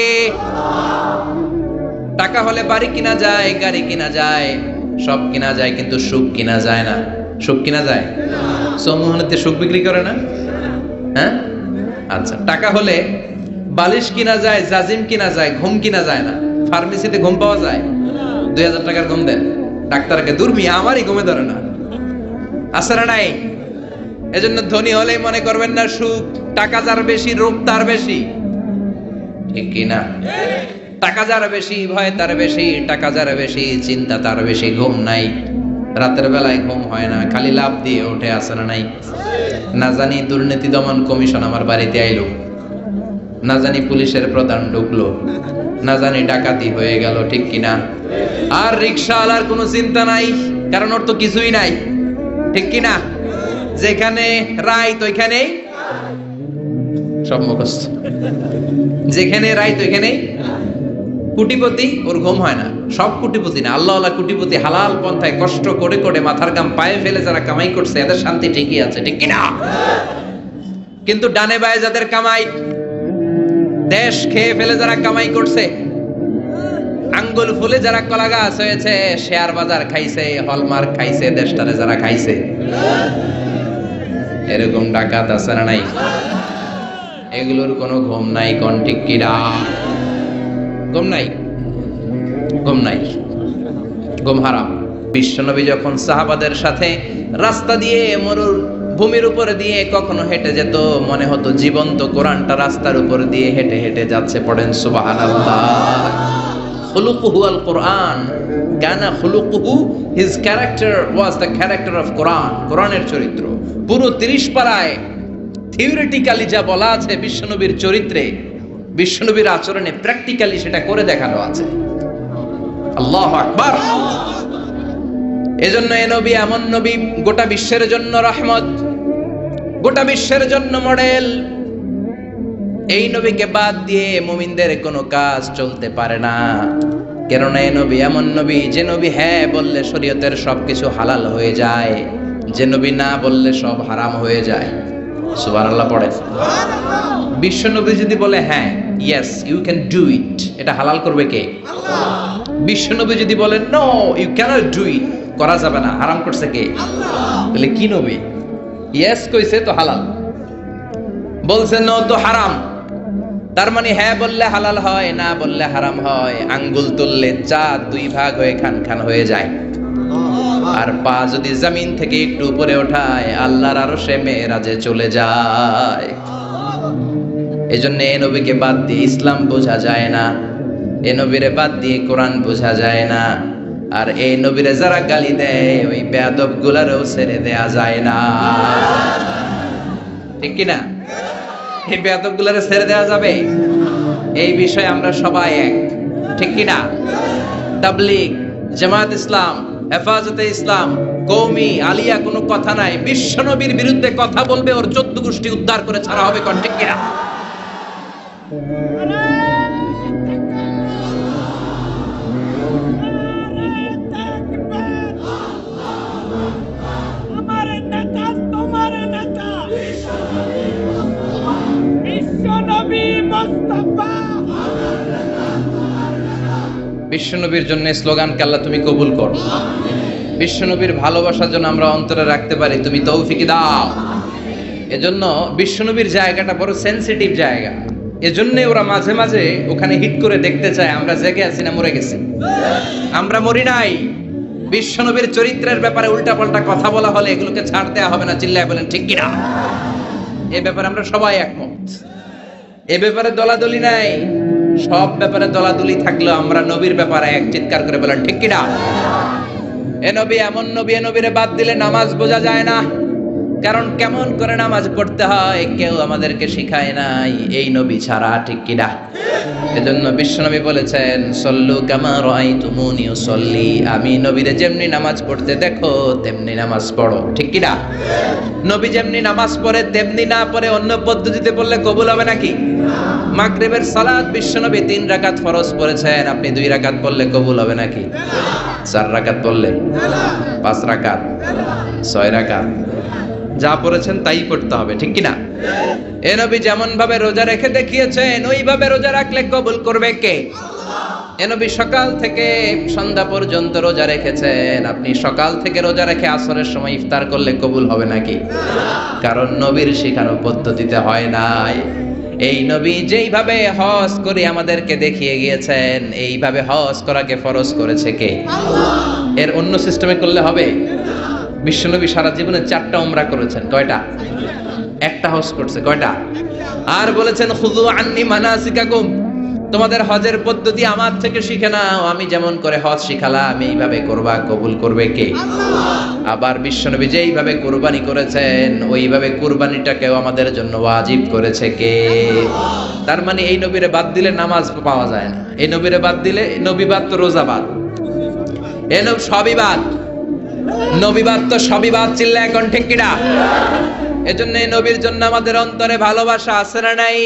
টাকা হলে বাড়ি কিনা যায়, গাড়ি কিনা যায়, সব কিনা যায়, কিন্তু সুখ কিনা যায় না। সুখ কিনা যায়? সম্মোহনীতে সুখ বিক্রি করে না? হ্যাঁ, আচ্ছা। টাকা হলে বালিশ কিনা যায়, জাজিম কিনা যায়, ঘুম কিনা যায় না। ফার্মেসিতে ঘুম পাওয়া যায়? 2,000 টাকার ঘুম দেন ডাক্তারকে, দুর্মি আমারই ঘুমে ধরে না, আছে না নাই? এজন্য ধনী হলেই মনে করবেন না সুখ, টাকা যার বেশি রোগ তার বেশি, ঠিক কিনা? টাকা যার বেশি ভয় তার বেশি, টাকা যার বেশি চিন্তা তার বেশি, ঘুম নাই, রাতের বেলায় ঘুম হয় না, খালি লাভ দিয়ে ওঠে, আছে না নাই? না জানি দুর্নীতি দমন কমিশন আমার বাড়িতে আইলো, না জানি পুলিশের প্রধান ঢুকলো, না জানি ডাকাতি হয়ে গেল, ঠিক কিনা? আর রিকশাওয়ালার কোনো চিন্তা নাই, কারণ ওর তো কিছুই নাই, ঠিক কিনা? যেখানে রাইত ওইখানেই সব মুখস্থ, যেখানে রাইত ওইখানেই কোটিপতি, ওর ঘুম হয় না। সব কোটিপতি না, আল্লাহওয়ালা কোটিপতি হালাল পন্থায় কষ্ট করে করে মাথার গাম পায়ে ফেলে যারা কামাই করছে, এদের শান্তি ঠিকই আছে, ঠিক কিনা? কিন্তু ডানে বায়ে যাদের কামাই, দেশ খেয়ে ফেলে যারা কামাই করছে, আঙ্গুল ফুলে যারা কলা গাছ হয়েছে, শেয়ার বাজার খাইছে, হলমার্ক খাইছে, দেশটারে যারা খাইছে, এরকম ডাকাত আছে না নাই? এগুলোর কোনো ঘুম নাই, কোন ঠিক কিনা? ঘুম নাই, ঘুম নাই, ঘুম হারাম। বিশ্বনবী যখন সাহাবাদের সাথে রাস্তা দিয়ে, মরুর ভূমির উপর দিয়ে কখনো হেঁটে যেত, মনে হতো জীবন্ত কোরআনটা রাস্তার উপর দিয়ে হেঁটে হেঁটে যাচ্ছে। পড়েন সুবহানাল্লাহ। খুলুকুহু আল কোরআন, কানা খুলুকুহু, his character was the character of Quran, কোরআনের চরিত্র। পুরো 30 পারায় থিওরিটিক্যালি যা বলা আছে বিশ্বনবীর চরিত্রে, বিশ্বনবীর আচরণে, প্র্যাকটিক্যালি সেটা করে দেখানো আছে। আল্লাহু আকবার। এজন্য এ নবী এমন নবী, গোটা বিশ্বের জন্য রহমত, গোটা বিশ্বের জন্য মডেল। এই নবীকে বাদ দিয়ে মুমিনদের কোনো কাজ চলতে পারে না। কেননা এই নবী এমন নবী, যে নবী হ্যাঁ বললে শরীয়তের সবকিছু হালাল হয়ে যায়, যে নবী না বললে সব হারাম হয়ে যায়। সুবহানাল্লাহ পড়ে। বিশ্ব নবী যদি বলে হ্যাঁ, yes you can do it, এটা হালাল করবে কে? বিশ্বনবী যদি বলেন no you can't do it, করা যাবে না, হারাম করছে কে? তাহলে কি নবী? ইয়েস কইছে তো হালাল, বলছে নো তো হারাম। তার মানে হ্যাঁ বললে হালাল হয়, না বললে হারাম হয়। আঙ্গুল তুললে চাঁদ দুই ভাগ হয়ে খান খান হয়ে যায়, আর পা যদি জমিন থেকে একটু উপরে ওঠায় আল্লাহর আরশে মেরাজে চলে যায়। এজন্য এই নবীকে বাদ দিয়ে ইসলাম বোঝা যায় না, এ নবীরে বাদ দিয়ে কোরআন বোঝা যায় না। আর এই নবীরে যারা গালি দেয় ওই বেয়াদব গুলারও ছেড়ে দেয়া যায় না, ঠিক কিনা? এই বেয়াদব গুলারে ছেড়ে দেওয়া যাবে? এই বিষয়ে আমরা সবাই এক, ঠিক কিনা? তাবলীগ, জামাত ইসলাম, হেফাজতে ইসলাম, কওমি, আলিয়া কোনো কথা নাই। বিশ্ব নবীর বিরুদ্ধে কথা বলবে ওর 14 গোষ্ঠী উদ্ধার করে ছাড়া হবে, কোন ঠিক কিনা? বিশ্বনবীর জন্য স্লোগানকে আল্লাহ তুমি কবুল করো। বিশ্বনবীর ভালোবাসার জন্য আমরা অন্তরে রাখতে পারি তুমি তৌফিক দাও। এজন্য বিশ্বনবীর জায়গাটা বড় সেনসিটিভ জায়গা, এজন্য ওরা মাঝে মাঝে ওখানে হিট করে দেখতে চায় আমরা জেগে আছি না মরে গেছি। আমরা মরি নাই। বিশ্বনবীর চরিত্রের ব্যাপারে উল্টাপাল্টা কথা বলা হলে এগুলোকে ছাড় দেওয়া হবে না, চিল্লায় বলেন ঠিক কিনা? এ ব্যাপারে আমরা সবাই একমত। এ ব্যাপারে দলাদলি নাই। সব ব্যাপারে দলাদলি থাকলেও আমরা নবীর ব্যাপারে এক, চিৎকার করে বলেন ঠিক কিনা? এ নবী এমন নবী, এ নবীরে বাদ দিলে নামাজ বোঝা যায় না। কারণ কেমন করে নামাজ পড়তে হয় কেউ আমাদেরকে শিখায় নাই এই নবী ছাড়া, ঠিক কিনা? এজন্য বিশ্বনবী বলেছেন সল্লু কামা রাআইতুমুনি উসাল্লি, আমি নবীরে যেমনি নামাজ পড়তে দেখো তেমনি নামাজ পড়ো, ঠিক কিনা? নবী যেমনি নামাজ পড়ে তেমনি না পড়ে অন্য পদ্ধতিতে পড়লে কবুল হবে নাকি? মাগরিবের সালাত বিশ্বনবী 3 রাকাত ফরজ পড়েছেন, আপনি 2 রাকাত পড়লে কবুল হবে নাকি? 4 রাকাত পড়লে, 5 রাকাত, 6 রাকাত, যা পড়েছেন তাই পড়তে হবে, ঠিক কিনা? এ নবী যেমন ভাবে রোজা রেখে দেখিয়েছেন ওইভাবে রোজা রাখলে কবুল করবে কে? এ নবী সকাল থেকে সন্ধ্যা পর্যন্ত রোজা রেখেছেন, আপনি সকাল থেকে রোজা রেখে আসরের সময় ইফতার করলে কবুল হবে নাকি? কারণ নবীর শেখানো পদ্ধতিতে হয় নাই। এই নবী যেইভাবে হজ করে আমাদেরকে দেখিয়ে গিয়েছেন এইভাবে হজ করাকে ফরজ করেছে কে? এর অন্য সিস্টেমে করলে হবে? বিশ্বনবী সারা জীবনে 4টা উমরা করেছেন, কয়টা? একটা হজ করছে, কয়টা? আর বলেছেন খুযু আন্নী মানাসিকাকুম, তোমাদের হজের পদ্ধতি আমার থেকে শিখে নাও, আমি যেমন করে হজ শিখালাম এইভাবে করবা, কবুল করবে কে? আবার বিশ্বনবী যেইভাবে কুরবানি করেছেন ওইভাবে কুরবানিটাকেও আমাদের জন্য ওয়াজিব করেছে কে? তার মানে এই নবীরে বাদ দিলে নামাজ পাওয়া যায় না, এই নবীরে বাদ দিলে, নবী বাদ তো রোজা বাদ, এই নবী সবই বাদ, নবী বাদ তো সবই বাদ, চিল্লা এখন ঠিক কিনা? এজন্য এই নবীর জন্য আমাদের অন্তরে ভালোবাসা আছে না নাই?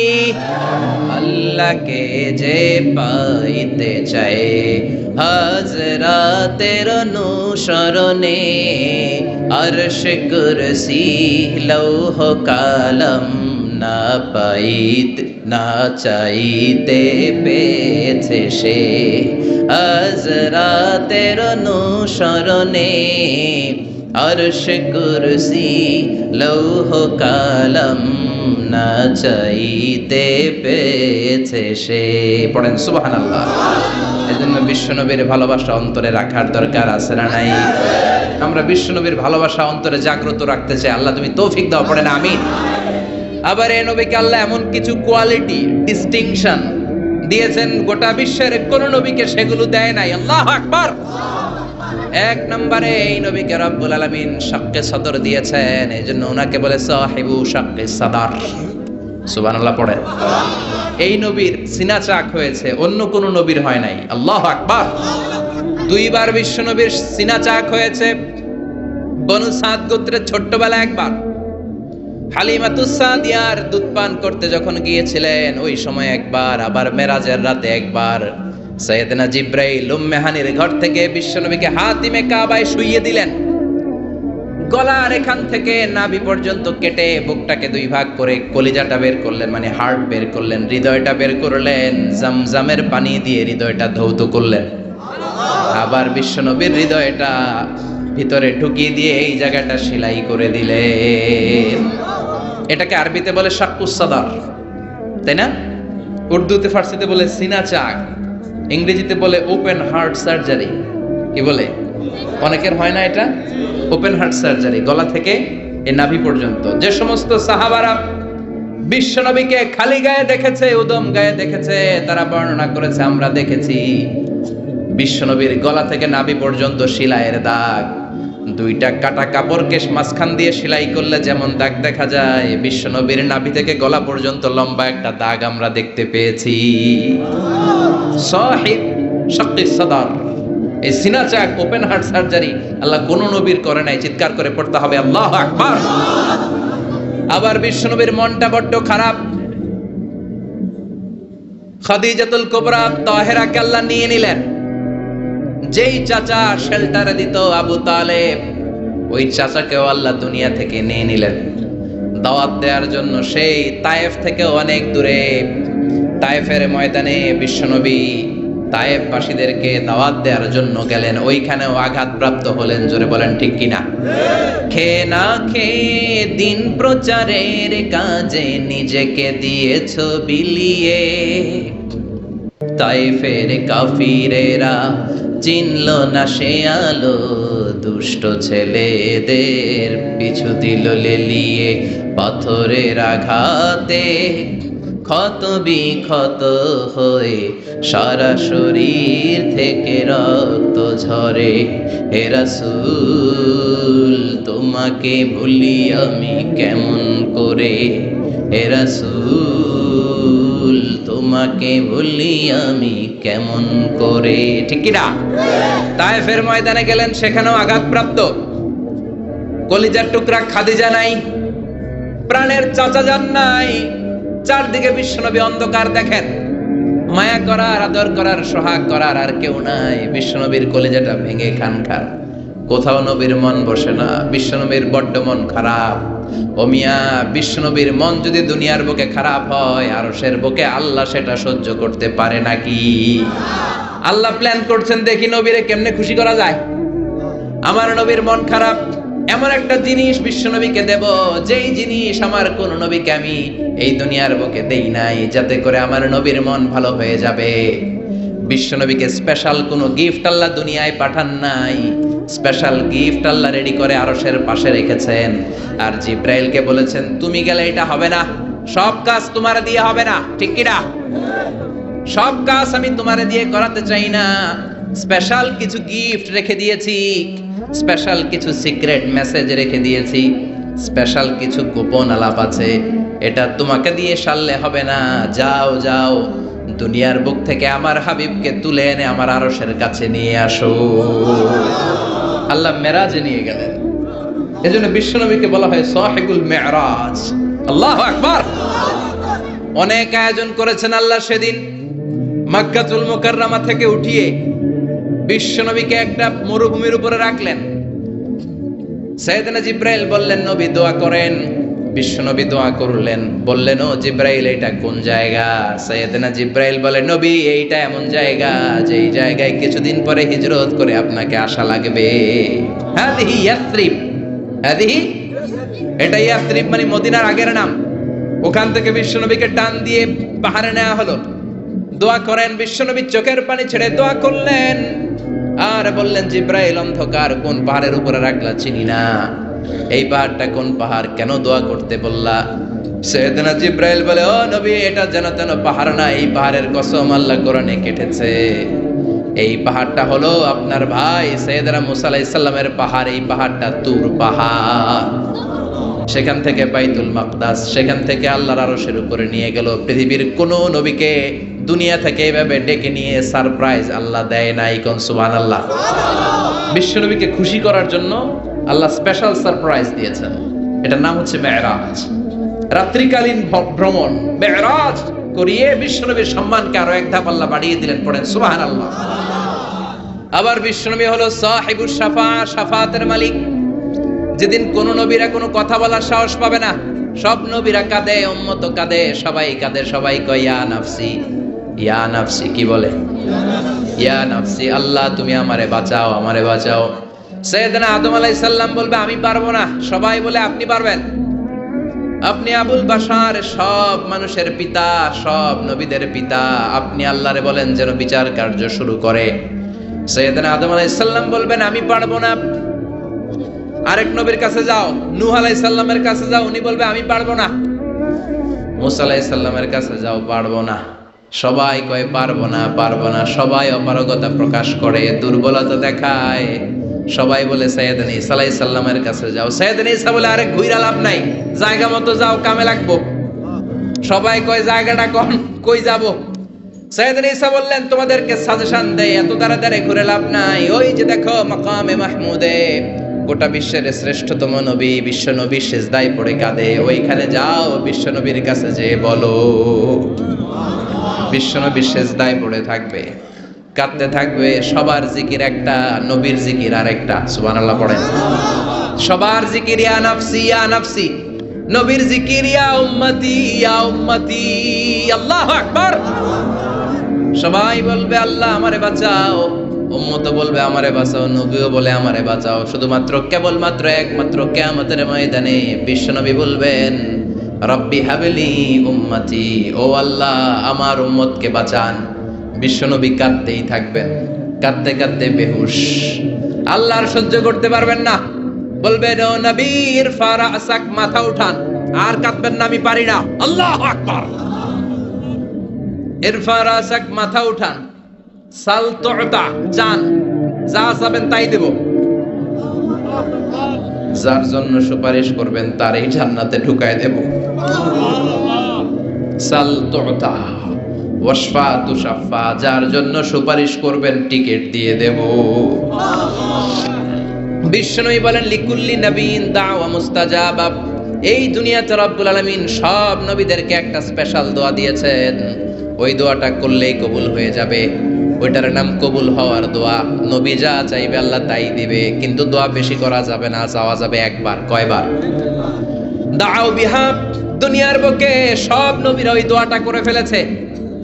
আল্লাহকে যে পাইতে চায় হযরতের অনুসরণে, আরশ কুরসি লৌহ কালাম না পাইতে না চাইতে পেয়েছে সে, হযরতের অনুসরণে আরশ কুরসি লৌহ কালাম না চাইতে পেয়েছে সে। পড়েন সুবহানাল্লাহ। এজন্য বিশ্বনবীর ভালোবাসা অন্তরে রাখার দরকার আছে না নাই? আমরা বিশ্বনবীর ভালোবাসা অন্তরে জাগ্রত রাখতে চাই, আল্লাহ তুমি তৌফিক দাও, পড়েন আমিন। আবার এই নবীকে আল্লাহ এমন কিছু কোয়ালিটি, ডিস্টিংশন দিয়েছেন গোটা বিশ্বের কোন নবীকে সেগুলো দেয় নাই। আল্লাহু আকবার। 1 নম্বরে এই নবীকে রব্বুল আলামিন শাক্কে সদর দিয়েছেন, এইজন্য ওনাকে বলে সাহিবু শাক্কে সদর। সুবহানাল্লাহ পড়েন। এই নবীর সিনা চাক হয়েছে, অন্য কোন নবীর হয় নাই। আল্লাহু আকবার। 2 বার বিশ্ব নবীর সিনা চাক হয়েছে। বনু সাদ গোত্রের ছোট্টবেলা একবার হালিমাতুস সাদিয়ার দুধ পান করতে যখন গিয়েছিলেন ওই সময় একবার, আবার মেরাজের রাতে একবার সাইয়েদনা জিব্রাইল উম্মে হানির ঘর থেকে বিশ্বনবীকে হাতিমে কাবায় শুইয়ে দিলেন। গলার এখান থেকে নাভি পর্যন্ত কেটে বুকটাকে 2 ভাগ করে কলিজাটা বের করলেন, মানে হার্ট বের করলেন, হৃদয়টা বের করলেন, জামজামের পানি দিয়ে হৃদয়টা ধৌত করলেন। আবার বিশ্বনবীর হৃদয়টা ভিতরে ঢুকিয়ে দিয়ে এই জায়গাটা সেলাই করে দিলেন। এটাকে আরবিতে বলে শাক্কুস সাদার, তাই না? উর্দুতে ফার্সিতে বলে সিনা চাক, ইংরেজিতে বলে ওপেন হার্ট সার্জারি। কি বলে? অনেকের হয় না এটা, ওপেন হার্ট সার্জারি, গলা থেকে এই নাভি পর্যন্ত। যে সমস্ত সাহাবারা বিশ্বনবীকে খালি গায়ে দেখেছে, উদম গায়ে দেখেছে, তারা বর্ণনা করেছে আমরা দেখেছি বিশ্বনবীর গলা থেকে নাভি পর্যন্ত সেলাইয়ের দাগ। দুইটা কাটা কাপড়কে মাঝখান দিয়ে সেলাই করলে যেমন দাগ দেখা যায়, বিশ্বনবীর নাভি থেকে গলা পর্যন্ত লম্বা একটা দাগ আমরা দেখতে পেয়েছি। সাহিব শাক্কিস সাদার, এই সিনা চাক, ওপেন হার্ট সার্জারি আল্লাহ কোন নবীর করে নাই। চিৎকার করে পড়তে হবে আল্লাহু আকবার। আবার বিশ্বনবীর মনটা বড্ড খারাপ। খাদিজাতুল কুবরা তাহেরাকে আল্লাহ নিয়ে নিলেন। যেই চাচা শেল্টারে দিত আবু তালেব, ওই চাচাকেও আল্লাহ দুনিয়া থেকে নিয়ে নিলেন দাওয়াত দেওয়ার জন্য। সেই তায়েফ থেকে অনেক দূরে, তায়েফের ময়দানে বিশ্বনবী তায়েফবাসীদেরকে দাওয়াত দেওয়ার জন্য গেলেন। ওইখানেও আঘাতপ্রাপ্ত হলেন। জোরে বলেন ঠিক কিনা? খেয়ে না খেয়ে দিন প্রচারের কাজে নিজেকে দিয়েছ বিলিয়ে, তায়েফের কাফিরেরা চিনল না সে আলো, দুষ্ট ছেলেদের পিছু দিল লেলিয়ে, পাথরের আঘাতে ক্ষত বিক্ষত হয়ে সারা শরীর থেকে রক্ত ঝরে। হে রাসূল তোমাকে ভুলি আমি কেমন করে, হে রাসূল তোমাকে ভুলি আমি কেমন করে। ঠিক কি না? তায়েফের ময়দানে গেলেন, সেখানেও আঘাতপ্রাপ্ত। কলিজার টুকরা খাদিজা নাই, প্রাণের চাচা যান নাই। চারদিকে বিশ্বনবী অন্ধকার দেখেন, মায়া করার, আদর করার, সোহাগ করার আর কেউ নাই। বিশ্বনবীর কলিজাটা ভেঙে খানখান, কোথাও নবীর মন বসে না। বিশ্বনবীর বড্ড মন খারাপ। ও মিয়া, বিশ্বনবীর মন যদি দুনিয়ার বুকে খারাপ হয়, আরশের বুকে আল্লাহ সেটা সহ্য করতে পারে নাকি? আল্লাহ প্ল্যান করছেন, দেখি নবীরে কেমনে খুশি করা যায়। আমার নবীর মন খারাপ, এমন একটা জিনিস বিশ্বনবীকে দেব, যেই জিনিস আমার কোন নবীকে আমি এই দুনিয়ার বুকে দেই নাই, যাতে করে আমার নবীর মন ভালো হয়ে যাবে। বিশ্বনবীকে স্পেশাল কোনো গিফট আল্লাহ দুনিয়ায় পাঠান নাই, স্পেশাল গিফট আল্লাহ রেডি করে আরশের পাশে রেখেছেন। আর জিব্রাইলকে বলেছেন, তুমি গেলে এটা হবে না, সব কাজ তোমার দিয়ে হবে না। ঠিক কি না? সব কাজ আমি তোমারে দিয়ে করাতে চাই না। স্পেশাল কিছু গিফট রেখে দিয়েছি, স্পেশাল কিছু সিক্রেট মেসেজ রেখে দিয়েছি, স্পেশাল কিছু গোপন আলাপ আছে, এটা তোমাকে দিয়ে সারলে হবে না। যাও যাও, দুনিয়ার বুক থেকে আমার হাবিবকে তুলে এনে আমার আরশের কাছে নিয়ে আসো। আল্লাহ মেরাজে নিয়ে গেলেন। এজন্য বিশ্বনবীকে বলা হয় সাহিবুল মেরাজ। আল্লাহু আকবার। অনেক আয়োজন করেছেন আল্লাহ সেদিন। মক্কাতুল মুকাররমা থেকে উঠিয়ে বিশ্বনবীকে একটা মরুভূমির উপরে রাখলেন। সাইয়েদনা জিব্রাইল বললেন, নবী দোয়া করেন। বিশ্বনবী দোয়া করলেন, বললেন, ও জিব্রাইল এটা কোন জায়গা? সাইয়েদনা জিব্রাইল বলে, নবী এইটা এমন জায়গা যেই জায়গায় কিছুদিন পরে হিজরত করে আপনাকে আসা লাগবে। হাদিহি ইয়াসরিব, হাদিহি, এটা ইয়াসরিব মানে মদিনার আগের নাম। ওখান থেকে বিশ্বনবীকে টান দিয়ে পাহাড়ে নেওয়া হলো। দোয়া করেন। বিশ্বনবী চোখের পানি ছেড়ে দোয়া করলেন আর বললেন, জিব্রাইল অন্ধকার কোন পাহাড়ের উপরে রাখলা চিনি না, এই পাহাড়টা কোন পাহাড়, কেন দোয়া করতে বললা? সাইয়েদনা জিব্রাইল বলে, ও নবী এটা যেন তেন পাহাড় না, এই পাহাড়ের কসম আল্লাহ কোরআনে কেটেছে। এই পাহাড়টা হলো আপনার ভাই সাইয়েদনা মুসা আলাইহিস সালামের পাহাড়। এই পাহাড়টা তুর পাহাড়। সেখান থেকে বাইতুল মাকদাস, সেখান থেকে আল্লাহর আরশের উপরে নিয়ে গেল। পৃথিবীর কোন নবীকে দুনিয়া থেকে এভাবে ডেকে নিয়ে সারপ্রাইজ আল্লাহ দেয় নাই। কোন সুবহানাল্লাহ। বিশ্বনবীকে খুশি করার জন্য আল্লাহ স্পেশাল সারপ্রাইজ দিয়েছেন। এটার নাম হচ্ছে মেরাজ, রাত্রিকালীন ভ্রমণ। মেরাজ করিয়ে বিশ্বনবীর সম্মানকে আরো এক ধাপ আল্লাহ বাড়িয়ে দিলেন। পড়েন সুবহানাল্লাহ। আবার বিশ্বনবী হলো সাহিবুশ শাফা, শাফাতের মালিক। যেদিন কোন নবীরা কোনো কথা বলার সাহস পাবে না, সব নবীরা কাঁদে, উম্মত কাঁদে, সবাই কাঁদে, সবাই কয় ইয়া নাফসি ইয়া নাফসি, কি বলে? ইয়া নাফসি, আল্লাহ তুমি আমারে বাঁচাও, আমারে বাঁচাও। সাইয়েদনা আদম আলাইহিস সালাম বলবে আমি পারবো না। সবাই বলে আপনি পারবেন। আপনি আবুল বাশার, সব মানুষের পিতা, সব নবীদের পিতা, আপনি আল্লাহরে বলেন যেন বিচার কার্য শুরু করে। সাইয়েদনা আদম আলাইহিস সালাম বলবেন আমি পারবো না। আরেক নবীর কাছে যাও, নূহ আলাইহিস সালামের কাছে যাও, উনি বলবে আমি পারবো না। মুসা আলাইহিস সালামের কাছে যাও, পারবো না। সবাই কয় পারবো না, পারবো না। সবাই অপারগতা প্রকাশ করে, দুর্বলতা দেখায়। সবাই বলে সাইয়েদনা ঈসা আলাইহিস সালামের কাছে যাও। সাইয়েদনা ঈসা বলে আরে ঘুইরা লাভ নাই, জায়গা মতো যাও, কামে লাগবো। সবাই কয় জায়গাটা কোন, কই যাব? সাইয়েদনা ঈসা বললেন তোমাদেরকে সাজেশন দেই, এত তাড়াতাড়ি ঘুরে লাভ নাই। ওই যে দেখো মাকামে মাহমুদে, গোটা বিশ্বের শ্রেষ্ঠতম নবী, বিশ্ব নবী সিজদায় পড়ে কাঁদে, ওইখানে যাও, বিশ্ব নবীর কাছে যেয়ে বলো। বিশ্ব নবী সিজদায় পড়ে থাকবে, কাঁদতে থাকবে। সবার জিকির একটা, নবীর জিকির আরেকটা। সুবহানাল্লাহ পড়েন। সবার জিকির ইয়া নাফসি ইয়া নাফসি, নবীর জিকির ইয়া উম্মতি ইয়া উম্মতি। আল্লাহু আকবার। সবাই বলবে আল্লাহ আমারে বাঁচাও, উম্মত বলবে আমারে বাঁচাও, নবীও বলে আমারে বাঁচাও। শুধুমাত্র কেবলমাত্র একমাত্র কিয়ামতের ময়দানে বিশ্বনবী বলবেন রব্বি হাবলি উম্মতি, ও আল্লাহ আমার উম্মতকে বাঁচান। বিশ্বনবী কাঁদতেই থাকবেন, কাঁদতে কাঁদতে বেহুশ। আল্লাহর সহ্য করতে পারবেন না, বলবেন ও নবী ইরফা রাসাক, মাথা উঠান। আর কাঁদবেন না, আমি পারি না। আল্লাহু আকবার। ইরফা রাসাক, মাথা উঠান। সাল তুতা, চান, যা চাবেন তাই দেব। যার জন্য সুপারিশ করবেন তারই জান্নাতে ঢুকায় দেব। সাল তুতা ওয়াশফা তুশাফা, যার জন্য সুপারিশ করবেন টিকিট দিয়ে দেব। বিষ্ণুই বলেন লিকুল্লি নবীন দাওয়া মুস্তাজাবা। এই দুনিয়াতে রব্বুল আলামিন সব নবীদেরকে একটা স্পেশাল দোয়া দিয়েছেন, ওই দোয়াটা করলেই কবুল হয়ে যাবে। ওইটার নাম কবুল হওয়ার দোয়া। নবী যা চাইবে আল্লাহ তাই দিবে, কিন্তু দোয়া বেশি করা যাবে না, চাওয়া যাবে একবার। কয়বার? দাও বিহা। দুনিয়ার বুকে সব নবীরা ওই দোয়াটা করে ফেলেছে,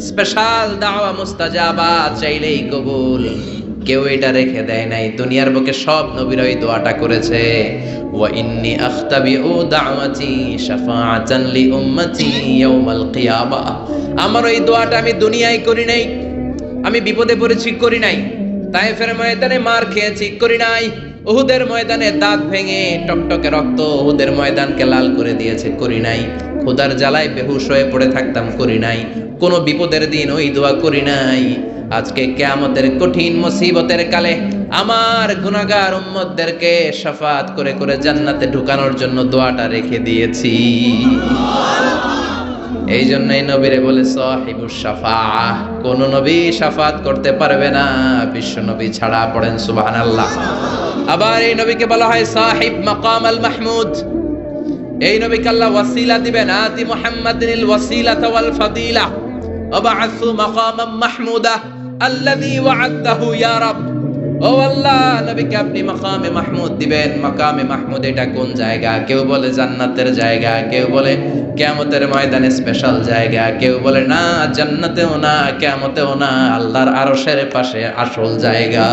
স্পেশাল দাওয়া মুস্তাজাবা, চাইলেই কবুল। কেউ এটা রেখে দেয় নাই, দুনিয়ার বুকে সব নবীরা ওই দোয়াটা করেছে। ওয়া ইন্নী আখতাবিউ দাওয়াতি শাফাআতান লি উম্মতি ইয়াউমাল কিয়ামা। আমার ওই দোয়াটা আমি দুনিয়ায় করি নাই, আমি বিপদে পড়েছি করি নাই, তায়েফের ময়দানে মার খেয়েছি করি নাই, উহুদের ময়দানে দাঁত ভেঙে টকটকে রক্ত উহুদের ময়দানকে লাল করে দিয়েছে করি নাই, ক্ষুধার জ্বালায় বেহুশ হয়ে পড়ে থাকতাম করি নাই, কোন বিপদের দিন ওই দোয়া করি নাই। আজকে কিয়ামতের কঠিন মুসিবতের কালে আমার গুনাহগার উম্মতদেরকে শাফাআত করে করে জান্নাতে ঢুকানোর জন্য দোয়াটা রেখে দিয়েছি। এই জন্যই নবীরে বলে সাহিবুস শাফাআহ, কোন নবী শাফাআত করতে পারবে না বিশ্ব নবী ছাড়া। পড়েন সুবহানাল্লাহ। আবার এই নবীকে বলা হয় সাহিব মাকাম আল মাহমুদ। এই নবীকে আল্লাহ ওয়াসিলা দিবেন, আতি মুহাম্মাদিনিল ওয়াসিলাতা ওয়াল ফাদিলা ওয়াবআসু মাকামান মাহমুদা আল্লাযী ওয়া'আদাহু ইয়া রাব। ও আল্লাহ, নবীকে আপনি মাকামে মাহমুদ দিবেন। মাকামে মাহমুদ এটা কোন জায়গা? কেউ বলে জান্নাতের জায়গা, কেউ বলে কিয়ামতের ময়দানে স্পেশাল জায়গা, কেউ বলে না জান্নাতেও না কিয়ামতেও না, আল্লাহর আরশের পাশে আসল জায়গা।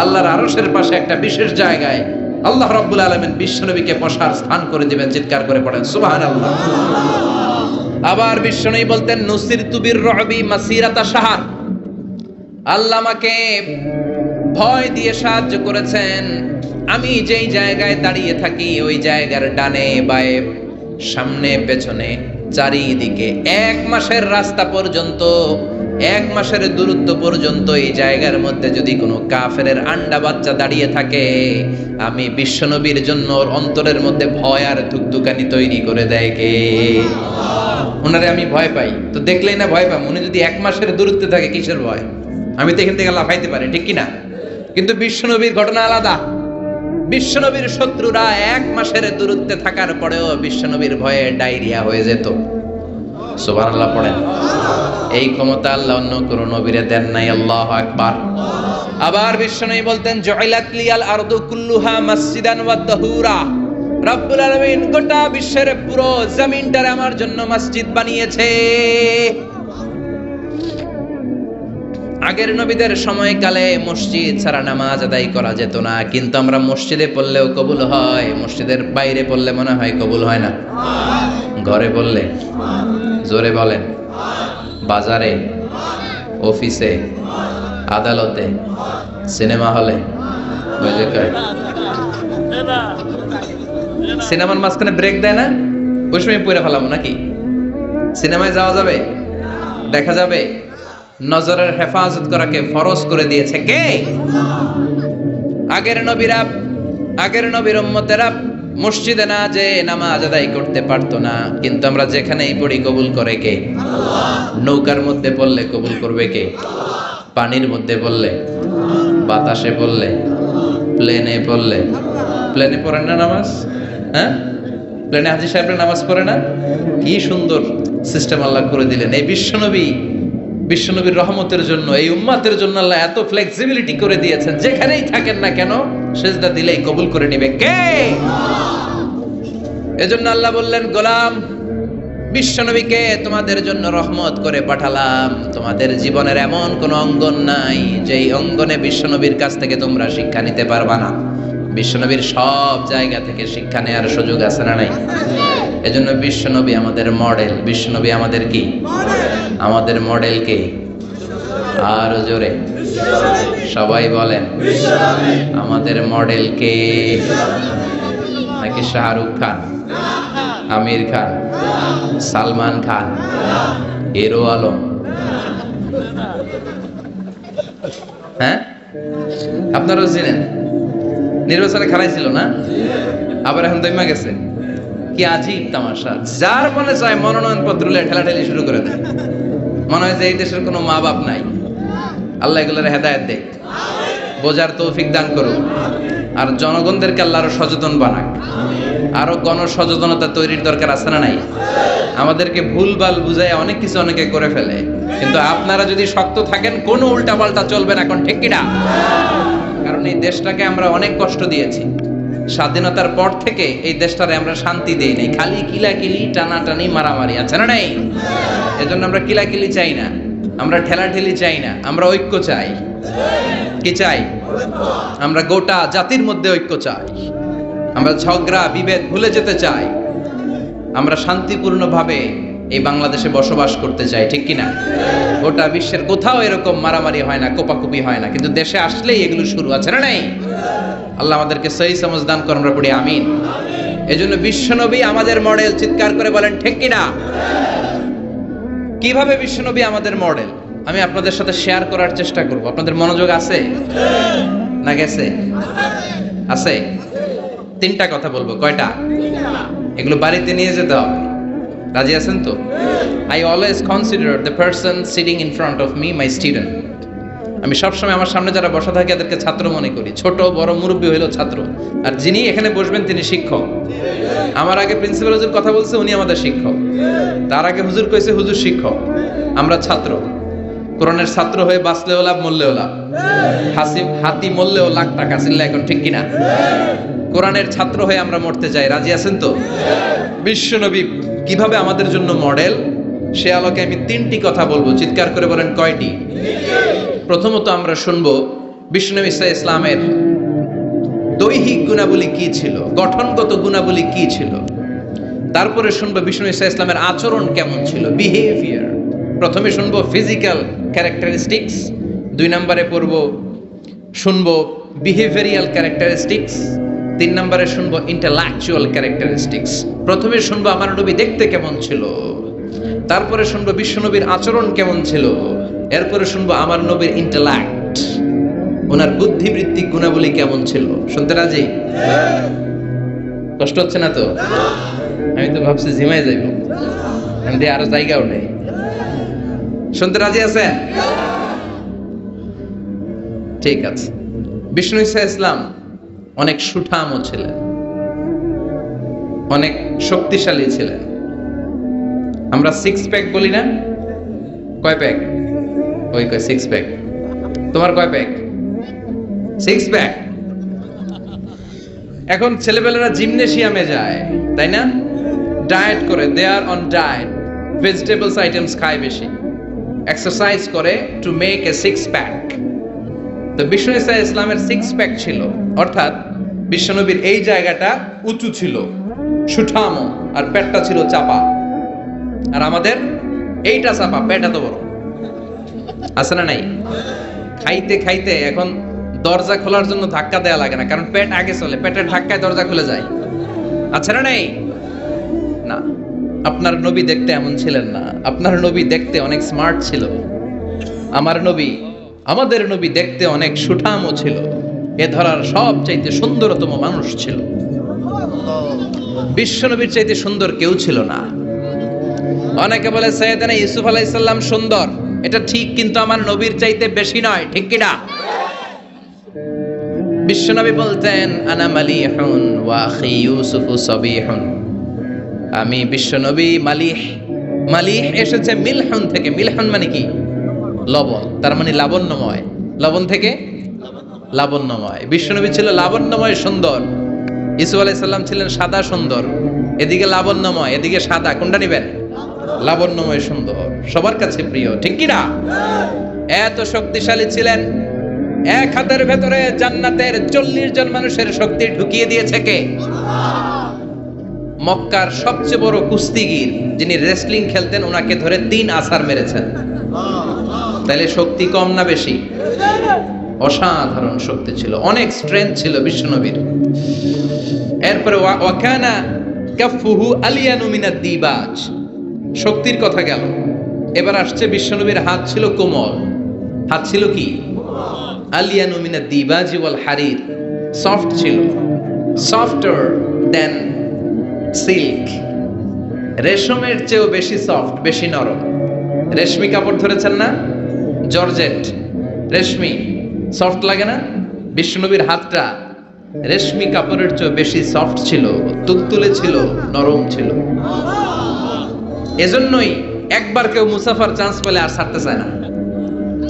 আল্লাহর আরশের পাশে একটা বিশেষ জায়গায় আল্লাহ রাব্বুল আলামিন বিশ্বনবীকে বসার স্থান করে দিবেন। চিৎকার করে পড়েন সুবহানাল্লাহ। আবার বিশ্বনবী বলতেন নুসিরতু বির রুবি মাসিরাতা শাহর। আল্লাহ আমাকে ভয় দিয়ে সাহায্য করেছেন। আমি যেই জায়গায় দাঁড়িয়ে থাকি ওই জায়গার ডানে বায়ে সামনে পেছনে চারিদিকে 1 মাসের রাস্তা পর্যন্ত, 1 মাসের দূরত্ব পর্যন্ত এই জায়গার মধ্যে যদি কোনো কাফেরের আন্ডা বাচ্চা দাঁড়িয়ে থাকে, আমি বিশ্বনবীর জন্য ওর অন্তরের মধ্যে ভয় আর ধুকধুকানি তৈরি করে দেয় কে? ওনারে আমি ভয় পাই, তো দেখলেই না ভয় পাই। উনি যদি 1 মাসের দূরত্বে থাকে কিসের ভয়? আমি তো এখান থেকে লাফাইতে পারি, ঠিক কিনা? কিন্তু বিশ্বনবীর ঘটনা আলাদা। বিশ্বনবীর শত্রুরা 1 মাসের দূরত্বে থাকার পরেও বিশ্বনবীর ভয়ে ডায়রিয়া হয়ে যেত। সুবহানাল্লাহ পড়েন। এই ক্ষমতা আল্লাহ অন্য কোন নবীরে দেন নাই। আল্লাহু আকবার। আবার বিশ্বনবী বলতেন জুইলাত লিয়াল আরদু কুল্লুহা মাসজিদান ওয়া তাহুরা। রব্বুল আলামিন গোটা বিশ্বের পুরো জমিনটারে আমার জন্য মসজিদ বানিয়েছে। আগের নবীদের সময়কালে মসজিদ ছাড়া নামাজ আদায় করা যেত না, কিন্তু আমরা মসজিদে পড়লেও কবুল হয়, মসজিদের বাইরে পড়লে মনে হয় কবুল হয় না? ঘরে পড়লে? জোরে বলেন। বাজারে, অফিসে, আদালতে, সিনেমা হলে, সিনেমার মাঝখানে ব্রেক দেয় না, ওই সময় পড়ে ফেলাবো নাকি? সিনেমায় যাওয়া যাবে? দেখা যাবে? নজরের হেফাজত করাকে ফরজ করে দিয়েছে কে? আগের নবীরা, আগের নবীর উম্মতেরা মসজিদে না যে নামাজ আদায় করতে পারতো না, কিন্তু আমরা যেখানেই পড়ি কবুল করে কে? নৌকার মধ্যে পড়লে কবুল করবে কে? পানির মধ্যে পড়লে, বাতাসে পড়লে, প্লেনে পড়লে। প্লেনে পড়েন না নামাজ? হ্যাঁ, প্লেনে হাজী সাহেবরা নামাজ পড়ে না? কি সুন্দর সিস্টেম আল্লাহ করে দিলেন। এই বিশ্বনবীর রহমতের জন্য, এই উম্মাতের জন্য আল্লাহ এত ফ্লেক্সিবিলিটি করে দিয়েছেন, যেখানেই থাকেন না কেন সেজদা দিলেই কবুল করে নেবে কে? এজন্য আল্লাহ বললেন, গোলাম, বিশ্বনবীকে তোমাদের জন্য রহমত করে পাঠালাম। তোমাদের জীবনের এমন কোন অঙ্গন নাই যেই অঙ্গনে বিশ্বনবীর কাছ থেকে তোমরা শিক্ষা নিতে পারবা না। বিশ্বনবীর সব জায়গা থেকে শিক্ষা নেওয়ার সুযোগ আছে না নাই? এজন্য বিশ্বনবী আমাদের মডেল। বিশ্বনবী আমাদের কি? আমাদের মডেল কে? আর জোরে সবাই বলেন, আমাদের মডেল কে? নাকি শাহরুখ খান, আমির খান, সালমান খান, হিরো আলম? হ্যাঁ, আপনারাও চিনেন। নির্বাচনে খারাই ছিল না, আবার এখন দইমা গেছে। কি আজীব তামাশা! যার মনে চায় মনোনয়ন পত্র ঠেলাঠেলি শুরু করে দেয়। মনে হয় যে এই দেশের কোনো মা বাপ নাই। আল্লাহ এগুলোর হেদায়েত দেখ, বোঝার তৌফিক দান করুক, আর জনগণদেরকে আল্লাহ আরো সচেতন বানাক। আরো গণসচেতনতা তৈরির দরকার আছে না নাই? আমাদেরকে ভুলভাল বুঝায় অনেক কিছু অনেকে করে ফেলে, কিন্তু আপনারা যদি শক্ত থাকেন কোনো উল্টাপাল্টা চলবে না। এখন ঠিক কিনা? কারণ এই দেশটাকে আমরা অনেক কষ্ট দিয়েছি। স্বাধীনতার পর থেকে এই দেশটারে আমরা শান্তি দেই নাই, খালি কিলাকিলি, টানাটানি, মারামারি, আছে না নাই? এজন্য আমরা কিলাকিলি চাই না, আমরা ঠেলাঠেলি চাই না, আমরা ঐক্য চাই। কি চাই? আমরা গোটা জাতির মধ্যে ঐক্য চাই। আমরা ঝগড়া বিভেদ ভুলে যেতে চাই। আমরা শান্তিপূর্ণভাবে এই বাংলাদেশে বসবাস করতে চাই, ঠিক কিনা? গোটা বিশ্বের কোথাও এরকম মারামারি হয় না, কোপাকুপি হয় না, কিন্তু দেশে আসলেই এগুলো শুরু, আছে না নাই? আল্লাহ আমাদেরকে সহি সমঝ দান করুন, আমরা পড়ি আমিন। এজন্য বিশ্বনবী আমাদের মডেল। চিৎকার করে বলেন ঠিক কিনা? কিভাবে বিশ্বনবী আমাদের মডেল আমি আপনাদের সাথে শেয়ার করার চেষ্টা করব। আপনাদের মনোযোগ আছে না গেছে? আছে। তিনটা কথা বলবো। কয়টা? এগুলো বাড়িতে নিয়ে যেতে হবে। রাজি আছেন তো? I always consider the person sitting in front of me my student. আমি সবসময় আমার সামনে যারা বসা থাকে এদেরকে ছাত্র মনে করি। ছোট বড় মুরব্বী হইলো ছাত্র, আর যিনি এখানে বসবেন তিনি শিক্ষক। আমার আগে প্রিন্সিপাল হুজুর কথা বলছে, উনি আমাদের শিক্ষক। তার আগে হুজুর কইছে, হুজুর শিক্ষক। আমরা ছাত্র। কোরআনের ছাত্র হয়ে বাঁচলেও লাভ, মরলেও লাভ। হাতি মরলেও লাখ টাকা চিল্লা, এখন ঠিক কিনা? কোরআনের ছাত্র হয়ে আমরা মরতে চাই। রাজি আছেন তো? বিশ্বনবী কিভাবে আমাদের জন্য মডেল, সে আলোকে আমি তিনটি কথা বলবো। চিৎকার করে বলেন কয়টি? প্রথমত আমরা শুনবো বিশ্বনবী ইসলামের দৈহিক গুণাবলী কি ছিল, গঠনগত গুণাবলী কি ছিল। তারপরে শুনবো বিশ্বনবী ইসলামের আচরণ কেমন ছিল, বিহেভিয়ার। প্রথমে শুনবো ফিজিক্যাল ক্যারেক্টারিস্টিক্স, 2 নম্বরে শুনবো বিহেভিয়ারিয়াল ক্যারেক্টারিস্টিক্স, 3 নম্বরে শুনবো ইন্টেলেকচুয়াল ক্যারেক্টারিস্টিক্স। প্রথমে শুনবো আমার নবী দেখতে কেমন ছিল, তারপরে শুনবো বিশ্বনবীর আচরণ কেমন ছিল, এরপরে শুনবো আমার নবীর ইন্টেলেক্ট, ওনার বুদ্ধিবৃত্তিক গুণাবলী কেমন ছিল। শুনতে রাজি? কষ্ট হচ্ছে না তো? আমি তো ভাবছি ঝিমাই যাইব, আমি আরো জায়গাও নেই। শুনতে রাজি আছে? ঠিক আছে। বিষ্ণু ইসলাম অনেক সুঠামও ছিলেন, অনেক শক্তিশালী ছিলেন। আমরা 6 প্যাক বলি না? কয় প্যাক? ওই কয় 6 প্যাক। তোমার কয় প্যাক? 6 প্যাক। এখন ছেলেবেলারা জিমনেশিয়ামে যায়, তাই না? ডায়েট করে, দে আর অন ডায়েট, ভেজিটেবলস আইটেমস খায় বেশি। এক্সারসাইজ করে to make a six pack. তো বিষ্ণু ঈসা ইসলামের সিক্স প্যাক ছিল, অর্থাৎ বিশ্বনবীর এই জায়গাটা উঁচু ছিল, সুঠামো, আর পেটটা ছিল চাপা। আর আমাদের এইটা চাপা, পেট এত বড়, আছে না নাই? খাইতে খাইতে এখন দরজা খোলার জন্য ধাক্কা দেয়া লাগে না, কারণ পেট আগে চলে, পেটের ধাক্কায় দরজা খুলে যায়, আছে না নাই? না, আপনার নবী দেখতে এমন ছিলেন না। আপনার নবী দেখতে অনেক স্মার্ট ছিল। আমাদের নবী দেখতে অনেক সুঠামও ছিল। এ ধরার সবচাইতে সুন্দরতম মানুষ ছিল। বিশ্ব নবীর চাইতে সুন্দর কেউ ছিল না। অনেকে বলে সাইয়েদনা ইউসুফ আলাইহিস সালাম সুন্দর, এটা ঠিক, কিন্তু আমার নবীর চাইতে বেশি নয়, ঠিক কি না? বিশ্বনবী বলতেন আনা মালিহুন ওয়া আখি ইউসুফু সাবিহুন, আমি বিশ্বনবী মালিহ। মালিহ এসেছে মিলহুন থেকে। মিলহুন মানে কি? লবণ, তার মানে লাবণ্যময়। লবণ থেকে লাবণ্যময়। বিশ্বনবী ছিল লাবণ্যময় সুন্দর। ইউসুফ আলাইহিস সালাম ছিলেন সাদা সুন্দর। এদিকে লাবণ্যময়, এদিকে সাদা, কোনটা নেবেন? লাবণ্যময় সুন্দর, সবার কাছে প্রিয়, ঠিক কি না? এত শক্তিশালী ছিলেন, এক হাতের ভেতরে জান্নাতের 40 জন মানুষের শক্তি ঢুকিয়ে দিয়েছে কে? মক্কার সবচেয়ে বড় কুস্তিগির, যিনি রেসলিং খেলতেন, ওনাকে ধরে 3 আছাড় মেরেছেন। তাহলে শক্তি কম না বেশি? অসাধারণ শক্তি ছিল, অনেক স্ট্রেংথ ছিল বিশ্বনবীর। এরপরে ওয়াকানা কাফুহু আলিয়ানু মিনাদ দিবাজ, শক্তির কথা গেল। এবার আসছে বিশ্বনবীর হাত ছিল কোমল। হাত ছিল কি? আলিয়ানু মিনাদ দিবাজ ওয়াল হারির, সফট ছিল, সফটার দেন সিল্ক। রেশমের চেয়েও বেশি সফট, বেশি নরম। রেশমি কাপড় ধরেছেন না? জর্জেট, রেশমি, সফট লাগে না? বিশ্বনবীর হাতটা রেশমি কাপড়ের চেয়ে বেশি সফট ছিল, তুলতুলে ছিল, নরম ছিল। এজন্যই একবার কেউ মুসাফার চান্স পেলে আর ছাড়তে চায় না।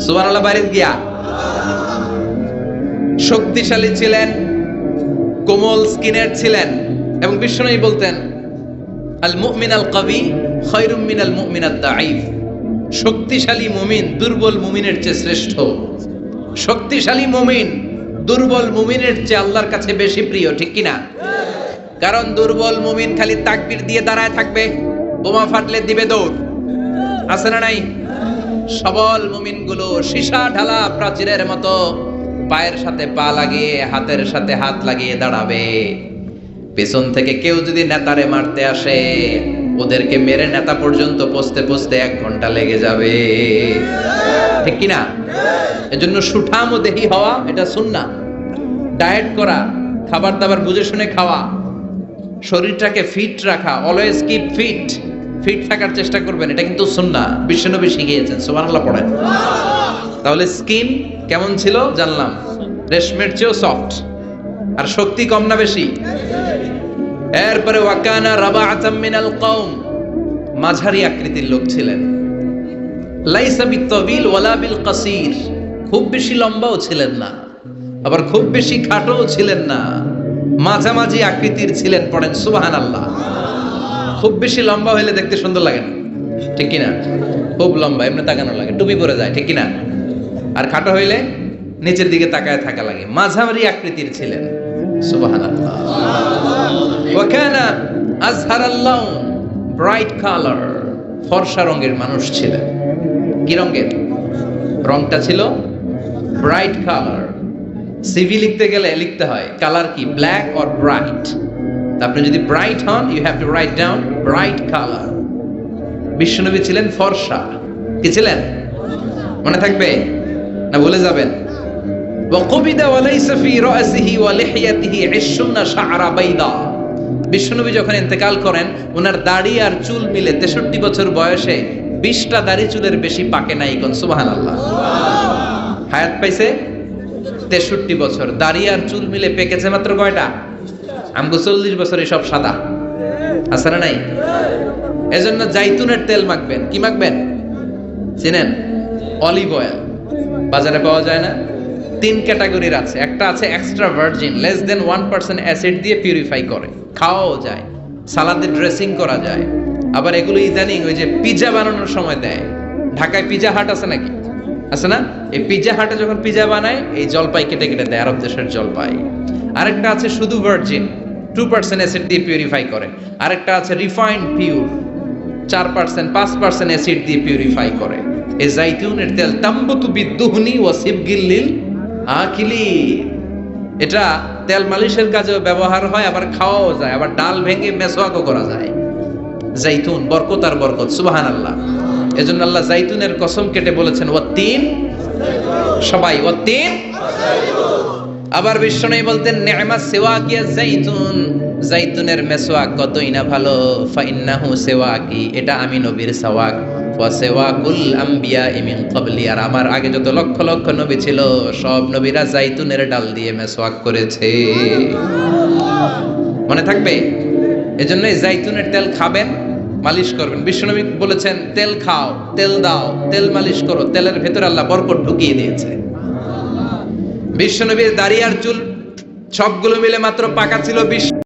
সুবহানাল্লাহ, বাইরে গিয়া। শক্তিশালী ছিলেন, কোমল স্কিনের ছিলেন, এবং বিশ্বনবী বলতেন আল মুমিন আল কবি খায়রুম মিনাল মুমিন আদ দাঈফ, শক্তিশালী মুমিন দুর্বল মুমিনের চেয়ে শ্রেষ্ঠ। শক্তিশালী মুমিন দুর্বল মুমিনের চেয়ে আল্লাহর কাছে বেশি প্রিয়, ঠিক কি না? কারণ দুর্বল মুমিন খালি তাকবীর দিয়ে দাঁড়ায় থাকবে, বোমা ফাটলে দিবে দৌড়, আছে না নাই? সবল মুমিনগুলো সীসা ঢালা প্রাচীরের মতো পায়ের সাথে পা লাগিয়ে, হাতের সাথে হাত লাগিয়ে দাঁড়াবে। পেছন থেকে কেউ যদি নেতারে মারতে আসে, ওদেরকে মেরে নেতা পর্যন্ত পৌঁছতে পৌঁছতে 1 ঘন্টা লেগে যাবে, ঠিক কি না? এজন্য সুঠাম ও দেহি হওয়া এটা সুন্নাহ। ডায়েট করা, খাবার দাবার বুঝে শুনে খাওয়া, শরীরটাকে ফিট রাখা, অলওয়েজ কিপ ফিট, ফিট থাকার চেষ্টা করবেন, এটা কিন্তু সুন্নাহ। বিশ্বনবী শিখিয়েছেন, সুবহানাল্লাহ পড়েন। তাহলে স্কিন কেমন ছিল জানলাম, রেশমের চেয়েও সফট। আর শক্তি কম না বেশি? এরপরে ওয়াকানা রাবাআতাম মিনাল কওম, মাঝারি আকৃতির লোক ছিলেন। লাইসা বিত্তাবিল ওয়ালা বিল কাসীর, খুব বেশি লম্বাও ছিলেন না, আবার খুব বেশি খাটোও ছিলেন না, মাঝামাঝি আকৃতির ছিলেন। পড়েন সুবহানাল্লাহ। খুব বেশি লম্বা হইলে দেখতে সুন্দর লাগে না, ঠিক কি না? খুব লম্বা এমনি তাকানো লাগে, টুপি পরে যায়, ঠিক কি না? আর খাটো হইলে নিচের দিকে তাকায় থাকা লাগে। মাঝামাঝি আকৃতির ছিলেন, সুবহানাল্লাহ। ওয়া কানা আযহারাল লাউন, ব্রাইট কালার, ফর্সা রঙের মানুষ ছিলেন। কি রঙের? রংটা ছিল ব্রাইট কালার। সিভি লিখতে গেলে লিখতে হয় কালার কি, ব্ল্যাক অর ব্রাইট। আপনি যদি ব্রাইট হন, you have to write down bright colour. বিশ্বনবী ছিলেন ফর্সা। কি ছিলেন? মনে থাকবে না ভুলে যাবেন? ওয়াকুবিদা ওয়ালাইসা ফি রাসিহি ওয়া লিহিয়াতিহি 20 শা'রা বাইদা। বিশ্বনবী যখন ইন্তেকাল করেন, ওনার দাড়ি আর চুল মিলে 63 বছর বয়সে 20টা দাড়ি চুলের বেশি পাকে নাই। কোন সুবহানাল্লাহ। হায়াত পাইছে 63 বছর, দাড়ি আর চুল মিলে পেকেছে মাত্র কয়টা? আমগো 40 বছরে সব সাদা, আছে না নাই? এজন্য জাইতুনের তেল মাখবেন। কি মাখবেন? চিনেন? অলিভ অয়েল বাজারে পাওয়া যায় না? 3 ক্যাটাগরির আছে। একটা আছে extra virgin, less than 1% acid দিয়ে পিউরিফাই করে, খাওয়াও যায়, সালাদে ড্রেসিং করা যায়। আবার এগুলো ইদানিং ওই যে পিৎজা বানানোর সময় দেয়, ঢাকায় পিজা হাট আছে নাকি? আছে না? এই পিজা হাটে যখন পিজা বানায় এই জলপাই কেটে কেটে দেয়, আরব দেশের জলপাই। আরেকটা আছে শুধু ভার্জিন, 2% অ্যাসিড দিয়ে পিউরিফাই করে। আরেকটা আছে রিফাইন্ড পিওর, 4% 5% অ্যাসিড দিয়ে পিউরিফাই করে। এই জাইতুনের তেল তাম্বুতু বিদ্দুহনি ওয়া সিবগিল আকিলি, এটা তেল মালিশের কাজেও ব্যবহার হয়, আবার খাওয়াও যায়, আবার ডাল ভেঙে মেসওয়াকও করা যায়। জাইতুন বরকত আর বরকত, সুবহানাল্লাহ। এজন্য আল্লাহ জাইতুনের কসম কেটে বলেছেন ওয়াত্তিন, সবাই ওয়াত্তিন। আবার বিষ্ণু বলতেন নি'মাস সিওয়াকিয়া জাইতুন, জাইতুনের মেসওয়াক কতই না ভালো। ফাইন্নাহু সিওয়াকি, এটা আমি নবীর সাওয়াক। ওয়া সিওয়াকুল আমবিয়া মিন ক্বাবলি, আর আমার আগে যত লক্ষ লক্ষ নবী ছিল সব নবীরা জাইতুনের ডাল দিয়ে মেসওয়াক করেছে। মনে থাকবে? এজন্য এই জাইতুনের তেল খাবেন, মালিশ করবেন। বিশ্বনবী বলেছেন তেল খাও, তেল দাও, তেল মালিশ করো, তেলের ভেতরে আল্লাহ বরকত ঢুকিয়ে দিয়েছে। বিশ্বনবীর দাড়ি আর চুল সবগুলো মিলে মাত্র পাকা ছিল 20